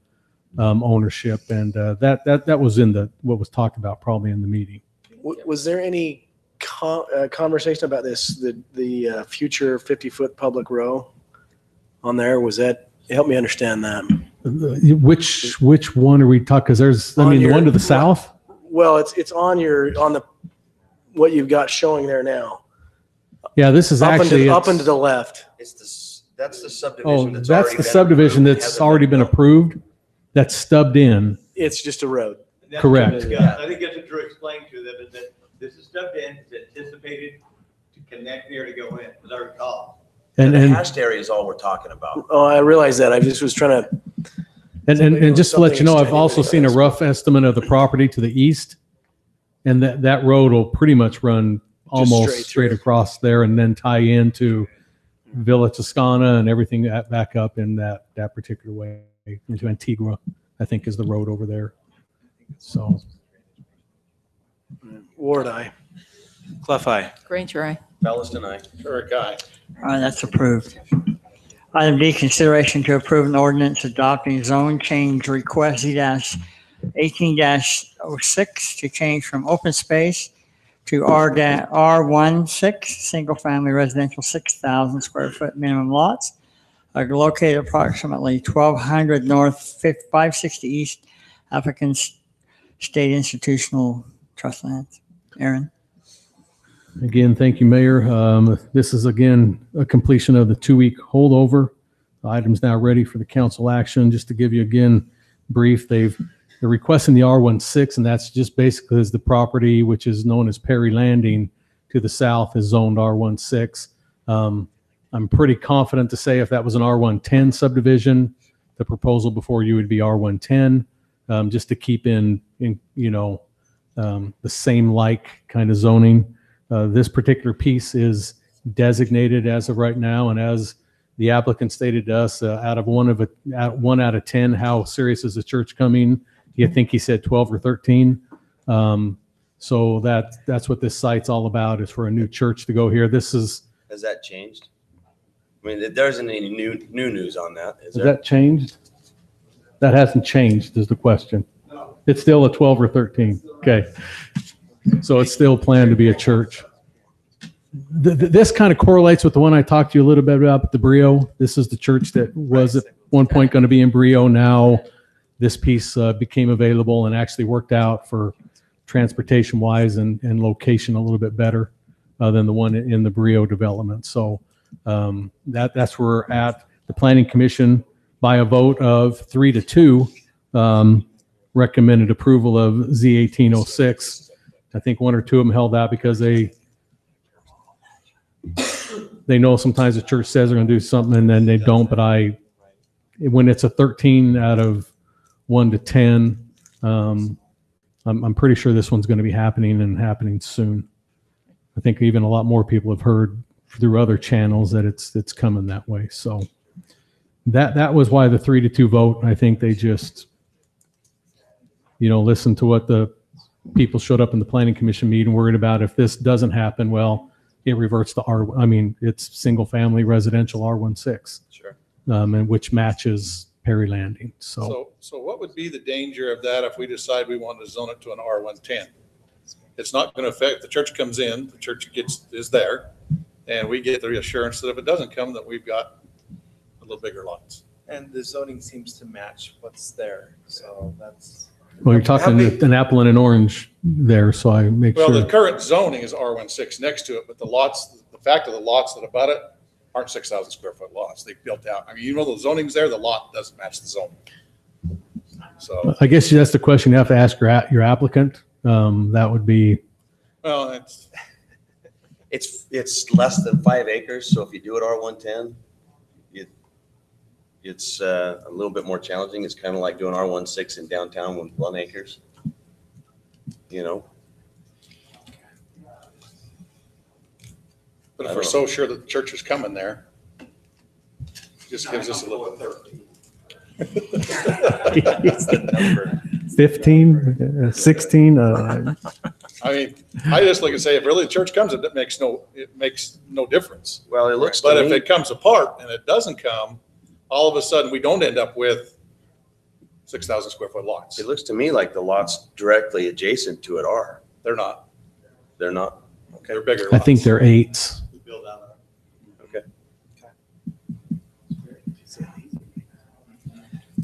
ownership, and that was in what was talked about probably in the meeting. Was there any conversation about this, the future 50-foot public row on there? Was that, help me understand that. Which one are we talking? Because there's, I mean, the one to the south. Well, it's on the what you've got showing there now. Yeah, this is Up actually up and to the left. That's the subdivision. That's the subdivision that's already been approved. That's stubbed in. It's just a road. Correct. I think that's what Drew explained to them, is that this is stubbed in, it's anticipated to connect there to go in, as I recall. And the hashed area is all we're talking about. Oh, I realize that. I just was trying to. And just to let you know, I've something also seen a rough estimate of the property to the east, and that road will pretty much run almost straight across there and then tie into Villa Toscana and everything back up in that particular way into Antigua, I think is the road over there. So. Ward eye. Clough eye. Granger eye. Belliston eye. Turek eye. All right, that's approved. Item D, consideration to approve an ordinance adopting zone change request Z-18-06 to change from open space to R16, single family residential, 6,000 square foot minimum lots, located approximately 1200 north, 560 east, African State Institutional Trust Lands. Aaron. Again, thank you, Mayor. This is again a completion of the 2-week holdover. The item's now ready for the council action. Just to give you again brief, they're requesting the R16, and that's just basically as the property which is known as Perry Landing to the south is zoned R16. I'm pretty confident to say if that was an R110 subdivision, the proposal before you would be R110, just to keep in the same like kind of zoning. This particular piece is designated as of right now, and as the applicant stated to us, out of 1 out of 10, how serious is the church coming? I think he said 12 or 13. So that's what this site's all about, is for a new church to go here. Has that changed? I mean, there isn't any new news on that, is there? Has that changed? That hasn't changed is the question. It's still a 12 or 13. Okay. So it's still planned to be a church. This kind of correlates with the one I talked to you a little bit about, the Brio. This is the church that was at one point going to be in Brio. Now this piece became available and actually worked out for transportation wise and location a little bit better than the one in the Brio development. So that's where we're at. The Planning Commission, by a vote of 3-2, recommended approval of Z-18-06. I think 1 or 2 of them held out because they know sometimes the church says they're going to do something and then they don't. But when it's a 13 out of 1 to 10, I'm pretty sure this one's going to be happening and happening soon. I think even a lot more people have heard through other channels that it's coming that way. So that was why the 3-2 vote. I think they just listen to what the people showed up in the planning commission meeting worried about. If this doesn't happen, well, it reverts to it's single family residential R16. Sure. And which matches Perry Landing. So So what would be the danger of that if we decide we want to zone it to an R110? It's not going to affect, the church comes in, the church is there, and we get the reassurance that if it doesn't come, that we've got a little bigger lots. And the zoning seems to match what's there, so that's. well, you're talking an apple and an orange there, so I make Well, sure. the current zoning is R16 next to it, but the fact of the lots that abut it aren't 6,000 square foot lots. They built out. I mean, the zoning's there, the lot doesn't match the zoning. So, I guess that's the question you have to ask your applicant. That would be, well, It's less than 5 acres, so if you do it R110, it's a little bit more challenging. It's kind of like doing R16 in downtown with 1 acres. but if we're so sure that the church is coming there, it just gives us a little. 15, 16. I mean, I just like to say, if really the church comes, it makes no difference. Well, it looks. But if it comes apart and it doesn't come, all of a sudden we don't end up with 6,000 square foot lots. It looks to me like the lots directly adjacent to it are. They're not. They're not. Okay. They're bigger. I think they're 8s. Okay.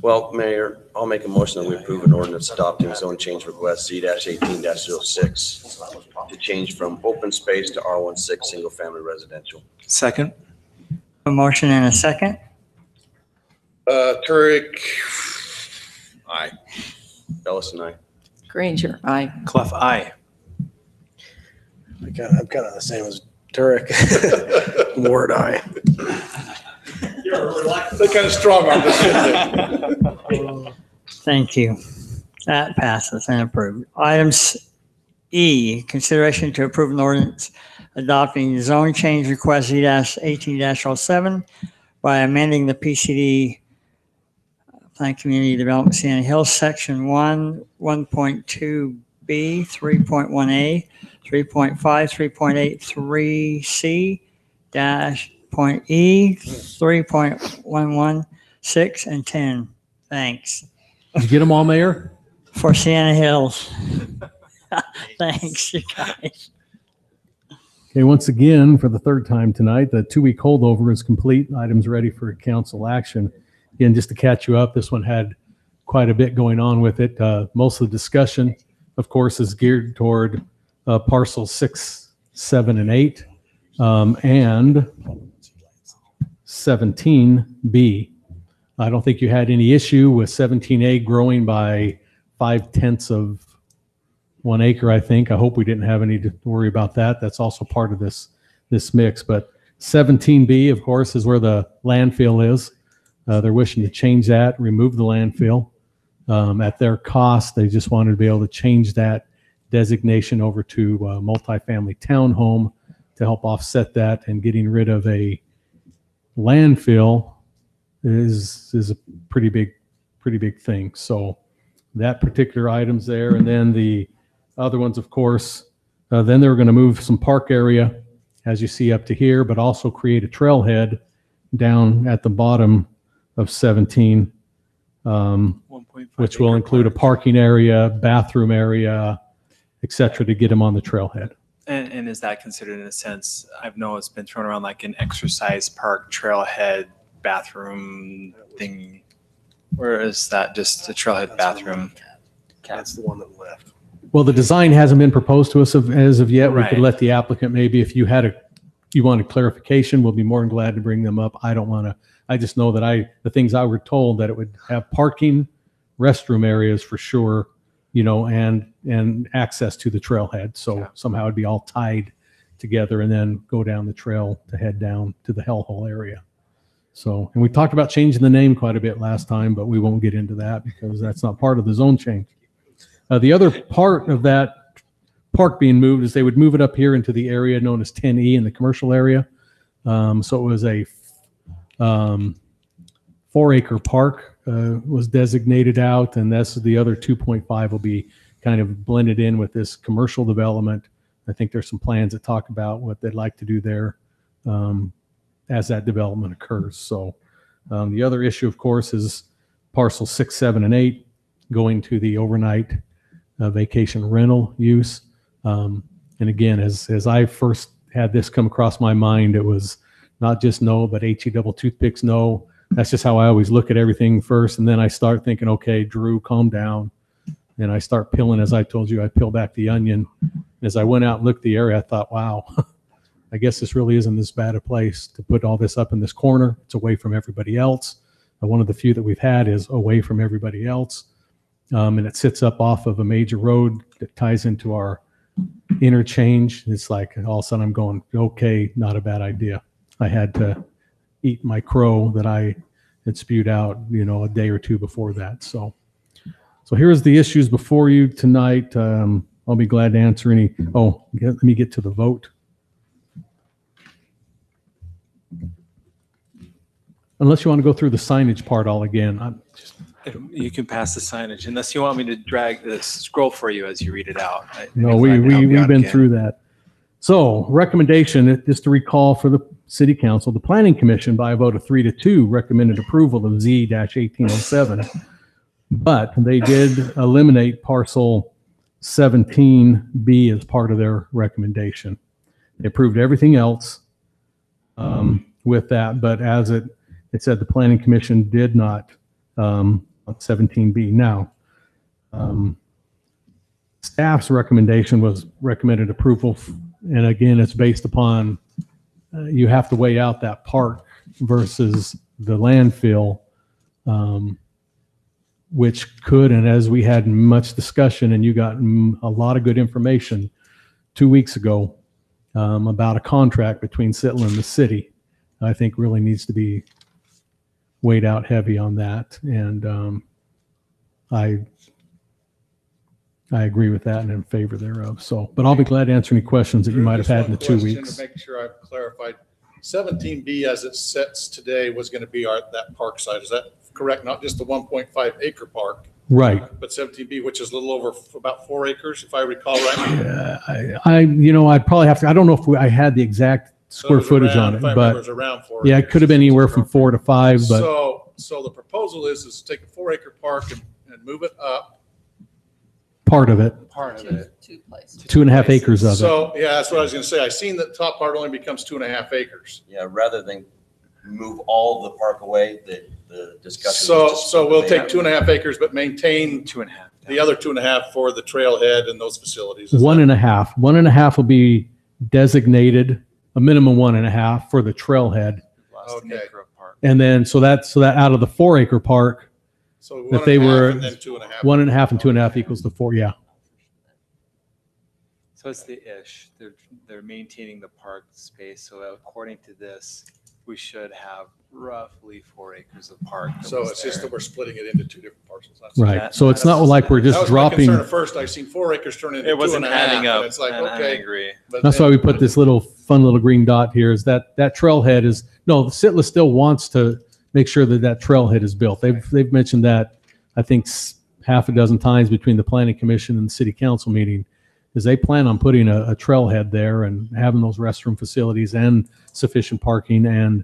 Well, Mayor, I'll make a motion that we approve an ordinance adopting zone change request Z-18-06 to change from open space to R16 single family residential. Second. A motion and a second. Turek, Aye. Ellis and I. Granger, aye. Clough, aye. I'm kind of the same as Turek. Ward, aye. they kind of strong armed us, didn't they? Thank you. That passes and approved. Items E, consideration to approve an ordinance adopting zone change request Z-18-07 by amending the PCD Plan Community Development Sienna Hills Section 1, 1.2B, 3.1A, 3.5, 3.8, 3C, point E, 3.116, and 10. Thanks. Did you get them all, Mayor? For Sienna Hills. Thanks, you guys. Okay, once again, for the third time tonight, the 2-week holdover is complete. Items ready for council action. Again, just to catch you up, this one had quite a bit going on with it. Most of the discussion, of course, is geared toward parcels 6, 7, and 8, and 17B. I don't think you had any issue with 17A growing by 5/10 of 1 acre, I think. I hope we didn't have any to worry about that. That's also part of this mix. But 17B, of course, is where the landfill is. They're wishing to change that, remove the landfill. At their cost, they just wanted to be able to change that designation over to multifamily townhome to help offset that, and getting rid of a landfill is a pretty big thing. So that particular item's there. And then the other ones, of course, then they were going to move some park area, as you see up to here, but also create a trailhead down at the bottom of 17, which will include a parking area, bathroom area, et cetera, to get them on the trailhead. And is that considered, in a sense, I've known it's been thrown around like an exercise park, trailhead, bathroom thing? Or is that just a trailhead bathroom? That's the one that left. Well, the design hasn't been proposed to us as of yet. We could Right. let the applicant, maybe if you wanted clarification, we'll be more than glad to bring them up. I don't want to, I just know that the things I were told that it would have parking, restroom areas for sure, and access to the trailhead. So somehow it'd be all tied together and then go down the trail to head down to the hellhole area. So, and we talked about changing the name quite a bit last time, but we won't get into that because that's not part of the zone change. The other part of that park being moved is they would move it up here into the area known as 10E in the commercial area. So it was a 4-acre park was designated out, and that's the other 2.5 will be kind of blended in with this commercial development. I think there's some plans that talk about what they'd like to do there as that development occurs. So the other issue, of course, is parcel 6, 7, and 8 going to the overnight vacation rental use. And again, as I first had this come across my mind, it was not just no, but HE double toothpicks no. That's just how I always look at everything first. And then I start thinking, okay, Drew, calm down. And I start peeling, as I told you, I peel back the onion. As I went out and looked at the area, I thought, wow, I guess this really isn't this bad a place to put all this up in this corner. It's away from everybody else. One of the few that we've had is away from everybody else. And it sits up off of a major road that ties into our interchange. It's like all of a sudden I'm going, okay, not a bad idea. I had to eat my crow that I had spewed out, a day or two before that. So here's the issues before you tonight. I'll be glad to answer any. Let me get to the vote. Unless you want to go through the signage part all again. You can pass the signage unless you want me to drag the scroll for you as you read it out. No, we've been through that. So recommendation, just to recall for the City Council, the Planning Commission by a vote of 3-2 recommended approval of Z-1807, but they did eliminate parcel 17B as part of their recommendation. They approved everything else with that, but as it said, the Planning Commission did not 17B. Now, staff's recommendation was recommended approval, and again, it's based upon you have to weigh out that park versus the landfill, which could, and as we had much discussion, and you got a lot of good information 2 weeks ago about a contract between Sitla and the city, I think really needs to be weighed out heavy on that, and I agree with that and in favor thereof. So, but I'll be glad to answer any questions that you might have had in the 2 weeks. To make sure I've clarified, 17B as it sets today was going to be that park site. Is that correct? Not just the 1.5 acre park. Right. But 17B, which is a little over about 4 acres, if I recall right. I'd probably have to, I don't know if I had the exact square footage on it, but yeah, it could have been anywhere from 4 to 5, but. So the proposal is to take a 4 acre park and move it up. Part of it. 2.5 acres of it. So, yeah, that's what I was going to say. I seen that top part only becomes 2.5 acres. Yeah, rather than move all the park away, the discussion. So we'll take 2.5 acres, but maintain 2.5, the other 2.5 for the trailhead and those facilities. 1.5. 1.5 will be designated, a minimum 1.5 for the trailhead. Okay. And then, so that out of the 4 acre park, so that they were 1.5 and 2.5 equals the 4. Yeah. So it's the ish. They're maintaining the park space. So according to this, we should have roughly 4 acres of park. So it's just that we're splitting it into 2 different parcels. Right. So it's not like we're just dropping. That was my concern at first. I seen 4 acres turn into 2.5. It wasn't adding up. It's like, and okay. I agree. That's why we put this fun little green dot here, is that trailhead is, no, the Sitla still wants to make sure that trailhead is built. They've mentioned that, I think, half a dozen times between the Planning Commission and the City Council meeting, is they plan on putting a trailhead there and having those restroom facilities and sufficient parking, and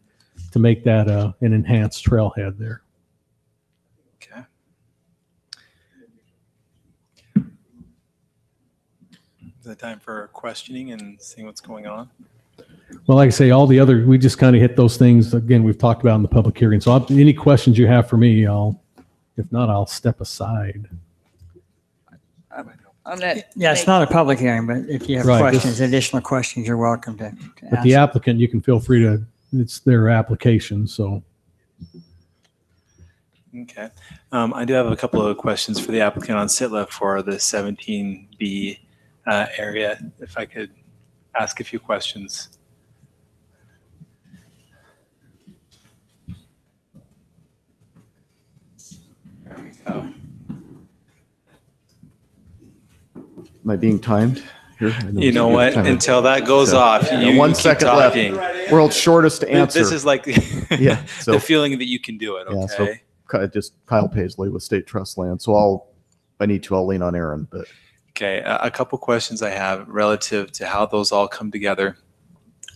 to make that an enhanced trailhead there. Okay. Is it time for questioning and seeing what's going on? Well, like I say, all the other, we just kind of hit those things again we've talked about in the public hearing. So any questions you have for me, if not, I'll step aside. Yeah, it's not a public hearing, but if you have questions, additional questions, you're welcome to But ask. the applicant, you can feel free to, it's their application, so. Okay. I do have a couple of questions for the applicant on Sitla for the 17B area. If I could ask a few questions. There we go. Am I being timed here? You know what? Until that goes off, you 1 keep second talking. left. World's shortest answer. This is like Yeah, so- the feeling that you can do it. Okay. Yeah, so just Kyle Paisley with State Trust Land. So if I need to, I'll lean on Aaron, but. Okay, a couple questions I have relative to how those all come together.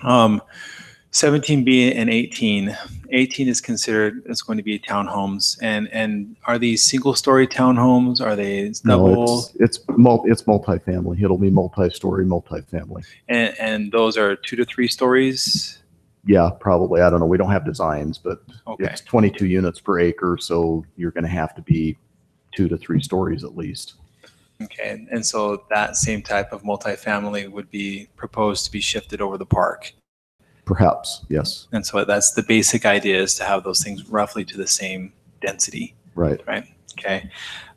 17B and 18. 18 is considered, it's going to be townhomes. And are these single-story townhomes? Are they double? No, it's multifamily. It'll be multi-story, multifamily. And those are 2 to 3 stories? Yeah, probably. I don't know. We don't have designs, but Okay. it's 22 units per acre. So you're going to have to be 2 to 3 stories at least. Okay, and so that same type of multifamily would be proposed to be shifted over the park. Perhaps, yes. And so that's the basic idea, is to have those things roughly to the same density. Right. Right. Okay.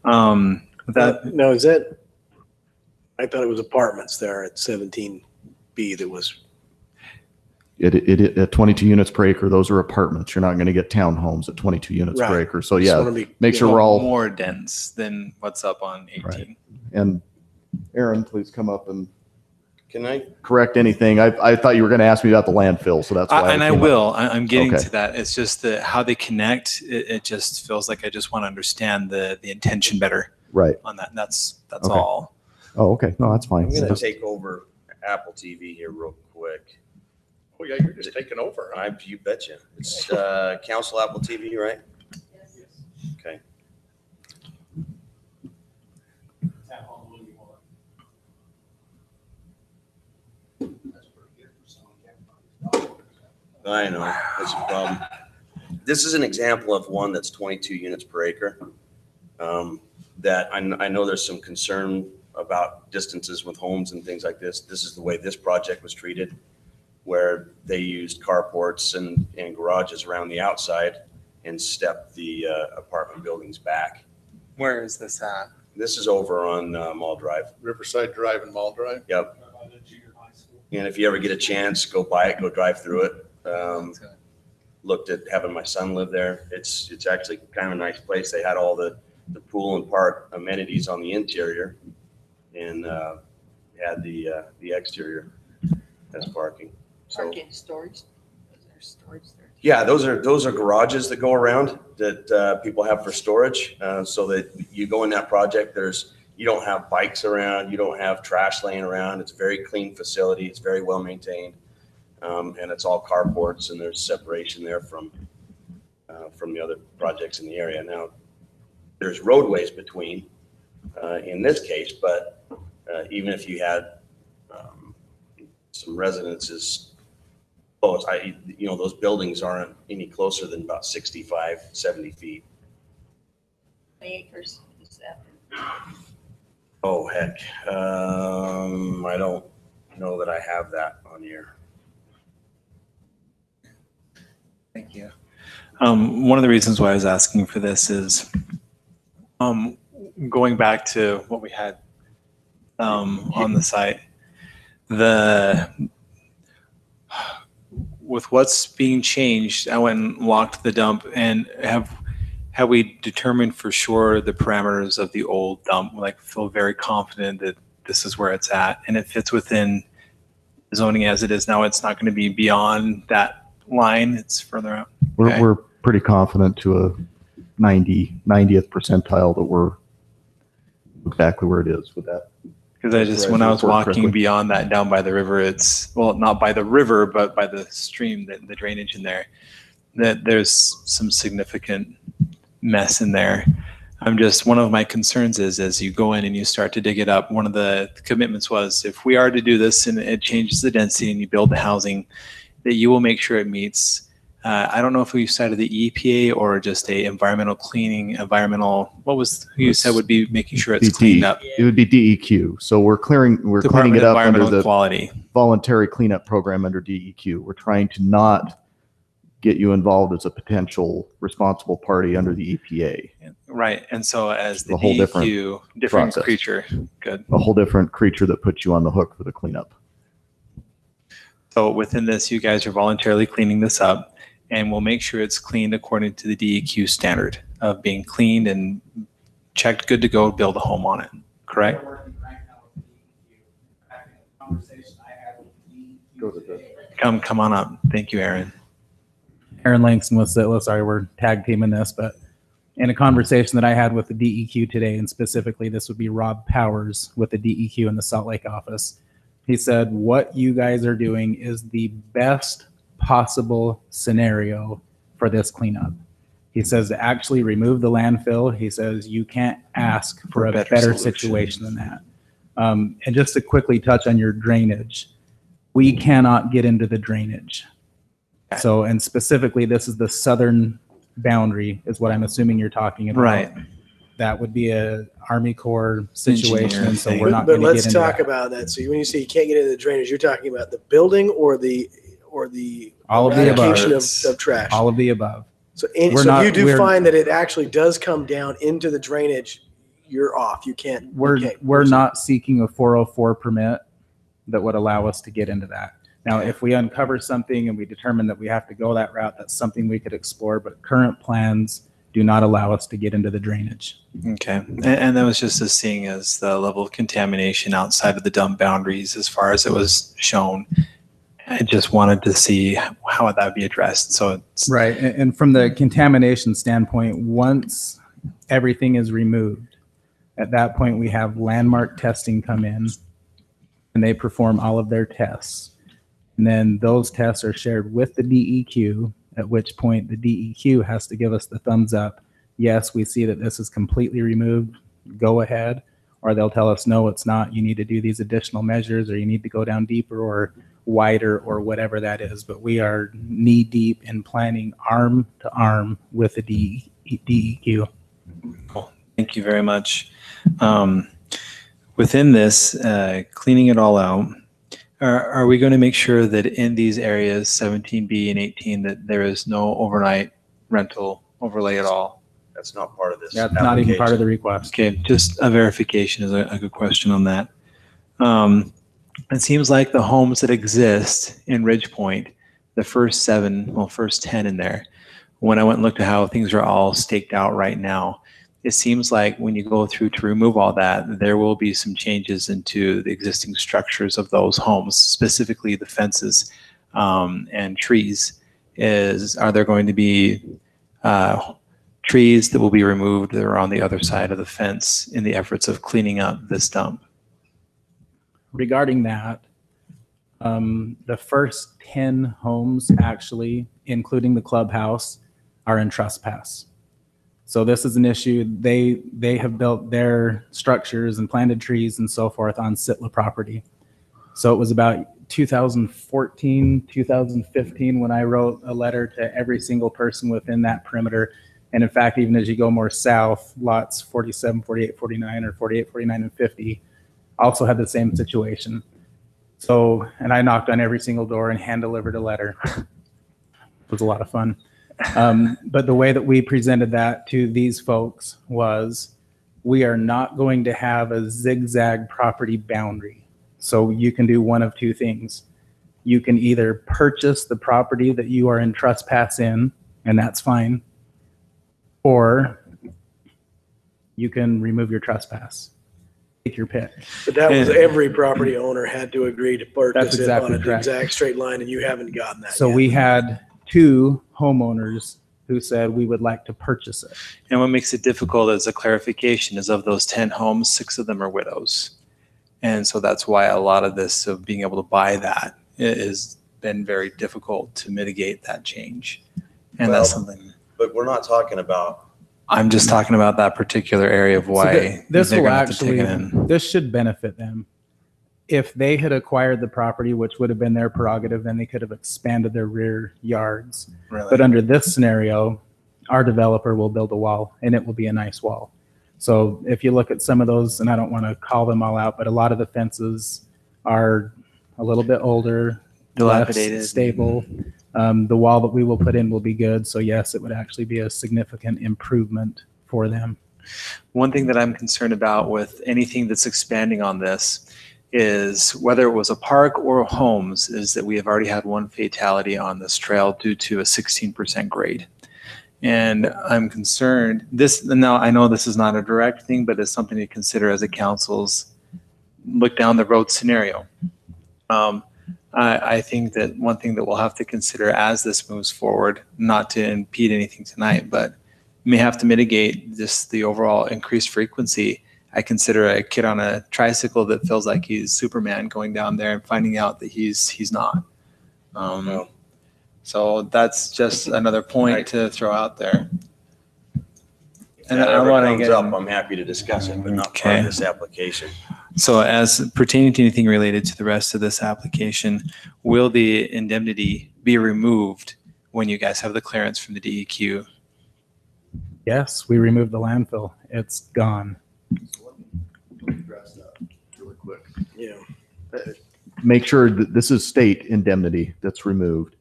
No, is that, I thought it was apartments there at 17B that was. It at 22 units per acre, those are apartments. You're not going to get townhomes at 22 units per Right. acre. So Just yeah, wanna be- make sure we're all. More dense than what's up on 18. Right. And Aaron, please come up and Can I? correct anything. I thought you were going to ask me about the landfill, so that's why. And I came up. will. I'm getting Okay. to that. It's just that how they connect. It just feels like I just want to understand the intention better. Right. On that. That's Okay. all. Oh, okay. No, that's fine. I'm going to Just- take over Apple TV here real quick. Oh, yeah, you're just taking over. You betcha. It's Council Apple TV, right? Okay. I know, that's a problem. This is an example of one that's 22 units per acre. That I know there's some concern about distances with homes and things like this. This is the way this project was treated, where they used carports and garages around the outside and stepped the apartment buildings back. Where is this at? This is over on Mall Drive. Riverside Drive and Mall Drive. Yep. And if you ever get a chance, go by it, go drive through it. Looked at having my son live there. It's actually kind of a nice place. They had all the pool and park amenities on the interior, and had the exterior as parking. So Parking stories. Is there storage there? yeah, those are garages that go around that people have for storage, so that you go in that project. You don't have bikes around, you don't have trash laying around. It's a very clean facility. It's very well maintained. And it's all carports, and there's separation there from the other projects in the area. Now, there's roadways between, in this case, but even if you had some residences close, those buildings aren't any closer than about 65, 70 feet. How many acres is that? Oh, heck. I don't know that I have that on here. Thank you. One of the reasons why I was asking for this is going back to what we had on the site. With what's being changed, I went and walked the dump, and have we determined for sure the parameters of the old dump? Like, feel very confident that this is where it's at, and it fits within zoning as it is now. It's not going to be beyond that line. It's further out. Okay. We're pretty confident to a 90th percentile that we're exactly where it is with that. Because when I was walking beyond that down by the river, it's, well, not by the river, but by the stream, the drainage in there, that there's some significant mess in there. One of my concerns is, as you go in and you start to dig it up, one of the commitments was, if we are to do this and it changes the density and you build the housing, that you will make sure it meets, I don't know if we cited the EPA or just a environmental cleaning, what was, who you said would be making sure it's cleaned up? It would be DEQ. So we're cleaning Department it of up under Environmental the Quality. voluntary cleanup program under DEQ. We're trying to not get you involved as a potential responsible party under the EPA. Right. And so as the A whole DEQ, different process. creature. Good. A whole different creature that puts you on the hook for the cleanup. So within this, you guys are voluntarily cleaning this up, and we'll make sure it's cleaned according to the DEQ standard of being cleaned and checked good to go, build a home on it. Correct? Come on up. Thank you, Aaron. Aaron Langston with Zitla. Sorry, we're tag teaming this, but in a conversation that I had with the DEQ today, and specifically this would be Rob Powers with the DEQ in the Salt Lake office. He said, what you guys are doing is the best possible scenario for this cleanup. He says to actually remove the landfill. He says you can't ask for a better situation than that. And just to quickly touch on your drainage, we cannot get into the drainage. So, and specifically, this is the southern boundary is what I'm assuming you're talking about. Right. That would be a Army Corps situation, so we're not But going to get let's into talk that. about that. So when you say you can't get into the drainage, you're talking about the building or the All of the above. eradication of trash. All of the above. So, We're if not- you do we're- find that it actually does come down into the drainage, you're off. You can't. We're not seeking a 404 permit that would allow us to get into that. Now, if we uncover something and we determine that we have to go that route, that's something we could explore, but current plans do not allow us to get into the drainage. Okay, and that was just as seeing as the level of contamination outside of the dump boundaries as far as it was shown. I just wanted to see how that would be addressed. So it's Right, and from the contamination standpoint, once everything is removed, at that point we have landmark testing come in and they perform all of their tests. And then those tests are shared with the DEQ, at which point the DEQ has to give us the thumbs up. Yes, we see that this is completely removed, go ahead. Or they'll tell us, no, it's not. You need to do these additional measures, or you need to go down deeper or wider or whatever that is. But we are knee deep in planning arm to arm with the DEQ. Thank you very much. Within this, cleaning it all out, are we going to make sure that in these areas, 17B and 18, that there is no overnight rental overlay at all? That's not part of this. That's not even part of the request. Okay, just a verification is a good question on that. It seems like the homes that exist in Ridge Point, the first 10 in there, when I went and looked at how things are all staked out right now, it seems like when you go through to remove all that, there will be some changes into the existing structures of those homes, specifically the fences and trees. Are there going to be trees that will be removed that are on the other side of the fence in the efforts of cleaning up this dump? Regarding that, the first 10 homes actually, including the clubhouse, are in trespass. So this is an issue. They have built their structures and planted trees and so forth on Sitla property. So it was about 2014, 2015 when I wrote a letter to every single person within that perimeter. And in fact, even as you go more south, lots 47, 48, 49, or 48, 49, and 50 also had the same situation. So, and I knocked on every single door and hand delivered a letter. It was a lot of fun. But the way that we presented that to these folks was, we are not going to have a zigzag property boundary. So you can do one of two things. You can either purchase the property that you are in trespass in, and that's fine, or you can remove your trespass. Take your pick. But that was every property owner had to agree to purchase That's it exactly on an correct. exact straight line, and you haven't gotten that So yet. we had 2 homeowners who said we would like to purchase it. And what makes it difficult as a clarification is of those 10 homes, 6 of them are widows. And so that's why a lot of this of being able to buy that has been very difficult to mitigate that change. And that's something. But we're not talking about. I'm just talking about that particular area of why This they're will gonna have to take actually, it in. this should benefit them. If they had acquired the property, which would have been their prerogative, then they could have expanded their rear yards. Really? But under this scenario, our developer will build a wall, and it will be a nice wall. So if you look at some of those, and I don't want to call them all out, but a lot of the fences are a little bit older, Dilapidated. less stable. The wall that we will put in will be good. So yes, it would actually be a significant improvement for them. One thing that I'm concerned about with anything that's expanding on this is whether it was a park or homes, is that we have already had one fatality on this trail due to a 16% grade. And I'm concerned, now I know this is not a direct thing, but it's something to consider as a council's look down the road scenario. I think that one thing that we'll have to consider as this moves forward, not to impede anything tonight, but may have to mitigate just the overall increased frequency. I consider a kid on a tricycle that feels like he's Superman going down there and finding out that he's not. So that's just another point to throw out there. If that ever comes up, I'm happy to discuss it, but not part of this application. So as pertaining to anything related to the rest of this application, will the indemnity be removed when you guys have the clearance from the DEQ? Yes, we removed the landfill. It's gone. Address that really quick. Yeah. Make sure that this is state indemnity that's removed.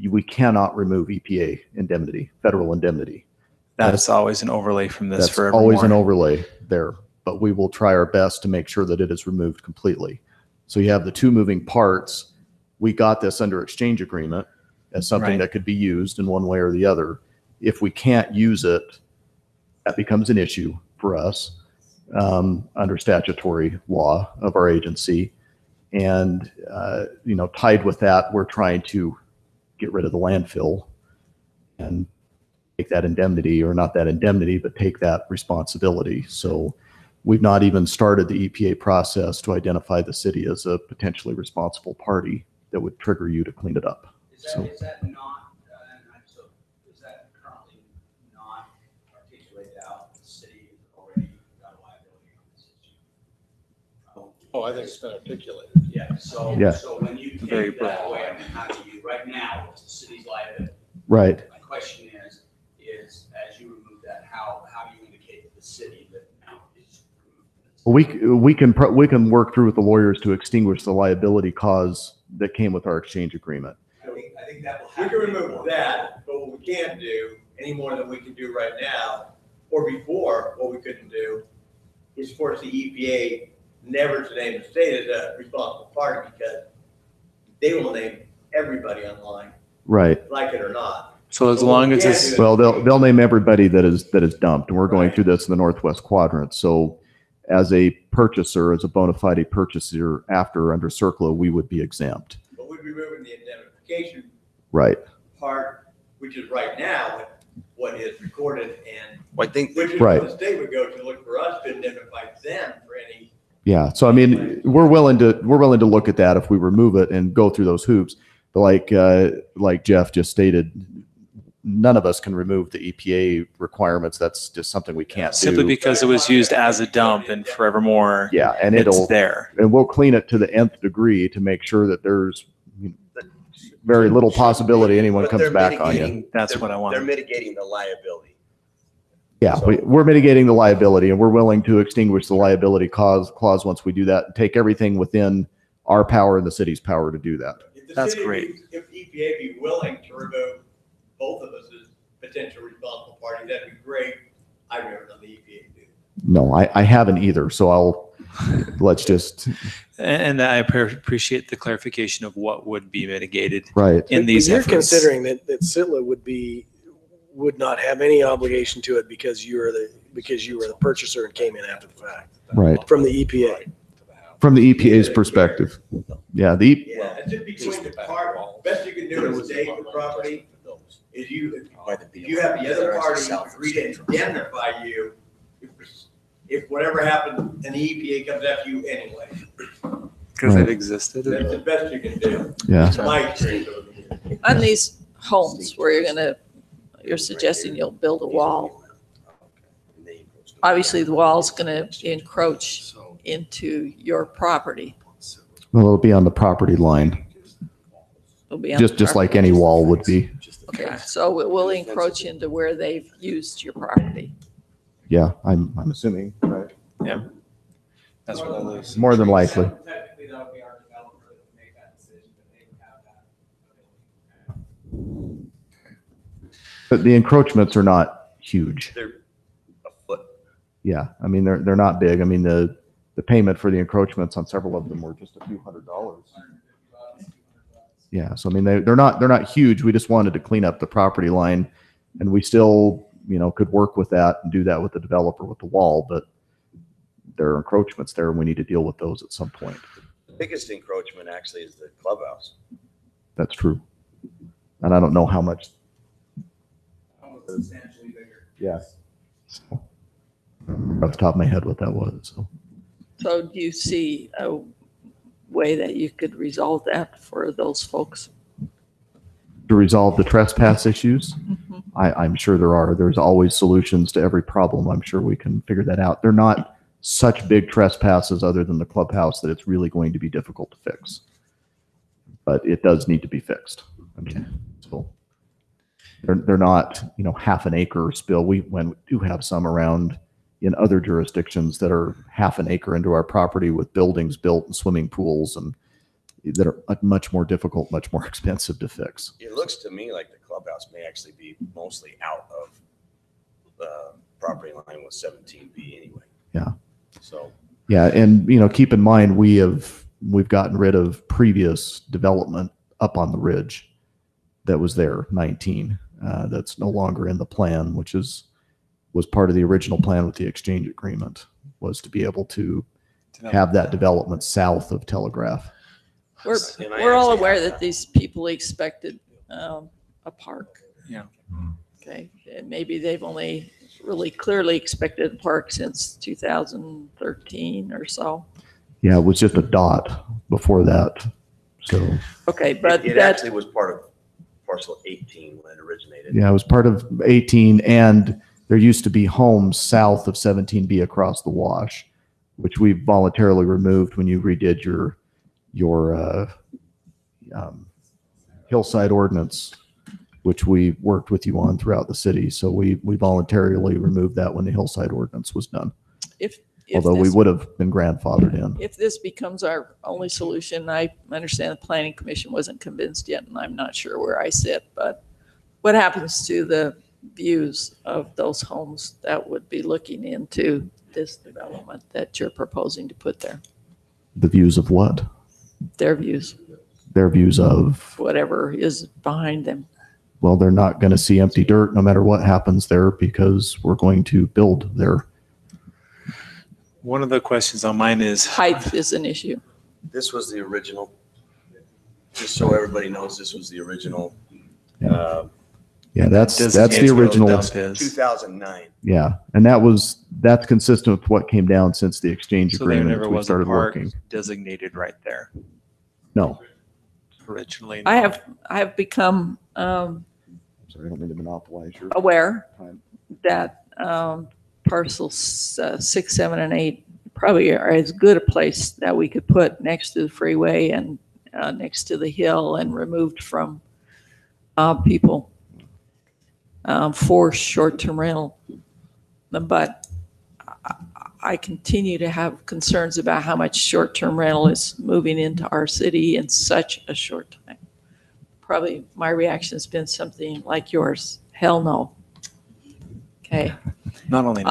We cannot remove EPA indemnity, federal indemnity. That's always an overlay from this That's forevermore. always an overlay there, but we will try our best to make sure that it is removed completely. So you have the two moving parts. We got this under exchange agreement as something Right. that could be used in one way or the other. If we can't use it, that becomes an issue for us under statutory law of our agency. And, tied with that, we're trying to get rid of the landfill and take that indemnity, or not that indemnity, but take that responsibility. So we've not even started the EPA process to identify the city as a potentially responsible party that would trigger you to clean it up. Is that not, is that currently not articulated out? The city has already got a liability on this issue. Oh, I think it's been articulated. Yeah, so, Yeah. so when you Very take that broad. away, I mean, how do you, right now, it's the city's liability. Right. My question is as you remove that, how do you indicate to the city that now it's We can work through with the lawyers to extinguish the liability cause that came with our exchange agreement. I think that will happen. We can remove that, but what we can't do, any more than we can do right now, or before, what we couldn't do, is force the EPA never to name the state as a responsible party, because they will name everybody online, Right. like it or not. So as But long what as we it's, can't do Well, they'll name everybody that is dumped, and we're going through this in the Northwest Quadrant. So as a purchaser, as a bona fide purchaser under CERCLA, we would be exempt. But we'd be removing the indemnification Right. part, which is right now what is recorded, and Well, I think which is Right. what the state would go to look for us to indemnify them for any. Yeah. So I mean, we're willing to look at that if we remove it and go through those hoops. But like Jeff just stated, none of us can remove the EPA requirements. That's just something we can't simply do. because it was used as a dump and forevermore. Yeah, and it's there. and we'll clean it to the nth degree to make sure that there's very little possibility anyone But comes they're back on you. mitigating- That's what I want. They're mitigating the liability. Yeah, we're mitigating the liability, and we're willing to extinguish the liability clause once we do that, and take everything within our power and the city's power to do that. If the That's city great. If EPA be willing to remove both of us as potential responsible parties, that'd be great. I've never done the EPA do. No, I haven't either. So let's just, And I appreciate the clarification of what would be mitigated right. in these You're efforts. considering that Sitla would not have any obligation to it because you were the purchaser and came in after the fact. Right. From the EPA. From the EPA's perspective. Yeah, Yeah, it's just between the part, best you can do in state the property is you have the other party agree to indemnify you if whatever happens and the EPA comes after you anyway. Because Right. it existed. That's the best you can do. Yeah. It's my experience. On these homes where you're suggesting you'll build a wall, obviously the wall's gonna encroach into your property. Well, it'll be on the property line, It'll be on the just like property. any wall would be. Okay, so it will encroach into where they've used your property. Yeah, I'm assuming, right? Yeah. That's what I was. More than likely. Technically, that would be our developer that would make that decision, but they would have that. But the encroachments are not huge. They're a foot. Yeah, I mean, they're not big. I mean, the payment for the encroachments on several of them were just a few $100s. Yeah, so I mean, they're not huge. We just wanted to clean up the property line, and we still, could work with that and do that with the developer with the wall, but there are encroachments there, and we need to deal with those at some point. The biggest encroachment actually is the clubhouse. That's true. And I don't know how much. Almost substantially bigger. Yes. Off the top of my head what that was. So do you see a way that you could resolve that for those folks? To resolve the trespass issues, I'm sure there's always solutions to every problem. I'm sure we can figure that out. They're not such big trespasses other than the clubhouse that it's really going to be difficult to fix. But it does need to be fixed. I mean, so they're not, half an acre spill. We do have some around in other jurisdictions that are half an acre into our property with buildings built and swimming pools and that are much more difficult, much more expensive to fix. It looks to me like the clubhouse may actually be mostly out of the property line with 17B anyway. Yeah. So. Yeah, and keep in mind we've gotten rid of previous development up on the ridge that was there, 19. That's no longer in the plan, which was part of the original plan with the exchange agreement, was to be able to have that development south of Telegraph. We're all aware that these people expected a park. Yeah. Okay, and maybe they've only really clearly expected a park since 2013 or so. Yeah, it was just a dot before that. So. Okay, but it actually was part of parcel 18 when it originated. Yeah, it was part of 18, and there used to be homes south of 17B across the wash, which we voluntarily removed when you redid your hillside ordinance, which we worked with you on throughout the city. So we voluntarily removed that when the hillside ordinance was done. Although we would have been grandfathered in. If this becomes our only solution, I understand the planning commission wasn't convinced yet, and I'm not sure where I sit, but what happens to the views of those homes that would be looking into this development that you're proposing to put there? The views of what? Their views. Their views of whatever is behind them. Well, they're not going to see empty dirt no matter what happens there because we're going to build there. One of the questions on mine is height is an issue. This was the original, just so everybody knows, this was the original. Yeah, that's the original. 2009. Yeah, and that's consistent with what came down since the exchange so there agreement. never We was a started park working. designated right there. No. Originally. I have become Sorry, I don't mean to monopolize your aware time. that parcels 6, 7, and 8 probably are as good a place that we could put next to the freeway and next to the hill and removed from people for short-term rental. But I continue to have concerns about how much short-term rental is moving into our city in such a short time. Probably my reaction has been something like yours. Hell no. Okay. Not only.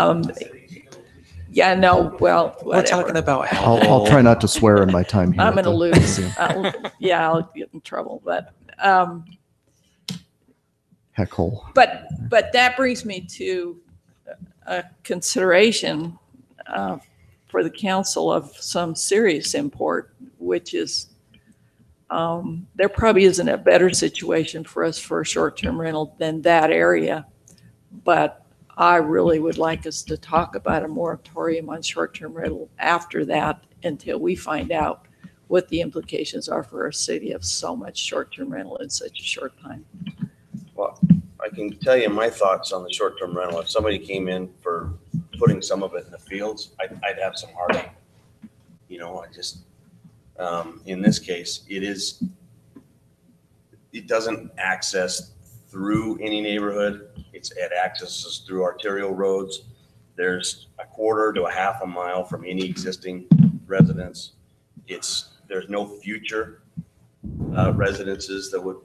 Yeah, no, well, whatever. We're talking about hell. I'll try not to swear in my time here. I'm at going to the lose. museum. I'll get in trouble. But Heck hole. But that brings me to a consideration for the council of some serious import, which is there probably isn't a better situation for us for a short-term rental than that area. But I really would like us to talk about a moratorium on short-term rental after that until we find out what the implications are for a city of so much short-term rental in such a short time. Well, I can tell you my thoughts on the short-term rental. If somebody came in for putting some of it in the fields, I'd have some heartache. I just, in this case, it doesn't access through any neighborhood. It accesses through arterial roads. There's a quarter to a half a mile from any existing residence. There's no future residences that would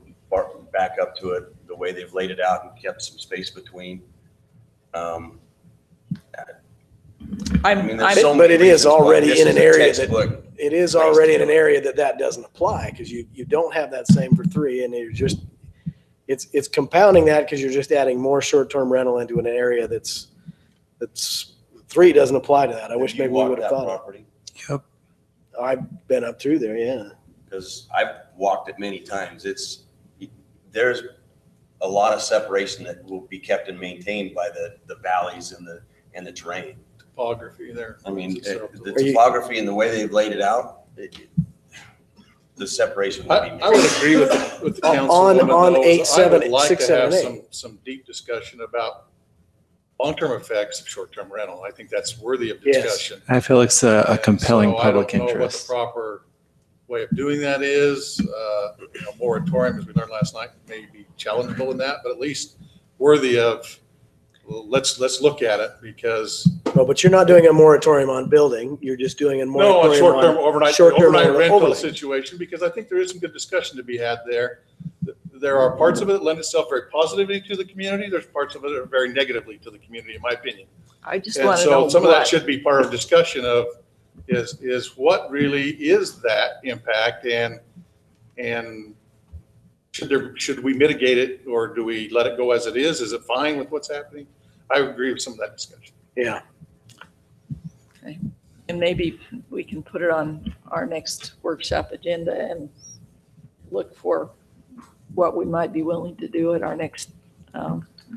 back up to it the way they've laid it out and kept some space between. But it is already in an area that doesn't apply because you don't have that same for 3, and it's compounding that because you're just adding more short-term rental into an area that's 3 doesn't apply to that. I wish maybe we would have thought of it. Yep. I've been up through there, yeah. Because I've walked it many times. There's a lot of separation that will be kept and maintained by the valleys and the terrain. Topography there. I mean, the topography and the way they've laid it out, the separation will be. I would agree with the council. On 8, I would like 6, to have 7, 8. some deep discussion about long-term effects of short-term rental. I think that's worthy of Yes. discussion. I feel it's a compelling So public I don't know what the interest. proper way of doing that is. A moratorium, as we learned last night, may be challengeable in that, but at least worthy of, well, let's look at it, because Well, but you're not doing a moratorium on building. You're just doing a no, moratorium a short-term on overnight short-term rental overlay. situation, because I think there is some good discussion to be had there. There are parts of it that lend itself very positively to the community. There's parts of it that are very negatively to the community, in my opinion. I just And want to know so some of that what. should be part of discussion of is what really is that impact, and should we mitigate it, or do we let it go as it is? Is it fine with what's happening? I agree with some of that discussion. Yeah. Okay. And maybe we can put it on our next workshop agenda and look for what we might be willing to do at our next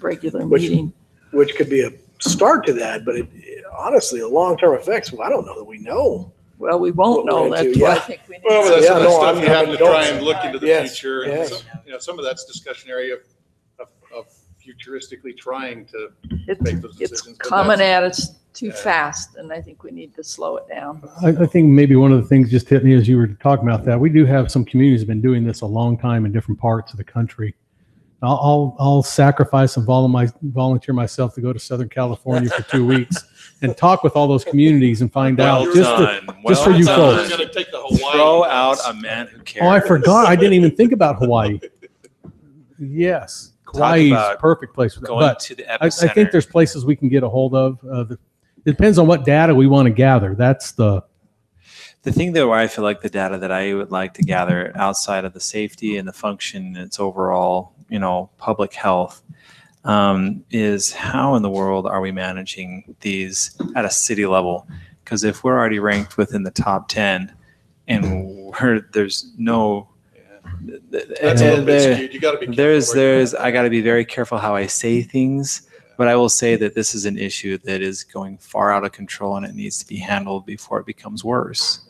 regular meeting. Which could be a start to that, but honestly, the long-term effects, well, I don't know that we know. Well, we won't What we're know. That's into, why I yeah. think we need. Well, to- that's Yeah, some of no, the stuff I'm you have to try having and look into the Yes, future. And yes. some of that's discussion area of futuristically trying to It's, make those it's decisions. but coming that's- at us too fast, and I think we need to slow it down. I think maybe one of the things just hit me as you were talking about that. We do have some communities that have been doing this a long time in different parts of the country. I'll sacrifice and volunteer myself to go to Southern California for 2 weeks and talk with all those communities and find out just for you folks. We're gonna take the Hawaii. Throw out a man who cares. Oh, I forgot. I didn't even think about Hawaii. Yes, Hawaii's a about perfect place for that. going But to the I epicenter. think there's places we can get a hold of. It depends on what data we want to gather. That's the thing, though, where I feel like the data that I would like to gather outside of the safety and the function and its overall, public health, is how in the world are we managing these at a city level? Because if we're already ranked within the top 10 and there's no, That's a little bit skewed. You gotta be careful. I got to be very careful how I say things. But I will say that this is an issue that is going far out of control, and it needs to be handled before it becomes worse.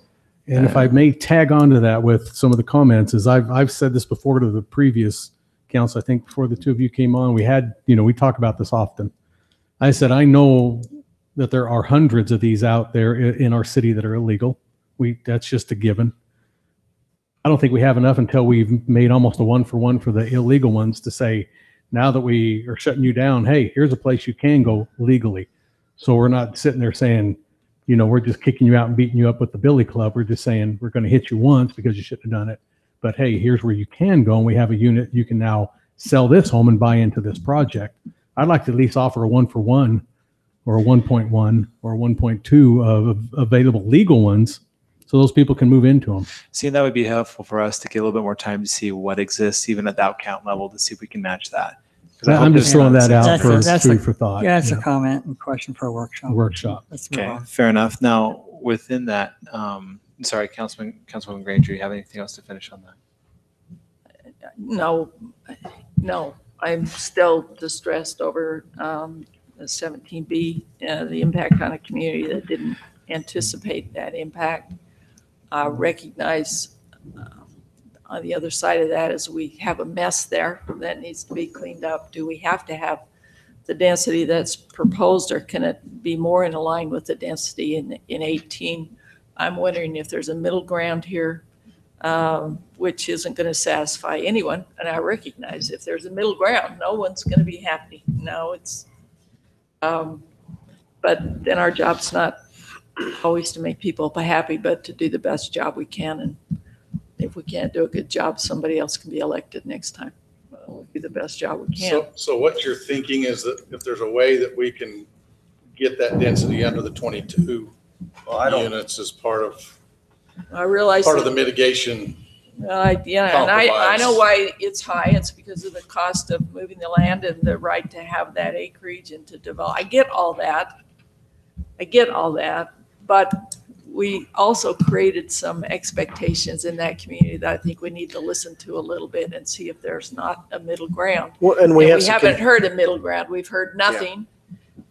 And if I may tag on to that with some of the comments, is I've said this before to the previous council. I think before the two of you came on, we talk about this often. I said, I know that there are hundreds of these out there in our city that are illegal. That's just a given. I don't think we have enough until we've made almost a 1-for-1 for the illegal ones to say, now that we are shutting you down, hey, here's a place you can go legally. So we're not sitting there saying, we're just kicking you out and beating you up with the billy club. We're just saying we're going to hit you once because you shouldn't have done it. But hey, here's where you can go, and we have a unit. You can now sell this home and buy into this project. I'd like to at least offer a 1-for-1 or a 1.1 or a 1.2 of available legal ones so those people can move into them. See, that would be helpful for us to get a little bit more time to see what exists, even at that count level, to see if we can match that. 'Cause I I'm hope just there's throwing not that out some- for food for thought. Yeah, it's a comment and question for a workshop. Let's move Okay, on. fair enough. Now, within that, sorry, Councilwoman Granger, do you have anything else to finish on that? No, I'm still distressed over the 17B, the impact on a community that didn't anticipate that impact. I recognize on the other side of that is we have a mess there that needs to be cleaned up. Do we have to have the density that's proposed, or can it be more in line with the density in 18? I'm wondering if there's a middle ground here, which isn't going to satisfy anyone. And I recognize if there's a middle ground, no one's going to be happy. No, it's, but then our job's not always to make people happy, but to do the best job we can. And if we can't do a good job, somebody else can be elected next time. We'll do the best job we can. So what you're thinking is that if there's a way that we can get that density under the 22 units as part of I realize the mitigation. Yeah, and I compromise. know why it's high. It's because of the cost of moving the land and the right to have that acreage and to develop. I get all that. But we also created some expectations in that community that I think we need to listen to a little bit and see if there's not a middle ground. Well, and we have some haven't heard a middle ground. We've heard nothing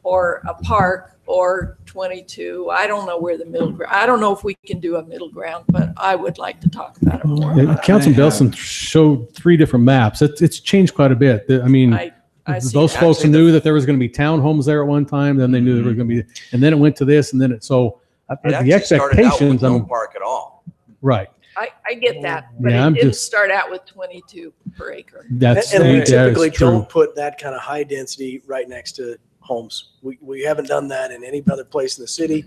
or a park or 22. I don't know where the middle ground, I don't know if we can do a middle ground, but I would like to talk about it more. Yeah, Councilman Delson showed 3 different maps. It's changed quite a bit. I mean, I see those that. folks knew that there was going to be townhomes there at one time. Then they knew there were going to be, and then it went to this, and then it. So It the actually started out with expectations, no park at all. right. I get that, but Yeah, it I'm didn't just- start out with 22 per acre. That's And we that is typically true. don't put that kind of high density right next to homes. We haven't done that in any other place in the city.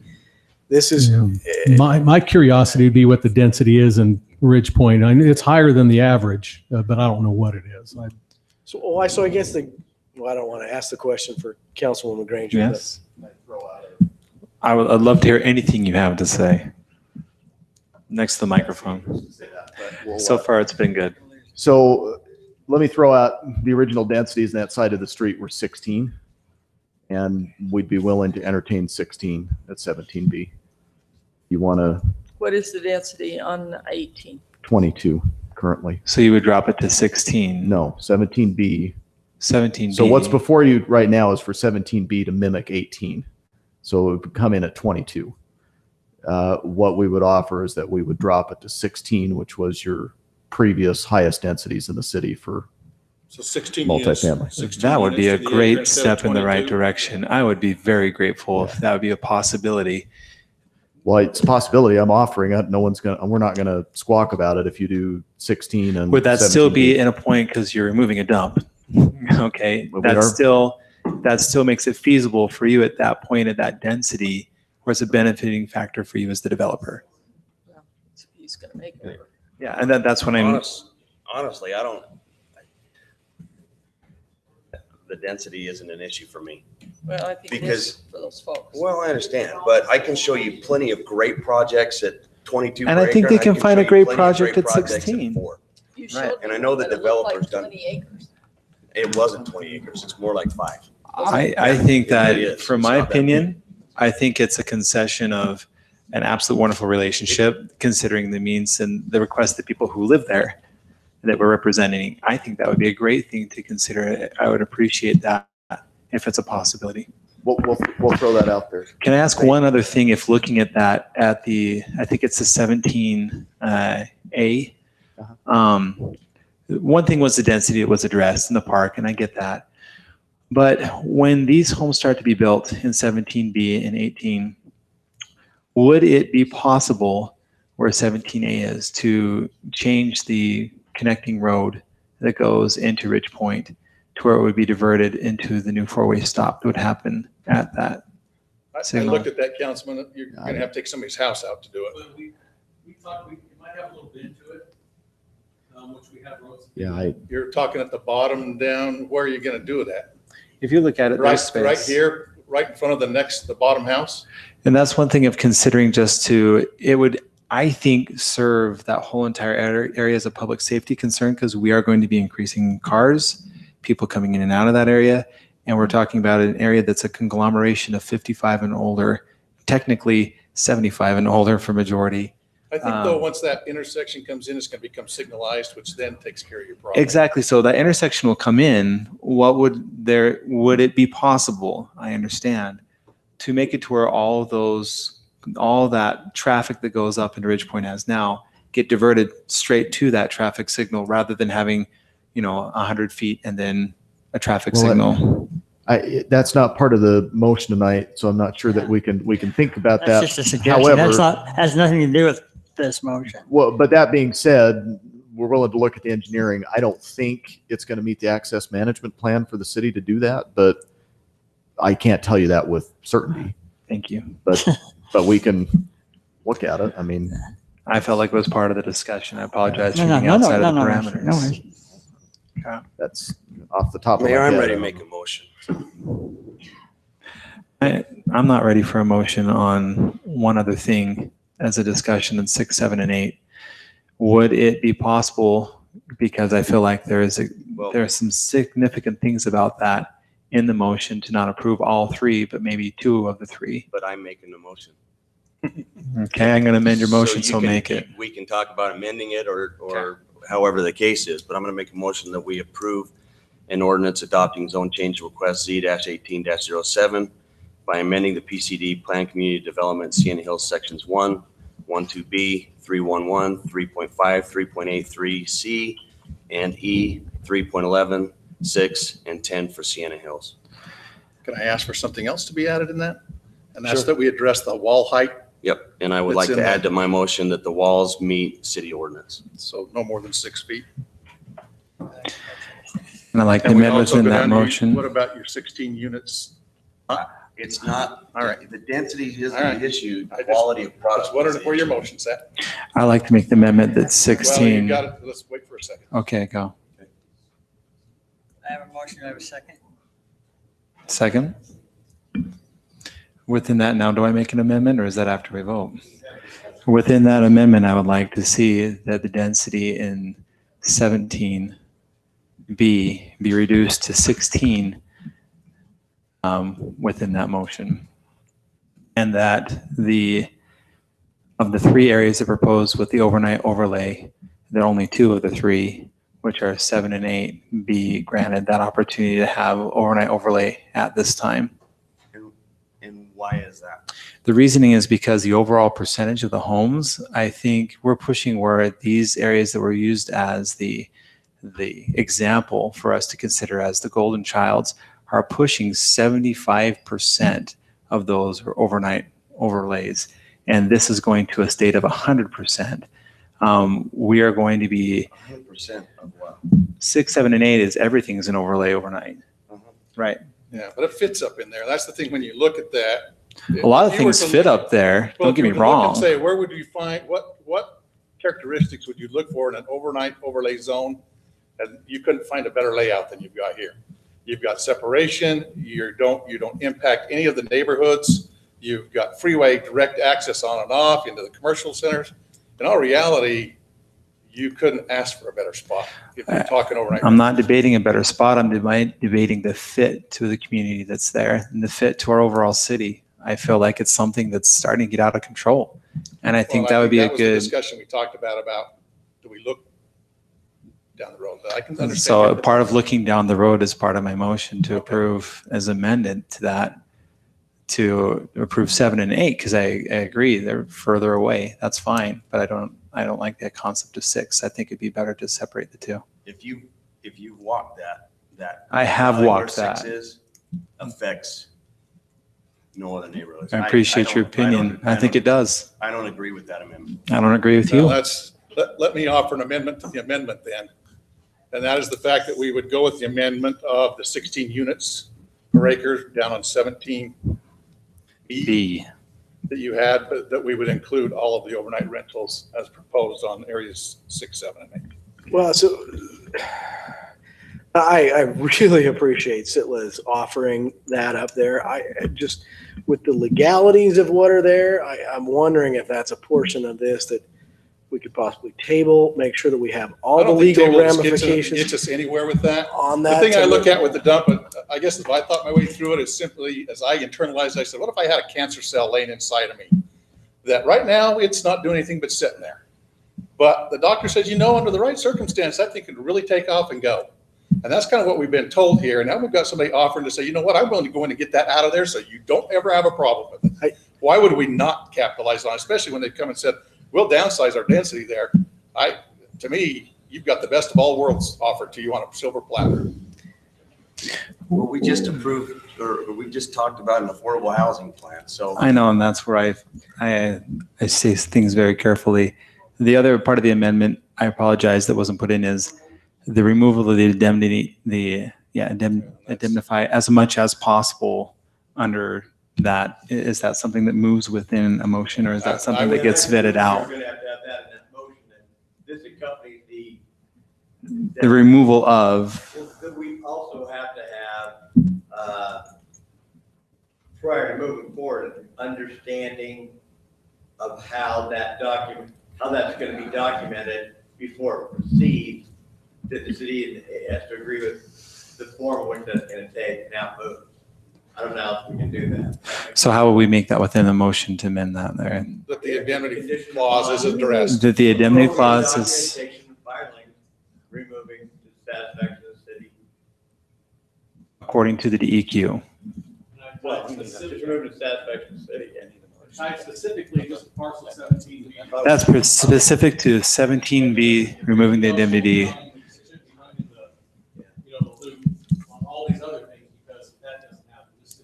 This is, My curiosity would be what the density is in Ridge Point. I know it's higher than the average, but I don't know what it is. so I guess I don't want to ask the question for Councilwoman Granger. Yes. I'd love to hear anything you have to say. Next to the microphone. So far, it's been good. So let me throw out the original densities on that side of the street were 16. And we'd be willing to entertain 16 at 17B. You want to What is the density on 18? 22 currently. So you would drop it to 16? No, 17B. 17B. So what's before you right now is for 17B to mimic 18. So it would come in at 22. What we would offer is that we would drop it to 16, which was your previous highest densities in the city for So 16 multifamily. units. 16 That would be a units to the acre great instead of step in the right 22. direction. I would be very grateful if that would be a possibility. Well, it's a possibility. I'm offering it. We're not going to squawk about it if you do 16 and Would that still 17B. be in a point because you're removing a dump? Okay, Well, we are- that still makes it feasible for you at that point at that density, or it's a benefiting factor for you as the developer. He's going to make it. Yeah, and that's what I'm. Honestly, I don't. The density isn't an issue for me. Well, I think it Because- is for those folks. Well, I understand, but I can show you plenty of great projects at 22 And per I think acre, they can show find a you great plenty of project great at projects 16. 4. You Right. showed And I me, know the but it looked like developers done. 20 acres. It wasn't 20 acres. It's more like 5. I think It really that, is. from It's my not that opinion, I think it's a concession of an absolute wonderful relationship, considering the means and the request of people who live there that we're representing. I think that would be a great thing to consider. I would appreciate that if it's a possibility. We'll throw that out there. Can I ask one other thing? If looking at that, I think it's the 17A. One thing was the density that was addressed in the park, and I get that. But when these homes start to be built in 17B and 18, would it be possible where 17A is to change the connecting road that goes into Ridge Point to where it would be diverted into the new 4-way stop that would happen at that I signal? looked at that, Councilman. You're going to have to take somebody's house out to do it. But we thought we might have a little bit to it, which we have roads. Yeah, You're talking at the bottom down. Where are you going to do that? If you look at it, Right, there's space. right here, right in front of the bottom house. And that's one thing of considering it would, I think, serve that whole entire area as a public safety concern because we are going to be increasing cars, people coming in and out of that area. And we're talking about an area that's a conglomeration of 55 and older, technically 75 and older for majority. I think though, once that intersection comes in, it's going to become signalized, which then takes care of your problem. Exactly. So that intersection will come in. Would it be possible, I understand, to make it to where all that traffic that goes up into Ridge Point as now get diverted straight to that traffic signal rather than having, 100 feet and then a traffic signal? That's not part of the motion tonight, so I'm not sure that we can think about that. That's just a suggestion. Has nothing to do with this motion. Well, but that being said, we're willing to look at the engineering. I don't think it's going to meet the access management plan for the city to do that, but I can't tell you that with certainty. Thank you. But we can look at it. I mean, I felt like it was part of the discussion. I apologize for No, being no, outside no, of the no, no, parameters. no worries. Okay. That's off the top of my Mayor, head. I'm ready to make a motion. I'm not ready for a motion on one other thing as a discussion in 6, 7, and 8. Would it be possible, because I feel like there are some significant things about that in the motion, to not approve all 3, but maybe 2 of the 3? But I'm making the motion. Okay, I'm going to amend your motion, you so can- make it. We can talk about amending it or however the case is, but I'm going to make a motion that we approve an ordinance adopting zone change request Z-18-07 by amending the PCD Plan Community Development Sienna Hills Sections 1, 12B, 311, 3.5, 3.83C, and E, 3.11, 6, and 10 for Sienna Hills. Can I ask for something else to be added in that? And that's Sure. that we address the wall height, Yep, and I would It's like in to the- add to my motion that the walls meet city ordinance. so no more than 6 feet. And I like to And we amend also within go that down to- motion. What about your 16 units? It's not, All right. the density isn't All right. the issue, I the just- quality of product. Just wondering is the where your issue. motion's at. I like to make the amendment that Well, you 16. got it. Let's wait for a second. Okay, go. I have a motion, do I have a second? Second. Within that, now do I make an amendment or is that after we vote? Within that amendment, I would like to see that the density in 17B be reduced to 16 within that motion. And that of the 3 areas that proposed with the overnight overlay, that only 2 of the 3, which are 7 and 8, be granted that opportunity to have overnight overlay at this time. And why is that? The reasoning is because the overall percentage of the homes, I think we're pushing where these areas that were used as the example for us to consider as the golden childs are pushing 75% of those are overnight overlays. And this is going to a state of 100%. We are going to be 100% of what? 6, 7, and 8 is everything's an overlay overnight. Right. Yeah, but it fits up in there. That's the thing, when you look at that. A lot of if you were things to fit look- up there. Well, Don't get if me you were to look and wrong. Say, where would you find, what characteristics would you look for in an overnight overlay zone? And you couldn't find a better layout than you've got here. You've got separation, you don't impact any of the neighborhoods. You've got freeway direct access on and off into the commercial centers. In all reality, you couldn't ask for a better spot if you're talking overnight. I'm not debating a better spot. I'm debating the fit to the community that's there and the fit to our overall city. I feel like it's something that's starting to get out of control. And I think that would be a That was the good, discussion we talked about do we look down the road? But I can understand. so your- part of looking down the road is part of my motion to approve as amended to that, to approve 7 and 8, because I agree they're further away. That's fine. But I don't like that concept of 6. I think it'd be better to separate the two. If you walk that. I have valley where walked 6 that. is, affects no other neighborhoods. I appreciate your opinion. I think it does. I don't agree with that amendment. I don't agree with Well, you. let me offer an amendment to the amendment then. And that is the fact that we would go with the amendment of the 16 units per acre down on 17 B. that you had, but that we would include all of the overnight rentals as proposed on areas 6, 7, and 8. Well, so I really appreciate Sitla's offering that up there. I just, with the legalities of what are there, I'm wondering if that's a portion of this that we could possibly table, make sure that we have all I the don't think legal table gets ramifications us anywhere with that. on The that. thing I to look at with the dump, I guess if I thought my way through it is simply, as I internalized, I said, what if I had a cancer cell laying inside of me? That right now, it's not doing anything but sitting there. But the doctor says, under the right circumstance, that thing could really take off and go. And that's kind of what we've been told here. And now we've got somebody offering to say, I'm willing to go in and get that out of there so you don't ever have a problem with it. Why would we not capitalize on it, especially when they come and said, we'll downsize our density there? To me, you've got the best of all worlds offered to you on a silver platter. Well, we just approved, or we just talked about an affordable housing plan, so. I know, and that's where I say things very carefully. The other part of the amendment, I apologize, that wasn't put in is the removal of the indemnity, indemnify as much as possible under that. Is that something that moves within a motion, or is that something that gets vetted out? You're gonna have to have that in that motion, and this accompanies The removal of, that we also have to have, prior to moving forward, an understanding of how that's gonna be documented before it proceeds, that the city has to agree with the form in which that's gonna take and how it moves. I don't know if we can do that. So how will we make that within the motion to amend that there? That the indemnity clause is addressed. That the indemnity clause is, Filing, removing the satisfaction of the city. according to the DEQ. Well, just removing the satisfaction of the city. Tied specifically just parcel 17. That's specific to 17B, removing the indemnity. You know, the loop on all these other things, because if that doesn't happen, just the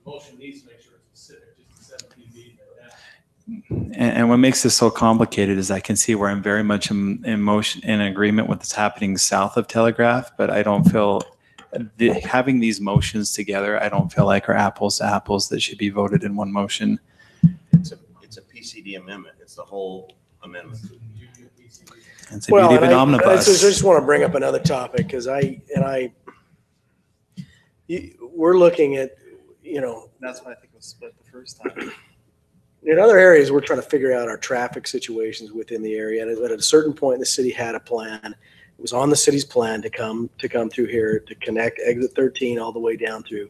motion needs to make sure it's specific just to 17B. And what makes this so complicated is I can see where I'm very much in motion, in agreement with what's happening south of Telegraph, but I don't feel having these motions together, I don't feel like are apples to apples that should be voted in one motion. It's a PCD amendment. It's the whole amendment. It's a beauty of an omnibus. I just want to bring up another topic because we're looking at, That's why I think it was split the first time. in other areas, we're trying to figure out our traffic situations within the area. And at a certain point, the city had a plan. It was on the city's plan to come through here to connect exit 13 all the way down through.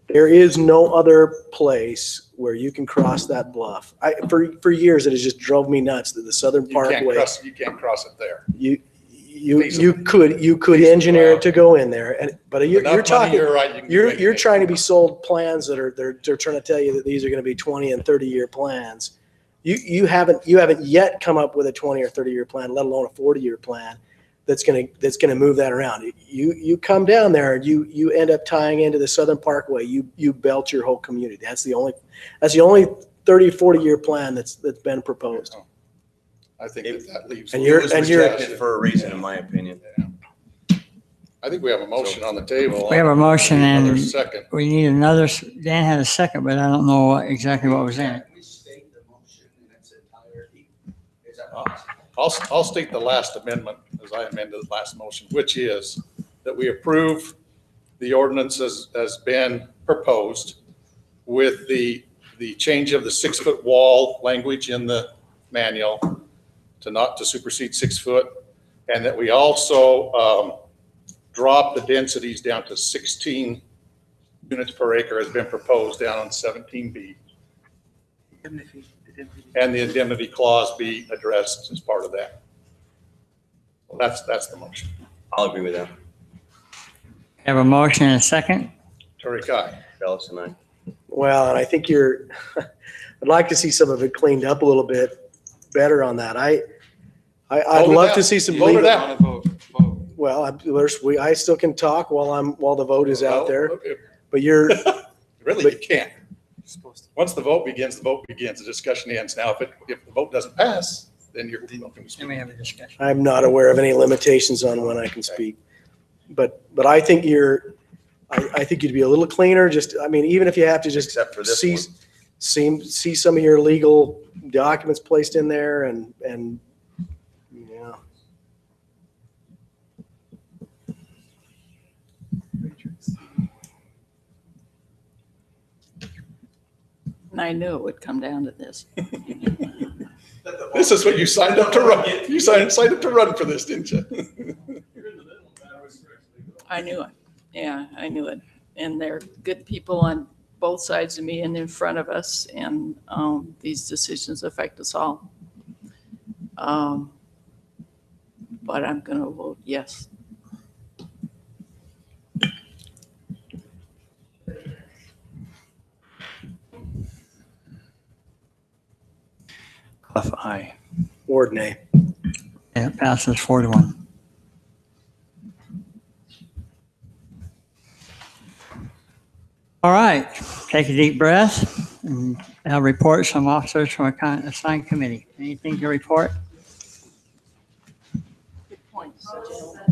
There is no other place where you can cross that bluff. For years, it has just drove me nuts that the Southern Parkway. You can't cross it there. You could engineer it to go in there, but you're talking. You're right, You're trying to be sold plans that they're trying to tell you that these are going to be 20 and 30-year plans. You haven't yet come up with a 20 or 30-year plan, let alone a 40-year plan that's going to move that around. You come down there and you end up tying into the Southern Parkway. You belt your whole community. That's the only 30, 40-year plan that's been proposed. I think that leaves. And It was rejected for a reason, in my opinion. I think we have a motion on the table. We have a motion Another and second. we need another, Dan had a second, but I don't know exactly what was in it. I'll state the last amendment as I amended the last motion, which is that we approve the ordinance as been proposed with the change of the 6-foot wall language in the manual to not to supersede 6 foot, and that we also drop the densities down to 16 units per acre has been proposed down on 17B. And the indemnity clause be addressed as part of that. Well, that's the motion. I'll agree with that. Have a motion and a second. Tori Kai. Bellis and I. Well, and I think I'd like to see some of it cleaned up a little bit better on that. I'd love to see some Vote it legal. out. Well, I still can talk while the vote is out there, but you're. Really, you can't. Once the vote begins, the discussion ends. Now, if the vote doesn't pass, then you're welcome to speak. Then we have a discussion. I'm not aware of any limitations on when I can speak, but I think I think you'd be a little cleaner. Even if you have to just Except for this see some of your legal documents placed in there and yeah. And I knew it would come down to this. This is what you signed up to run. You signed up to run for this, didn't you? I knew it. Yeah, I knew it. And they're good people on both sides of me and in front of us. And these decisions affect us all. But I'm going to vote yes. Clef aye. Ward nay. Yeah, it passes 4-1. All right, take a deep breath and have reports from officers from assigned committee. Anything to report? Good point, gentlemen.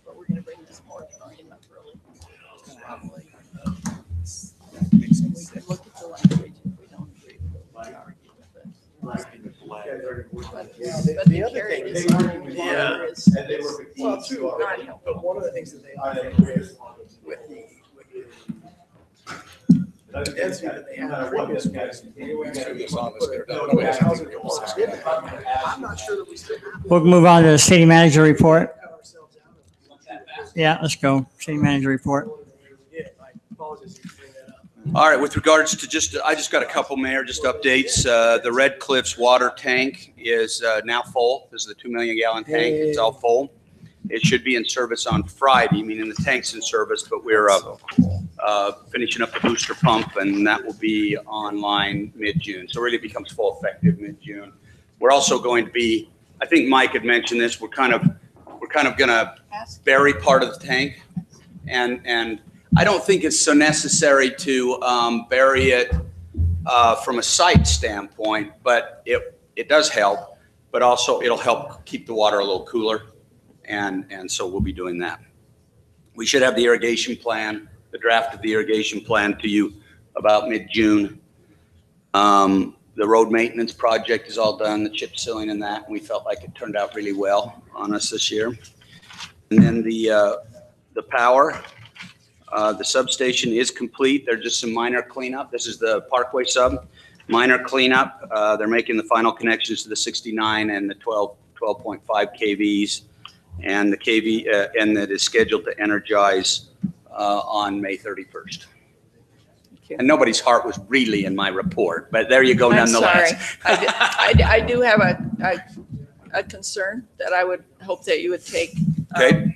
But we're going to bring this moratorium up early. Probably. We can look at the language if we don't agree with it. We argue with it. But the other thing is, not helpful. But one of the things that they with the density that they have. I'm not sure that we still have. We'll move on to the city manager report. Yeah, let's go. City manager report. All right, with regards to I just got a couple, Mayor, just updates. The Red Cliffs water tank is now full. This is the 2 million gallon tank. It's all full. It should be in service on Friday, meaning the tank's in service, but we're finishing up the booster pump, and that will be online mid-June. So really it becomes full effective mid-June. We're also going to be, I think Mike had mentioned this, we're kind of going to bury part of the tank, and I don't think it's so necessary to bury it from a site standpoint, but it does help, but also it'll help keep the water a little cooler, and so we'll be doing that. We should have the irrigation plan, the draft of the irrigation plan to you about mid-June. The road maintenance project is all done, the chip sealing and that, and we felt like it turned out really well on us this year. And then the power, the substation is complete. There's just some minor cleanup. This is the Parkway sub, minor cleanup. They're making the final connections to the 69 and the 12.5 kVs, and the KV, and that is scheduled to energize on May 31st. And nobody's heart was really in my report, but there you go nonetheless. I'm sorry. I do have a concern that I would hope that you would take. Okay.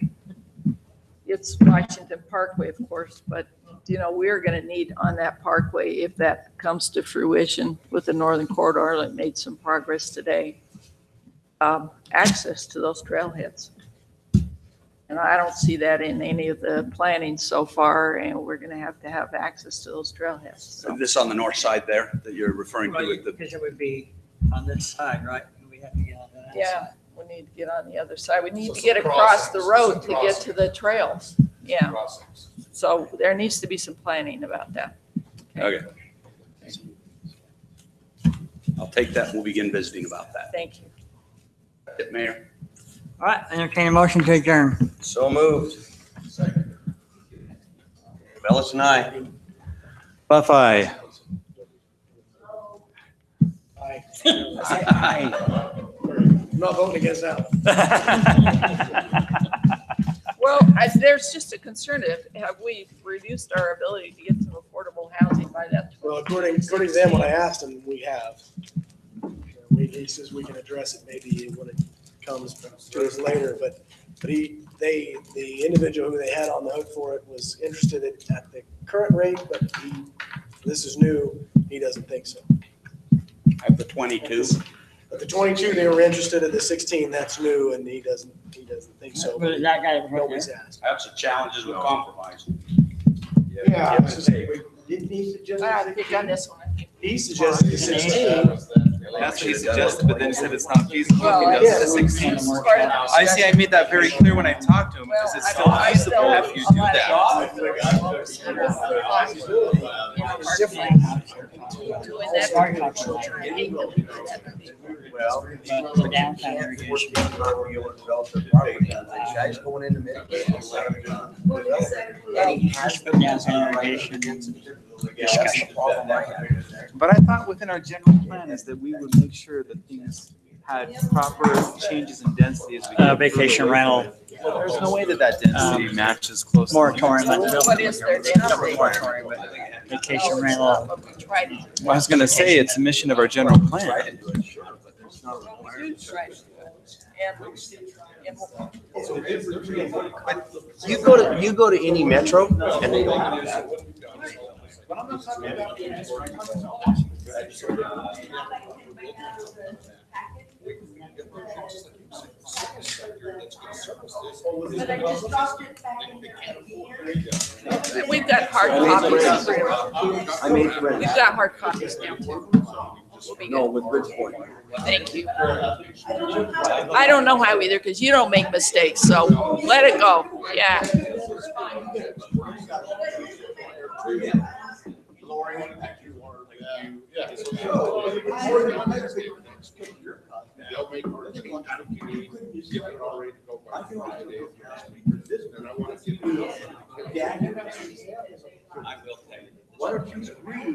It's Washington Parkway, of course, but you know, we're going to need on that parkway, if that comes to fruition with the Northern Corridor that made some progress today, access to those trailheads. And I don't see that in any of the planning so far, and we're going to have access to those trailheads. So. This on the north side there that you're referring to. Right, because it would be on this side, right? We have to get on that Yeah, side. we need to get on the other side. We need to get across the road to get to the trails. Yeah. So there needs to be some planning about that. Okay. I'll take that and we'll begin visiting about that. Thank you. That's it, Mayor. All right, entertain a motion to adjourn. So moved. Bellis and I. Buffy. I'm not voting against that one. Well, there's just a concern if have we reduced our ability to get some affordable housing by that? Well, according to them, when I asked them, we have. He says we can address it maybe when it comes to us later, but the individual who they had on the hook for it was interested at the current rate, but this is new. He doesn't think so. At the 22. At the 22, they were interested. At the 16, that's new, and he doesn't think so. But that guy, nobody's asked. That's the challenges with compromise. Yeah. Didn't he suggest? I pick on this one. He suggested the 16. That's what he suggested, but then he said it's not feasible. Well, He does the 16. I see, I made that very clear when I talked to him, because it's still feasible if you do that. Well, downtown irrigation. Guys going into mitigation. Downtown irrigation discussion. But I thought within our general plan is that we would make sure that things had proper changes in density as we go. Vacation rental. Well, there's no way that density matches closely. Moratorium. What is their density? Vacation rental. Right. Well, I was going to say it's a mission of our general plan. Right. You go to any metro and they don't do that. We've got hard copies. We've got hard copies now too. We'll be No, good. with Bridgeport. Thank you. I don't know how either, because you don't make mistakes, so let it go. Yeah. They'll make. Why don't you agree?